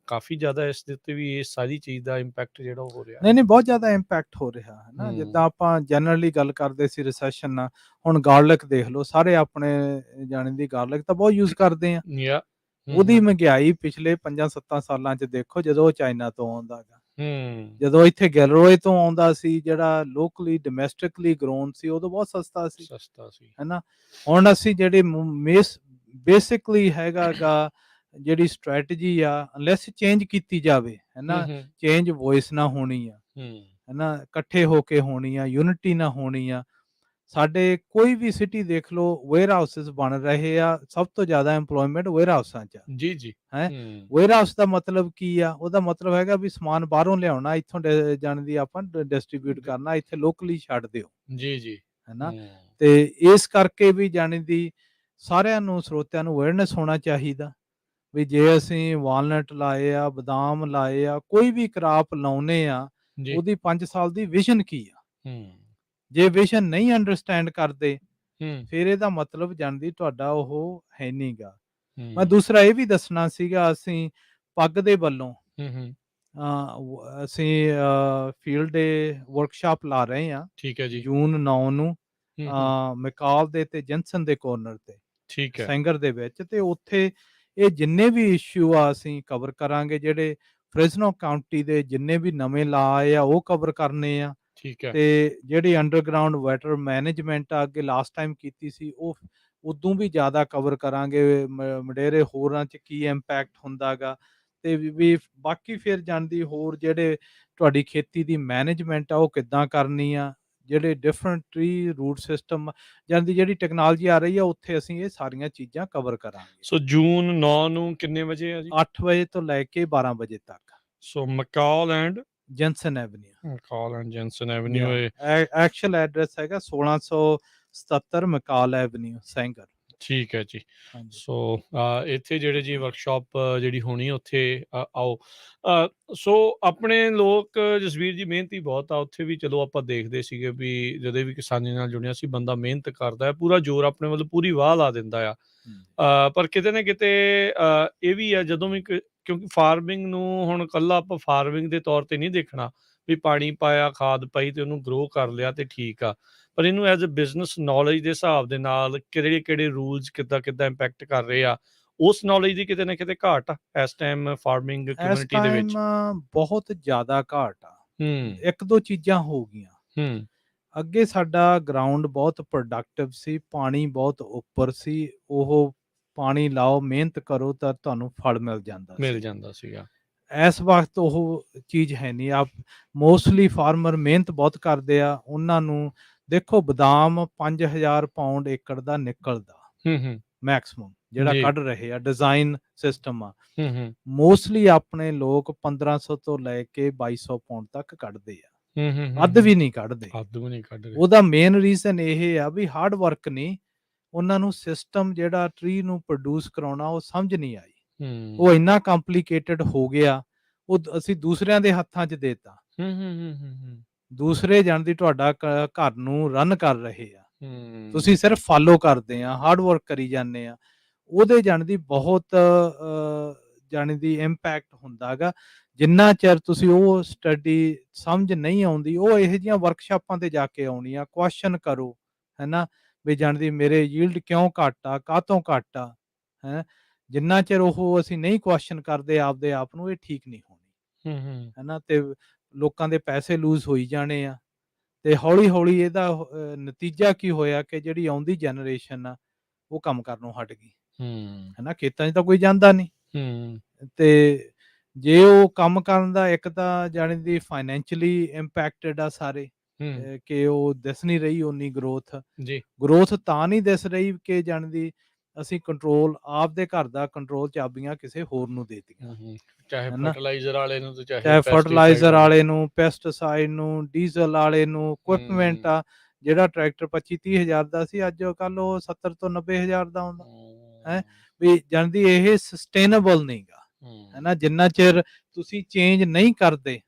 ਕਾਫੀ ਜ਼ਿਆਦਾ ਇਸ ਦੇ ਉੱਤੇ ਵੀ ਇਹ ਸਾਰੀ ਚੀਜ਼ ਦਾ ਇੰਪੈਕਟ ਜਿਹੜਾ ਉਹ ਹੋ ਰਿਹਾ ਨਹੀਂ ਬਹੁਤ ਜ਼ਿਆਦਾ ਇੰਪੈਕਟ ਹੋ ਰਿਹਾ ਹੈ ਨਾ। ਜਿੱਦਾਂ ਆਪਾਂ ਜਨਰਲੀ ਗੱਲ ਕਰਦੇ ਸੀ ਰਿਸੈਸ਼ਨ ਨਾਲ, ਹੁਣ ਗਾਰਲਿਕ ਦੇਖ ਲਓ, ਸਾਰੇ ਆਪਣੇ ਜਾਣੇ ਦੀ ਗਾਰਲਿਕ ਤਾਂ ਬਹੁਤ ਯੂਜ਼ ਕਰਦੇ ਆ। ਉਹਦੀ ਮਹਿੰਗਾਈ ਪਿਛਲੇ 5-7 ਸਾਲਾਂ 'ਚ ਦੇਖੋ, ਜਦੋਂ ਉਹ ਚਾਈਨਾ ਤੋਂ ਆਉਂਦਾ ਗਾ, ਜਦੋਂ ਇੱਥੇ ਗੈਲਰੋਏ ਤੋਂ ਆਉਂਦਾ ਸੀ, ਜਿਹੜਾ ਲੋਕਲੀ ਡੋਮੈਸਟਿਕਲੀ ਗਰੋਨ ਸੀ, ਉਦੋਂ ਬਹੁਤ ਸਸਤਾ ਸੀ ਹੈਨਾ। ਹੁਣ ਅਸੀਂ ਜਿਹੜੇ ਬੇਸਿਕਲੀ ਹੈਗਾ ਗਾ ਜਿਹੜੀ ਸਟ੍ਰੈਟਜੀ ਆ, ਅਨਲੈਸ ਚੇਂਜ ਕੀਤੀ ਜਾਵੇ ਹੈਨਾ, ਚੇਂਜ ਵੋਇਸ ਨਾ ਹੋਣੀ ਆ ਹੈਨਾ, ਇਕੱਠੇ ਹੋ ਕੇ ਹੋਣੀ ਆ, ਯੂਨਿਟੀ ਨਾ ਹੋਣੀ ਆ। ਸਾਡੇ ਕੋਈ ਵੀ ਸਿਟੀ ਦੇਖ ਲਓ, ਵੇਅਰ ਹਾਊਸਿਸ ਬਣ ਰਹੇ ਆ, ਸਭ ਤੋਂ ਜ਼ਿਆਦਾ ਐਮਪਲੋਇਮੈਂਟ ਵੇਅਰ ਹਾਊਸਾਂ 'ਚ ਜੀ ਹੈ। ਵੇਅਰ ਹਾਊਸ ਦਾ ਮਤਲਬ ਕੀ ਆ? ਉਹਦਾ ਮਤਲਬ ਹੈਗਾ ਵੀ ਸਮਾਨ ਬਾਹਰੋਂ ਲਿਆਉਣਾ, ਇੱਥੋਂ ਜਾਣ ਦੀ ਆਪਾਂ ਡਿਸਟ੍ਰੀਬਿਊਟ ਕਰਨਾ, ਇੱਥੇ ਲੋਕਲੀ ਛੱਡ ਦਿਓ ਜੀ ਹੈਨਾ। ਤੇ ਇਸ ਕਰਕੇ ਵੀ ਜਾਣੀ ਦੀ ਸਾਰਿਆਂ ਨੂੰ, ਸਰੋਤਿਆਂ ਨੂੰ ਅਵੇਅਰਨੈਸ ਹੋਣਾ ਚਾਹੀਦਾ ਵੀ ਜੇ ਅਸੀਂ ਵਾਲਨਟ ਲਾਏ ਆ, ਬਦਾਮ ਲਾਏ ਆ, ਕੋਈ ਵੀ ਕ੍ਰਾਪ ਲਾਉਨੇ ਆ, ਉਹਦੀ 5 ਸਾਲ ਦੀ ਵਿਜ਼ਨ ਕੀ ਆ। ਜੇ ਵਿਜ਼ਨ ਨਹੀਂ ਅੰਡਰਸਟੈਂਡ ਕਰਦੇ, ਫਿਰ ਇਹਦਾ ਮਤਲਬ ਜਾਣਦੀ ਤੁਹਾਡਾ ਉਹ ਹੈ ਨਹੀਂ ਗਾ। ਮੈਂ ਦੂਸਰਾ ਇਹ ਵੀ ਦੱਸਣਾ ਸੀਗਾ, ਅਸੀਂ ਪੱਗ ਦੇ ਵੱਲੋਂ ਅਸੀਂ ਫੀਲਡ ਡੇ ਵਰਕਸ਼ਾਪ ਲਾ ਰਹੇ ਆ, ਠੀਕ ਹੈ ਜੀ, ਜੂਨ 9 ਨੂੰ ਮੈਕਾਲ ਦੇ ਤੇ ਜੈਨਸਨ ਦੇ ਕੋਰਨਰ ਤੇ, ਠੀਕ ਹੈ, ਸੈਂਗਰ ਦੇ ਵਿੱਚ। ਤੇ ਉੱਥੇ ਇਹ ਜਿੰਨੇ ਵੀ ਇਸ਼ੂ ਆ ਅਸੀਂ ਕਵਰ ਕਰਾਂਗੇ, ਜਿਹੜੇ ਫ੍ਰੈਜ਼ਨੋ ਕਾਉਂਟੀ ਦੇ ਜਿੰਨੇ ਵੀ ਨਵੇਂ ਲਾ ਆਏ ਆ ਉਹ ਕਵਰ ਕਰਨੇ ਆ, ਠੀਕ ਹੈ। ਤੇ ਜਿਹੜੀ ਅੰਡਰਗਰਾਉਂਡ ਵਾਟਰ ਮੈਨੇਜਮੈਂਟ ਆ, ਅੱਗੇ ਲਾਸਟ ਟਾਈਮ ਕੀਤੀ ਸੀ, ਉਹ ਉਦੋਂ ਵੀ ਜ਼ਿਆਦਾ ਕਵਰ ਕਰਾਂਗੇ, ਮਡੇਰੇ ਹੋਰਾਂ 'ਚ ਕੀ ਇੰਪੈਕਟ ਹੁੰਦਾ ਗਾ। ਤੇ ਵੀ ਬਾਕੀ ਫਿਰ ਜਾਂਦੀ ਹੋਰ ਜਿਹੜੇ ਤੁਹਾਡੀ ਖੇਤੀ ਦੀ ਮੈਨੇਜਮੈਂਟ ਆ ਉਹ ਕਿੱਦਾਂ ਕਰਨੀ ਆ, ਜਿਹੜੇ ਡਿਫਰੈਂਟ ਟਰੀ ਰੂਟ ਸਿਸਟਮ ਜਾਂਦੀ ਜਿਹੜੀ ਟੈਕਨੋਲੋਜੀ ਆ ਰਹੀ ਆ, ਉੱਥੇ ਅਸੀਂ ਇਹ ਸਾਰੀਆਂ ਚੀਜ਼ਾਂ ਕਵਰ ਕਰਾਂਗੇ। ਸੋ ਜੂਨ 9 ਨੂੰ ਕਿੰਨੇ ਵਜੇ ਆ ਜੀ? 8 ਵਜੇ ਤੋਂ ਲੈ ਕੇ 12 ਵਜੇ ਤੱਕ। So McCall and Jansen avenue. McCall and Jansen avenue actual address ਹੈਗਾ 1677 ਮੈਕਾਲ ਐਵਨਿਊ, ਸੈਂਗਰ। ਠੀਕ ਹੈ ਜੀ। ਸੋ ਇੱਥੇ ਜਿਹੜੇ ਜੀ ਵਰਕਸ਼ਾਪ ਜਿਹੜੀ ਹੋਣੀ ਉੱਥੇ ਆਓ। ਸੋ ਆਪਣੇ ਲੋਕ ਜਸਵੀਰ ਜੀ ਮਿਹਨਤੀ ਬਹੁਤ ਆ, ਉੱਥੇ ਵੀ ਚਲੋ ਆਪਾਂ ਦੇਖਦੇ ਸੀਗੇ ਵੀ ਜਦੋਂ ਵੀ ਕਿਸਾਨੀ ਨਾਲ ਜੁੜਿਆ ਸੀ, ਬੰਦਾ ਮਿਹਨਤ ਕਰਦਾ ਹੈ, ਪੂਰਾ ਜ਼ੋਰ ਆਪਣੇ ਵੱਲੋਂ ਪੂਰੀ ਵਾਹ ਲਾ ਦਿੰਦਾ ਆ। ਪਰ ਕਿਤੇ ਨਾ ਕਿਤੇ ਇਹ ਵੀ ਆ, ਜਦੋਂ ਵੀ ਕਿਉਂਕਿ ਫਾਰਮਿੰਗ ਨੂੰ ਹੁਣ ਇਕੱਲਾ ਆਪਾਂ ਫਾਰਮਿੰਗ ਦੇ ਤੌਰ ਤੇ ਨਹੀਂ ਦੇਖਣਾ ਵੀ ਪਾਣੀ ਪਾਇਆ, ਖਾਦ ਪਾਈ ਤੇ ਉਹਨੂੰ ਗਰੋ ਕਰ ਲਿਆ ਤੇ ਠੀਕ ਆ, ਪਰ ਇਹਨੂੰ ਐਜ਼ ਅ ਬਿਜ਼ਨਸ ਨੌਲੇਜ ਦੇ ਹਿਸਾਬ ਦੇ ਨਾਲ ਕਿਹੜੇ ਰੂਲਸ ਕਿੱਦਾਂ ਇੰਪੈਕਟ ਕਰ ਰਹੇ ਆ, ਉਸ ਨੌਲੇਜ ਦੀ ਕਿਤੇ ਨਾ ਕਿਤੇ ਘਾਟ ਆ ਇਸ ਟਾਈਮ ਫਾਰਮਿੰਗ ਕਮਿਊਨਿਟੀ ਦੇ ਵਿੱਚ। ਬਹੁਤ ਜ਼ਿਆਦਾ ਘਾਟ ਆ। ਇੱਕ ਦੋ ਚੀਜ਼ਾਂ ਹੋ ਗਈਆਂ। ਅੱਗੇ ਸਾਡਾ ਗਰਾਊਂਡ ਬਹੁਤ ਪ੍ਰੋਡਕਟਿਵ ਸੀ, ਪਾਣੀ ਬਹੁਤ ਉੱਪਰ ਸੀ, ਉਹ ਪਾਣੀ ਲਾਓ, ਮਿਹਨਤ ਕਰੋ ਤਾਂ ਤੁਹਾਨੂੰ ਫਲ ਮਿਲ ਜਾਂਦਾ ਸੀਗਾ। ਇਸ ਵਕਤ ਉਹ ਚੀਜ਼ ਹੈ ਨਹੀਂ। ਆਪ ਮੋਸਟਲੀ ਫਾਰਮਰ ਮਿਹਨਤ ਬਹੁਤ ਕਰਦੇ ਆ, ਉਹਨਾਂ ਨੂੰ ਦੇਖੋ ਬਦਾਮ 5000 ਪਾਉਂਡ ਏਕੜ ਦਾ ਨਿਕਲਦਾ ਮੈਕਸਿਮਮ ਜਿਹੜਾ ਕੱਢ ਰਹੇ ਆ, ਡਿਜ਼ਾਈਨ ਸਿਸਟਮ ਆ। ਮੋਸਟਲੀ ਆਪਣੇ ਲੋਕ 1500 ਤੋਂ ਲੈ ਕੇ 2200 ਪਾਉਂਡ ਤੱਕ ਕੱਢਦੇ ਆ, ਅੱਧ ਵੀ ਨਹੀਂ ਕੱਢਦੇ। ਉਹਦਾ ਮੇਨ ਰੀਜ਼ਨ ਇਹ ਆ ਵੀ ਹਾਰਡ ਵਰਕ ਨਹੀਂ, ਉਹਨਾਂ ਨੂੰ ਸਿਸਟਮ ਜਿਹੜਾ ਟਰੀ ਨੂੰ ਪ੍ਰੋਡਿਊਸ ਕਰਾਉਣਾ ਉਹ ਸਮਝ ਨਹੀਂ ਆਈ। ਉਹ ਇੰਨਾ ਕੰਪਲੀਕੇਟਡ ਹੋ ਗਿਆ, ਉਹ ਅਸੀਂ ਦੂਸਰਿਆਂ ਦੇ ਹੱਥਾਂ 'ਚ ਦੇਤਾ। ਦੂਸਰੇ ਜਾਣਦੀ ਤੁਹਾਡਾ ਘਰ ਨੂੰ ਰਨ ਕਰ ਰਹੇ ਆ, ਤੁਸੀਂ ਸਿਰਫ ਫਾਲੋ ਕਰਦੇ ਆ, ਹਾਰਡ ਵਰਕ ਕਰੀ ਜਾਂਦੇ ਆ, ਉਹਦੇ ਜਾਣਦੀ ਬਹੁਤ ਜਾਣਦੀ ਇੰਪੈਕਟ ਹੁੰਦਾ ਗਾ। ਜਿੰਨਾ ਚਿਰ ਤੁਸੀਂ ਉਹ ਸਟੱਡੀ ਸਮਝ ਨਹੀਂ ਆਉਂਦੀ, ਉਹ ਇਹੋ ਜਿਹੀਆਂ ਵਰਕਸ਼ਾਪਾਂ ਤੇ ਜਾ ਕੇ ਆਉਣੀ ਆ, ਕੁਐਸਚਨ ਕਰੋ ਹੈਨਾ ਵੀ ਜਾਣਦੀ ਮੇਰੇ ਯੀਲਡ ਕਿਉਂ ਘੱਟ ਆ, ਕਾਹਤੋਂ ਘੱਟ ਆ ਹੈ। ਜਿੰਨਾ ਚਿਰ ਉਹ ਅਸੀਂ ਨਹੀਂ ਕੁਐਸਚਨ ਕਰਦੇ ਆਪਦੇ ਆਪ ਨੂੰ, ਇਹ ਠੀਕ ਨਹੀਂ ਹੋਣੀ ਹੈਨਾ। ਤੇ ਲੋਕਾਂ ਦੇ ਪੈਸੇ ਲੂਜ਼ ਹੋਈ ਜਾਣੇ ਆ, ਤੇ ਹੌਲੀ ਹੌਲੀ ਇਹਦਾ ਨਤੀਜਾ ਕੀ ਹੋਇਆ ਕਿ ਜਿਹੜੀ ਆਉਂਦੀ ਜਨਰੇਸ਼ਨ ਆ ਉਹ ਕੰਮ ਕਰਨੋਂ ਹਟ ਗਈ ਹੈਨਾ। ਖੇਤਾਂ 'ਚ ਤਾਂ ਕੋਈ ਜਾਂਦਾ ਨਹੀਂ, ਤੇ ਜੇ ਉਹ ਕੰਮ ਕਰਨ ਦਾ ਇੱਕ ਤਾਂ ਜਾਣੀ ਦੀ ਫਾਈਨੈਂਸ਼ੀਅਲੀ ਇੰਪੈਕਟਡ ਆ ਸਾਰੇ, ਕਿ ਉਹ ਦਿਸ ਨਹੀਂ ਰਹੀ ਉਨੀ ਗਰੋਥ ਤਾਂ ਨਹੀਂ ਦਿਸ ਰਹੀ ਕਿ ਜਾਣਦੀ ਅਸੀਂ ਕੰਟਰੋਲ ਆਪਦੇ ਘਰ ਦਾ ਕੰਟਰੋਲ ਚਾਬੀਆਂ ਕਿਸੇ ਹੋਰ ਨੂੰ ਦੇ ਦਿੱਤੀਆਂ, ਚਾਹੇ ਫਰਟੀਲਾਈਜ਼ਰ ਵਾਲੇ ਨੂੰ ਤੇ ਚਾਹੇ ਫਰਟੀਲਾਈਜ਼ਰ ਵਾਲੇ ਨੂੰ, ਪੈਸਟੀਸਾਈਡ ਨੂੰ, ਡੀਜ਼ਲ ਵਾਲੇ ਨੂੰ, ਇਕੁਇਪਮੈਂਟ ਆ ਜਿਹੜਾ ਟਰੈਕਟਰ 25-30 ਹਜ਼ਾਰ ਦਾ ਸੀ, ਅੱਜ ਕੱਲ ਉਹ 70 ਤੋਂ 90 ਹਜ਼ਾਰ ਦਾ ਆਉਂਦਾ ਹੈ। ਵੀ ਜਾਣਦੀ ਇਹ ਸਸਟੇਨੇਬਲ ਨਹੀਂ ਗਾ ਹੈਨਾ। ਜਿੰਨਾ ਚਿਰ ਤੁਸੀਂ ਚੇਂਜ ਨਹੀਂ ਕਰਦੇ,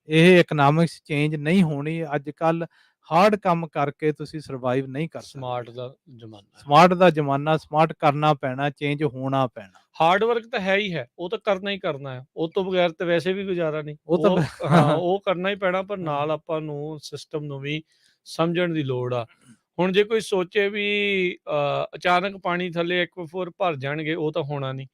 ਇਹ ਇਕਨੋਮਿਕਸ ਚੇਂਜ ਨਹੀਂ ਹੋਣੀ। ਅੱਜ ਕੱਲ ਹਾਰਡ ਕੰਮ ਕਰਕੇ ਤੁਸੀਂ ਸਰਵਾਈਵ ਨਹੀਂ ਕਰ ਸਮਾਰਟ ਸਕਦੇ। ਦਾ ਜ਼ਮਾਨਾ ਹੈ। ਸਮਾਰਟ ਦਾ ਜ਼ਮਾਨਾ, ਸਮਾਰਟ ਕਰਨਾ ਪੈਣਾ, ਚੇਂਜ ਹੋਣਾ ਪੈਣਾ। ਹਾਰਡ ਵਰਕ ਤਾਂ ਹੈ ਹੀ ਹੈ, ਉਹ ਤਾਂ ਕਰਨਾ ਹੀ ਕਰਨਾ ਹੈ, ਉਹ ਤੋਂ ਬਗੈਰ ਤਾਂ ਵੈਸੇ ਵੀ ਗੁਜ਼ਾਰਾ ਨਹੀਂ। ਉਹ ਤਾਂ ਹਾਂ, ਉਹ ਕਰਨਾ ਹੀ ਪੈਣਾ, ਪਰ ਹਾਂ। ਨਾਲ ਆਪਾਂ ਨੂੰ ਸਿਸਟਮ ਨੂੰ ਵੀ ਸਮਝਣ ਦੀ ਲੋੜ ਆ। ਹੁਣ ਜੇ ਕੋਈ ਸੋਚੇ ਵੀ ਅਚਾਨਕ ਪਾਣੀ ਥੱਲੇ ਐਕੁਆਫੋਰ ਭਰ ਜਾਣਗੇ, ਉਹ ਤਾਂ ਹੋਣਾ ਨਹੀਂ।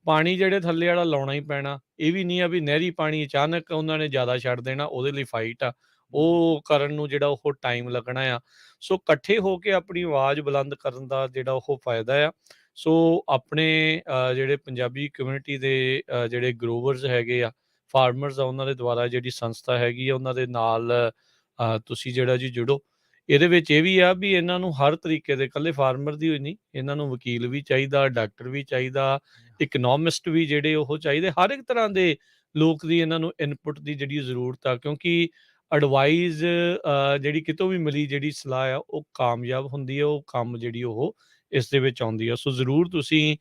ਪਾਣੀ ਜਿਹੜੇ ਥੱਲੇ ਵਾਲਾ ਲਾਉਣਾ ਹੀ ਪੈਣਾ। ਇਹ ਵੀ ਨਹੀਂ ਆ ਵੀ ਨਹਿਰੀ ਪਾਣੀ ਅਚਾਨਕ ਉਹਨਾਂ ਨੇ ਜ਼ਿਆਦਾ ਛੱਡ ਦੇਣਾ, ਉਹਦੇ ਲਈ ਫਾਈਟ ਆ। ਉਹ ਕਰਨ ਨੂੰ ਜਿਹੜਾ ਉਹ ਟਾਈਮ ਲੱਗਣਾ ਆ। ਸੋ ਇਕੱਠੇ ਹੋ ਕੇ ਆਪਣੀ ਆਵਾਜ਼ ਬੁਲੰਦ ਕਰਨ ਦਾ ਜਿਹੜਾ ਉਹ ਫਾਇਦਾ ਆ। ਸੋ ਆਪਣੇ ਜਿਹੜੇ ਪੰਜਾਬੀ ਕਮਿਊਨਿਟੀ ਦੇ ਜਿਹੜੇ ਗਰੋਵਰਸ ਹੈਗੇ ਆ, ਫਾਰਮਰਸ ਆ, ਉਹਨਾਂ ਦੇ ਦੁਆਰਾ ਜਿਹੜੀ ਸੰਸਥਾ ਹੈਗੀ ਆ, ਉਹਨਾਂ ਦੇ ਨਾਲ ਤੁਸੀਂ ਜਿਹੜਾ ਜੀ ਜੁੜੋ। ਇਹਦੇ ਵਿੱਚ ਇਹ ਵੀ ਆ ਵੀ ਇਹਨਾਂ ਨੂੰ ਹਰ ਤਰੀਕੇ ਦੇ, ਇਕੱਲੇ ਫਾਰਮਰ ਦੀ ਹੋਈ ਨਹੀਂ, ਇਹਨਾਂ ਨੂੰ ਵਕੀਲ ਵੀ ਚਾਹੀਦਾ, ਡਾਕਟਰ ਵੀ ਚਾਹੀਦਾ, ਇਕਨੋਮਿਸਟ ਵੀ ਜਿਹੜੇ ਉਹ ਚਾਹੀਦੇ। ਹਰ ਇੱਕ ਤਰ੍ਹਾਂ ਦੇ ਲੋਕ ਦੀ ਇਹਨਾਂ ਨੂੰ ਇਨਪੁਟ ਦੀ ਜਿਹੜੀ ਜ਼ਰੂਰਤ ਆ, ਕਿਉਂਕਿ ਐਡਵਾਈਜ਼ ਜਿਹੜੀ ਕਿਤੋਂ ਵੀ ਮਿਲੀ ਜਿਹੜੀ ਸਲਾਹ ਆ, ਉਹ ਕਾਮਯਾਬ ਹੁੰਦੀ ਆ, ਉਹ ਕੰਮ ਜਿਹੜੀ ਉਹ ਇਸ ਦੇ ਵਿੱਚ ਆਉਂਦੀ ਆ। ਸੋ ਜ਼ਰੂਰ ਤੁਸੀਂ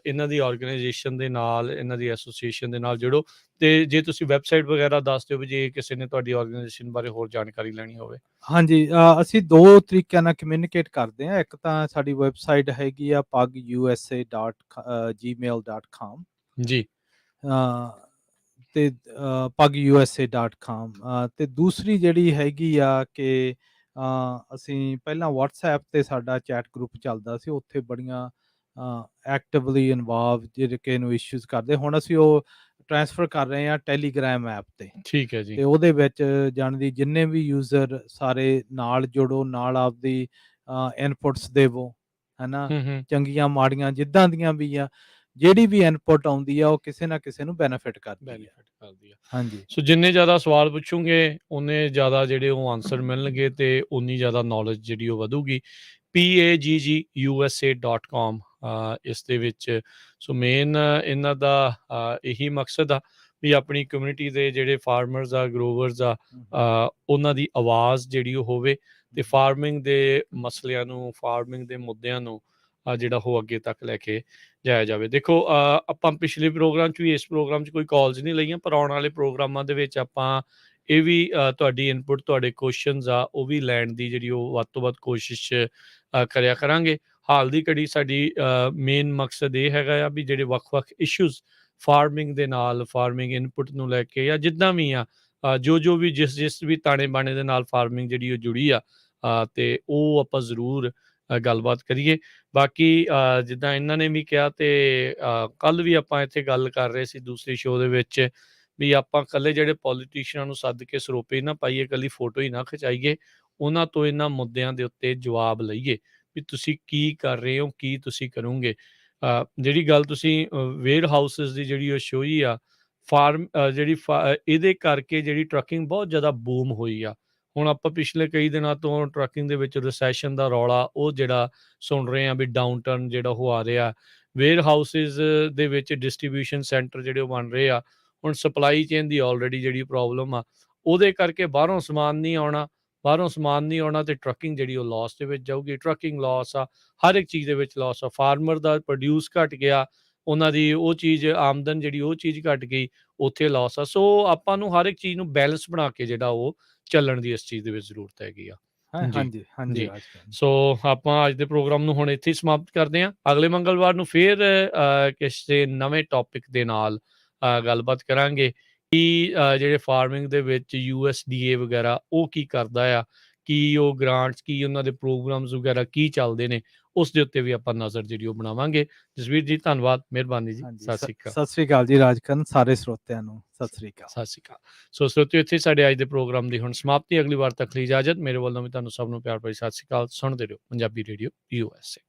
ਇਹਨਾਂ ਦੀ ਆਰਗੇਨਾਈਜੇਸ਼ਨ ਦੇ ਨਾਲ, ਇਹਨਾਂ ਦੀ ਐਸੋਸੀਏਸ਼ਨ ਦੇ ਨਾਲ ਜੁੜੋ। ਤੇ ਜੇ ਤੁਸੀਂ ਵੈਬਸਾਈਟ ਵਗੈਰਾ ਦੱਸ ਦਿਓ ਵੀ ਜੇ ਕਿਸੇ ਨੇ ਤੁਹਾਡੀ ਆਰਗੇਨਾਈਜੇਸ਼ਨ ਬਾਰੇ ਹੋਰ ਜਾਣਕਾਰੀ ਲੈਣੀ ਹੋਵੇ। ਹਾਂਜੀ, ਅਸੀਂ 2 ਤਰੀਕਿਆਂ ਨਾਲ ਕਮਿਊਨੀਕੇਟ ਕਰਦੇ ਹਾਂ। ਇੱਕ ਤਾਂ ਸਾਡੀ ਵੈਬਸਾਈਟ ਹੈਗੀ ਆ pugusa.gmail.com ਜੀ। ਤੇ pugusa.com, ਤੇ ਦੂਸਰੀ ਜਿਹੜੀ ਹੈਗੀ ਆ ਕਿ ਅਸੀਂ ਪਹਿਲਾਂ WhatsApp ਤੇ ਸਾਡਾ ਚੈਟ ਗਰੁੱਪ ਚੱਲਦਾ ਸੀ, ਉੱਥੇ ਬੜੀਆਂ ਐਕਟਿਵਲੀ ਇਨਵੋਲਵ ਜਿਹੜੇ ਕਿ ਨੂੰ ਇਸ਼ੂਜ਼ ਕਰਦੇ। ਹੁਣ ਅਸੀਂ ਉਹ ਟ੍ਰਾਂਸਫਰ ਕਰ ਰਹੇ ਹਾਂ ਟੈਲੀਗ੍ਰਾਮ ਐਪ ਤੇ। ਠੀਕ ਹੈ ਜੀ। ਤੇ ਉਹਦੇ ਵਿੱਚ ਜਾਣੀ ਜਿੰਨੇ ਵੀ ਯੂਜ਼ਰ ਸਾਰੇ ਨਾਲ ਜੁੜੋ, ਨਾਲ ਆਪਦੀ ਇਨਪੁਟਸ ਦੇਵੋ, ਹਨਾ, ਚੰਗੀਆਂ ਮਾੜੀਆਂ ਜਿੱਦਾਂ ਦੀਆਂ ਵੀ ਆ, ਜਿਹੜੀ ਵੀ ਇਨਪੁਟ ਆਉਂਦੀ ਆ ਉਹ ਕਿਸੇ ਨਾ ਕਿਸੇ ਨੂੰ ਬੈਨੀਫਿਟ ਕਰਦੀ ਆ। ਹਾਂਜੀ। ਸੋ ਜਿੰਨੇ ਜ਼ਿਆਦਾ ਸਵਾਲ ਪੁੱਛੋਗੇ, ਉਨੇ ਜ਼ਿਆਦਾ ਜਿਹੜੇ ਉਹ ਆਨਸਰ ਮਿਲਣਗੇ ਤੇ ਉਨੀ ਜ਼ਿਆਦਾ ਨੌਲੇਜ ਜਿਹੜੀ ਉਹ ਵਧੂਗੀ। PAGGUSA.com ਇਸ ਦੇ ਵਿੱਚ। ਸੋ ਮੇਨ ਇਹਨਾਂ ਦਾ ਇਹੀ ਮਕਸਦ ਆ ਵੀ ਆਪਣੀ ਕਮਿਊਨਿਟੀ ਦੇ ਜਿਹੜੇ ਫਾਰਮਰਸ ਆ, ਗਰੋਵਰਸ ਆ, ਉਹਨਾਂ ਦੀ ਆਵਾਜ਼ ਜਿਹੜੀ ਉਹ ਹੋਵੇ ਤੇ ਫਾਰਮਿੰਗ ਦੇ ਮਸਲਿਆਂ ਨੂੰ, ਫਾਰਮਿੰਗ ਦੇ ਮੁੱਦਿਆਂ ਨੂੰ ਜਿਹੜਾ ਉਹ ਅੱਗੇ ਤੱਕ ਲੈ ਕੇ ਜਾਇਆ ਜਾਵੇ। ਦੇਖੋ, ਆਪਾਂ ਪਿਛਲੇ ਪ੍ਰੋਗਰਾਮ 'ਚ ਵੀ, ਇਸ ਪ੍ਰੋਗਰਾਮ 'ਚ ਕੋਈ ਕਾਲਸ ਨਹੀਂ ਲਈਆਂ, ਪਰ ਆਉਣ ਵਾਲੇ ਪ੍ਰੋਗਰਾਮਾਂ ਦੇ ਵਿੱਚ ਆਪਾਂ ਇਹ ਵੀ ਤੁਹਾਡੀ ਇਨਪੁਟ, ਤੁਹਾਡੇ ਕੁਐਸਚਨਸ ਆ, ਉਹ ਵੀ ਲੈਣ ਦੀ ਜਿਹੜੀ ਉਹ ਵੱਧ ਤੋਂ ਵੱਧ ਕੋਸ਼ਿਸ਼ ਕਰਿਆ ਕਰਾਂਗੇ। ਹਾਲ ਦੀ ਘੜੀ ਸਾਡੀ ਮੇਨ ਮਕਸਦ ਇਹ ਹੈਗਾ ਆ ਵੀ ਜਿਹੜੇ ਵੱਖ-ਵੱਖ ਇਸ਼ੂਜ਼ ਫਾਰਮਿੰਗ ਦੇ ਨਾਲ, ਫਾਰਮਿੰਗ ਇਨਪੁਟ ਨੂੰ ਲੈ ਕੇ, ਜਾਂ ਜਿੱਦਾਂ ਵੀ ਆ, ਜੋ ਵੀ ਜਿਸ ਵੀ ਤਾਣੇ ਬਾਣੇ ਦੇ ਨਾਲ ਫਾਰਮਿੰਗ ਜਿਹੜੀ ਉਹ ਜੁੜੀ ਆ, ਤੇ ਉਹ ਆਪਾਂ ਜ਼ਰੂਰ ਗੱਲਬਾਤ ਕਰੀਏ। ਬਾਕੀ ਜਿੱਦਾਂ ਇਹਨਾਂ ਨੇ ਵੀ ਕਿਹਾ, ਤੇ ਕੱਲ੍ਹ ਵੀ ਆਪਾਂ ਇੱਥੇ ਗੱਲ ਕਰ ਰਹੇ ਸੀ ਦੂਸਰੀ ਸ਼ੋਅ ਦੇ ਵਿੱਚ, ਵੀ ਆਪਾਂ ਇਕੱਲੇ ਜਿਹੜੇ ਪੋਲੀਟੀਸ਼ੀਅਨਾਂ ਨੂੰ ਸੱਦ ਕੇ ਸਰੋਪੇ ਨਾ ਪਾਈਏ, ਇਕੱਲੀ ਫੋਟੋ ਹੀ ਨਾ ਖਿਚਾਈਏ, ਉਹਨਾਂ ਤੋਂ ਇਹਨਾਂ ਮੁੱਦਿਆਂ ਦੇ ਉੱਤੇ ਜਵਾਬ ਲਈਏ ਵੀ ਤੁਸੀਂ ਕੀ ਕਰ ਰਹੇ ਹੋ, ਕੀ ਤੁਸੀਂ ਕਰੋਗੇ। ਜਿਹੜੀ ਗੱਲ ਤੁਸੀਂ ਵੇਅਰ ਹਾਊਸਿਸ ਦੀ ਜਿਹੜੀ ਉਹ ਸ਼ੋਈ ਆ, ਜਿਹੜੀ ਇਹਦੇ ਕਰਕੇ ਜਿਹੜੀ ਟਰੱਕਿੰਗ ਬਹੁਤ ਜ਼ਿਆਦਾ ਬੂਮ ਹੋਈ ਆ। ਹੁਣ ਆਪਾਂ ਪਿਛਲੇ ਕਈ ਦਿਨਾਂ ਤੋਂ ਟਰੱਕਿੰਗ ਦੇ ਵਿੱਚ ਰਿਸੈਸ਼ਨ ਦਾ ਰੌਲਾ ਉਹ ਜਿਹੜਾ ਸੁਣ ਰਹੇ ਹਾਂ ਵੀ ਡਾਊਨ ਟਰਨ ਜਿਹੜਾ ਉਹ ਆ ਰਿਹਾ। ਵੇਅਰ ਹਾਊਸਿਸ ਦੇ ਵਿੱਚ ਡਿਸਟ੍ਰੀਬਿਊਸ਼ਨ ਸੈਂਟਰ ਜਿਹੜੇ ਉਹ ਬਣ ਰਹੇ ਆ। ਹੁਣ ਸਪਲਾਈ ਚੇਨ ਦੀ ਆਲਰੇਡੀ ਜਿਹੜੀ ਪ੍ਰੋਬਲਮ ਆ, ਉਹਦੇ ਕਰਕੇ ਬਾਹਰੋਂ ਸਮਾਨ ਨਹੀਂ ਆਉਣਾ ਤੇ ਟਰੱਕਿੰਗ ਜਿਹੜੀ ਉਹ ਲਾਸ ਦੇ ਵਿੱਚ ਜਾਊਗੀ। ਟਰੱਕਿੰਗ ਲਾਸ ਆ, ਹਰ ਇੱਕ ਚੀਜ਼ ਦੇ ਵਿੱਚ ਲਾਸ ਆ। ਫਾਰਮਰ ਦਾ ਪ੍ਰੋਡਿਊਸ ਘਟ ਗਿਆ, ਉਹਨਾਂ ਦੀ ਉਹ ਚੀਜ਼ ਆਮਦਨ ਜਿਹੜੀ ਉਹ ਚੀਜ਼ ਘਟ ਗਈ, ਉੱਥੇ ਲਾਸ ਆ। ਸੋ ਆਪਾਂ ਨੂੰ ਹਰ ਇੱਕ ਚੀਜ਼ ਨੂੰ ਬੈਲੈਂਸ ਬਣਾ ਕੇ ਜਿਹੜਾ ਉਹ ਚੱਲਣ ਦੀ ਇਸ ਚੀਜ਼ ਦੇ ਵਿੱਚ ਜ਼ਰੂਰਤ ਹੈਗੀ ਆ। ਹਾਂਜੀ, ਹਾਂਜੀ। ਸੋ ਆਪਾਂ ਅੱਜ ਦੇ ਪ੍ਰੋਗਰਾਮ ਨੂੰ ਹੁਣ ਇੱਥੇ ਹੀ ਸਮਾਪਤ ਕਰਦੇ ਹਾਂ। ਅਗਲੇ ਮੰਗਲਵਾਰ ਨੂੰ ਫੇਰ ਕਿਸੇ ਨਵੇਂ ਟੌਪਿਕ ਦੇ ਨਾਲ ਗੱਲਬਾਤ ਕਰਾਂਗੇ ਕਿ ਜਿਹੜੇ ਫਾਰਮਿੰਗ ਦੇ ਵਿੱਚ USDA ਵਗੈਰਾ ਉਹ ਕੀ ਕਰਦਾ ਆ, ਕੀ ਉਹ ਗ੍ਰਾਂਟਸ, ਕੀ ਉਹਨਾਂ ਦੇ ਪ੍ਰੋਗਰਾਮਸ ਵਗੈਰਾ ਕੀ ਚੱਲਦੇ ਨੇ, ਉਸ ਦੇ ਉੱਤੇ ਵੀ ਆਪਾਂ ਨਜ਼ਰ ਜਿਹੜੀ ਉਹ ਬਣਾਵਾਂਗੇ। ਜਸਵੀਰ ਜੀ, ਧੰਨਵਾਦ, ਮਿਹਰਬਾਨੀ ਜੀ। ਸਤਿ ਸ਼੍ਰੀ ਅਕਾਲ। ਸਤਿ ਸ਼੍ਰੀ ਅਕਾਲ ਜੀ ਰਾਜਕਰਨ, ਸਾਰੇ ਸਰੋਤਿਆਂ ਨੂੰ ਸਤਿ ਸ਼੍ਰੀ ਅਕਾਲ। ਸਤਿ ਸ਼੍ਰੀ ਅਕਾਲ। ਸੋ ਸਰੋਤਿਓ, ਇੱਥੇ ਸਾਡੇ ਅੱਜ ਦੇ ਪ੍ਰੋਗਰਾਮ ਦੀ ਹੁਣ ਸਮਾਪਤੀ। ਅਗਲੀ ਵਾਰ ਤੱਕ ਲਈ ਇਜਾਜ਼ਤ। ਮੇਰੇ ਵੱਲੋਂ ਵੀ ਤੁਹਾਨੂੰ ਸਭ ਨੂੰ ਪਿਆਰ ਭਰੀ ਸਤਿ ਸ਼੍ਰੀ ਅਕਾਲ। ਸੁਣਦੇ ਰਹੋ ਪੰਜਾਬੀ ਰੇਡੀਓ USA।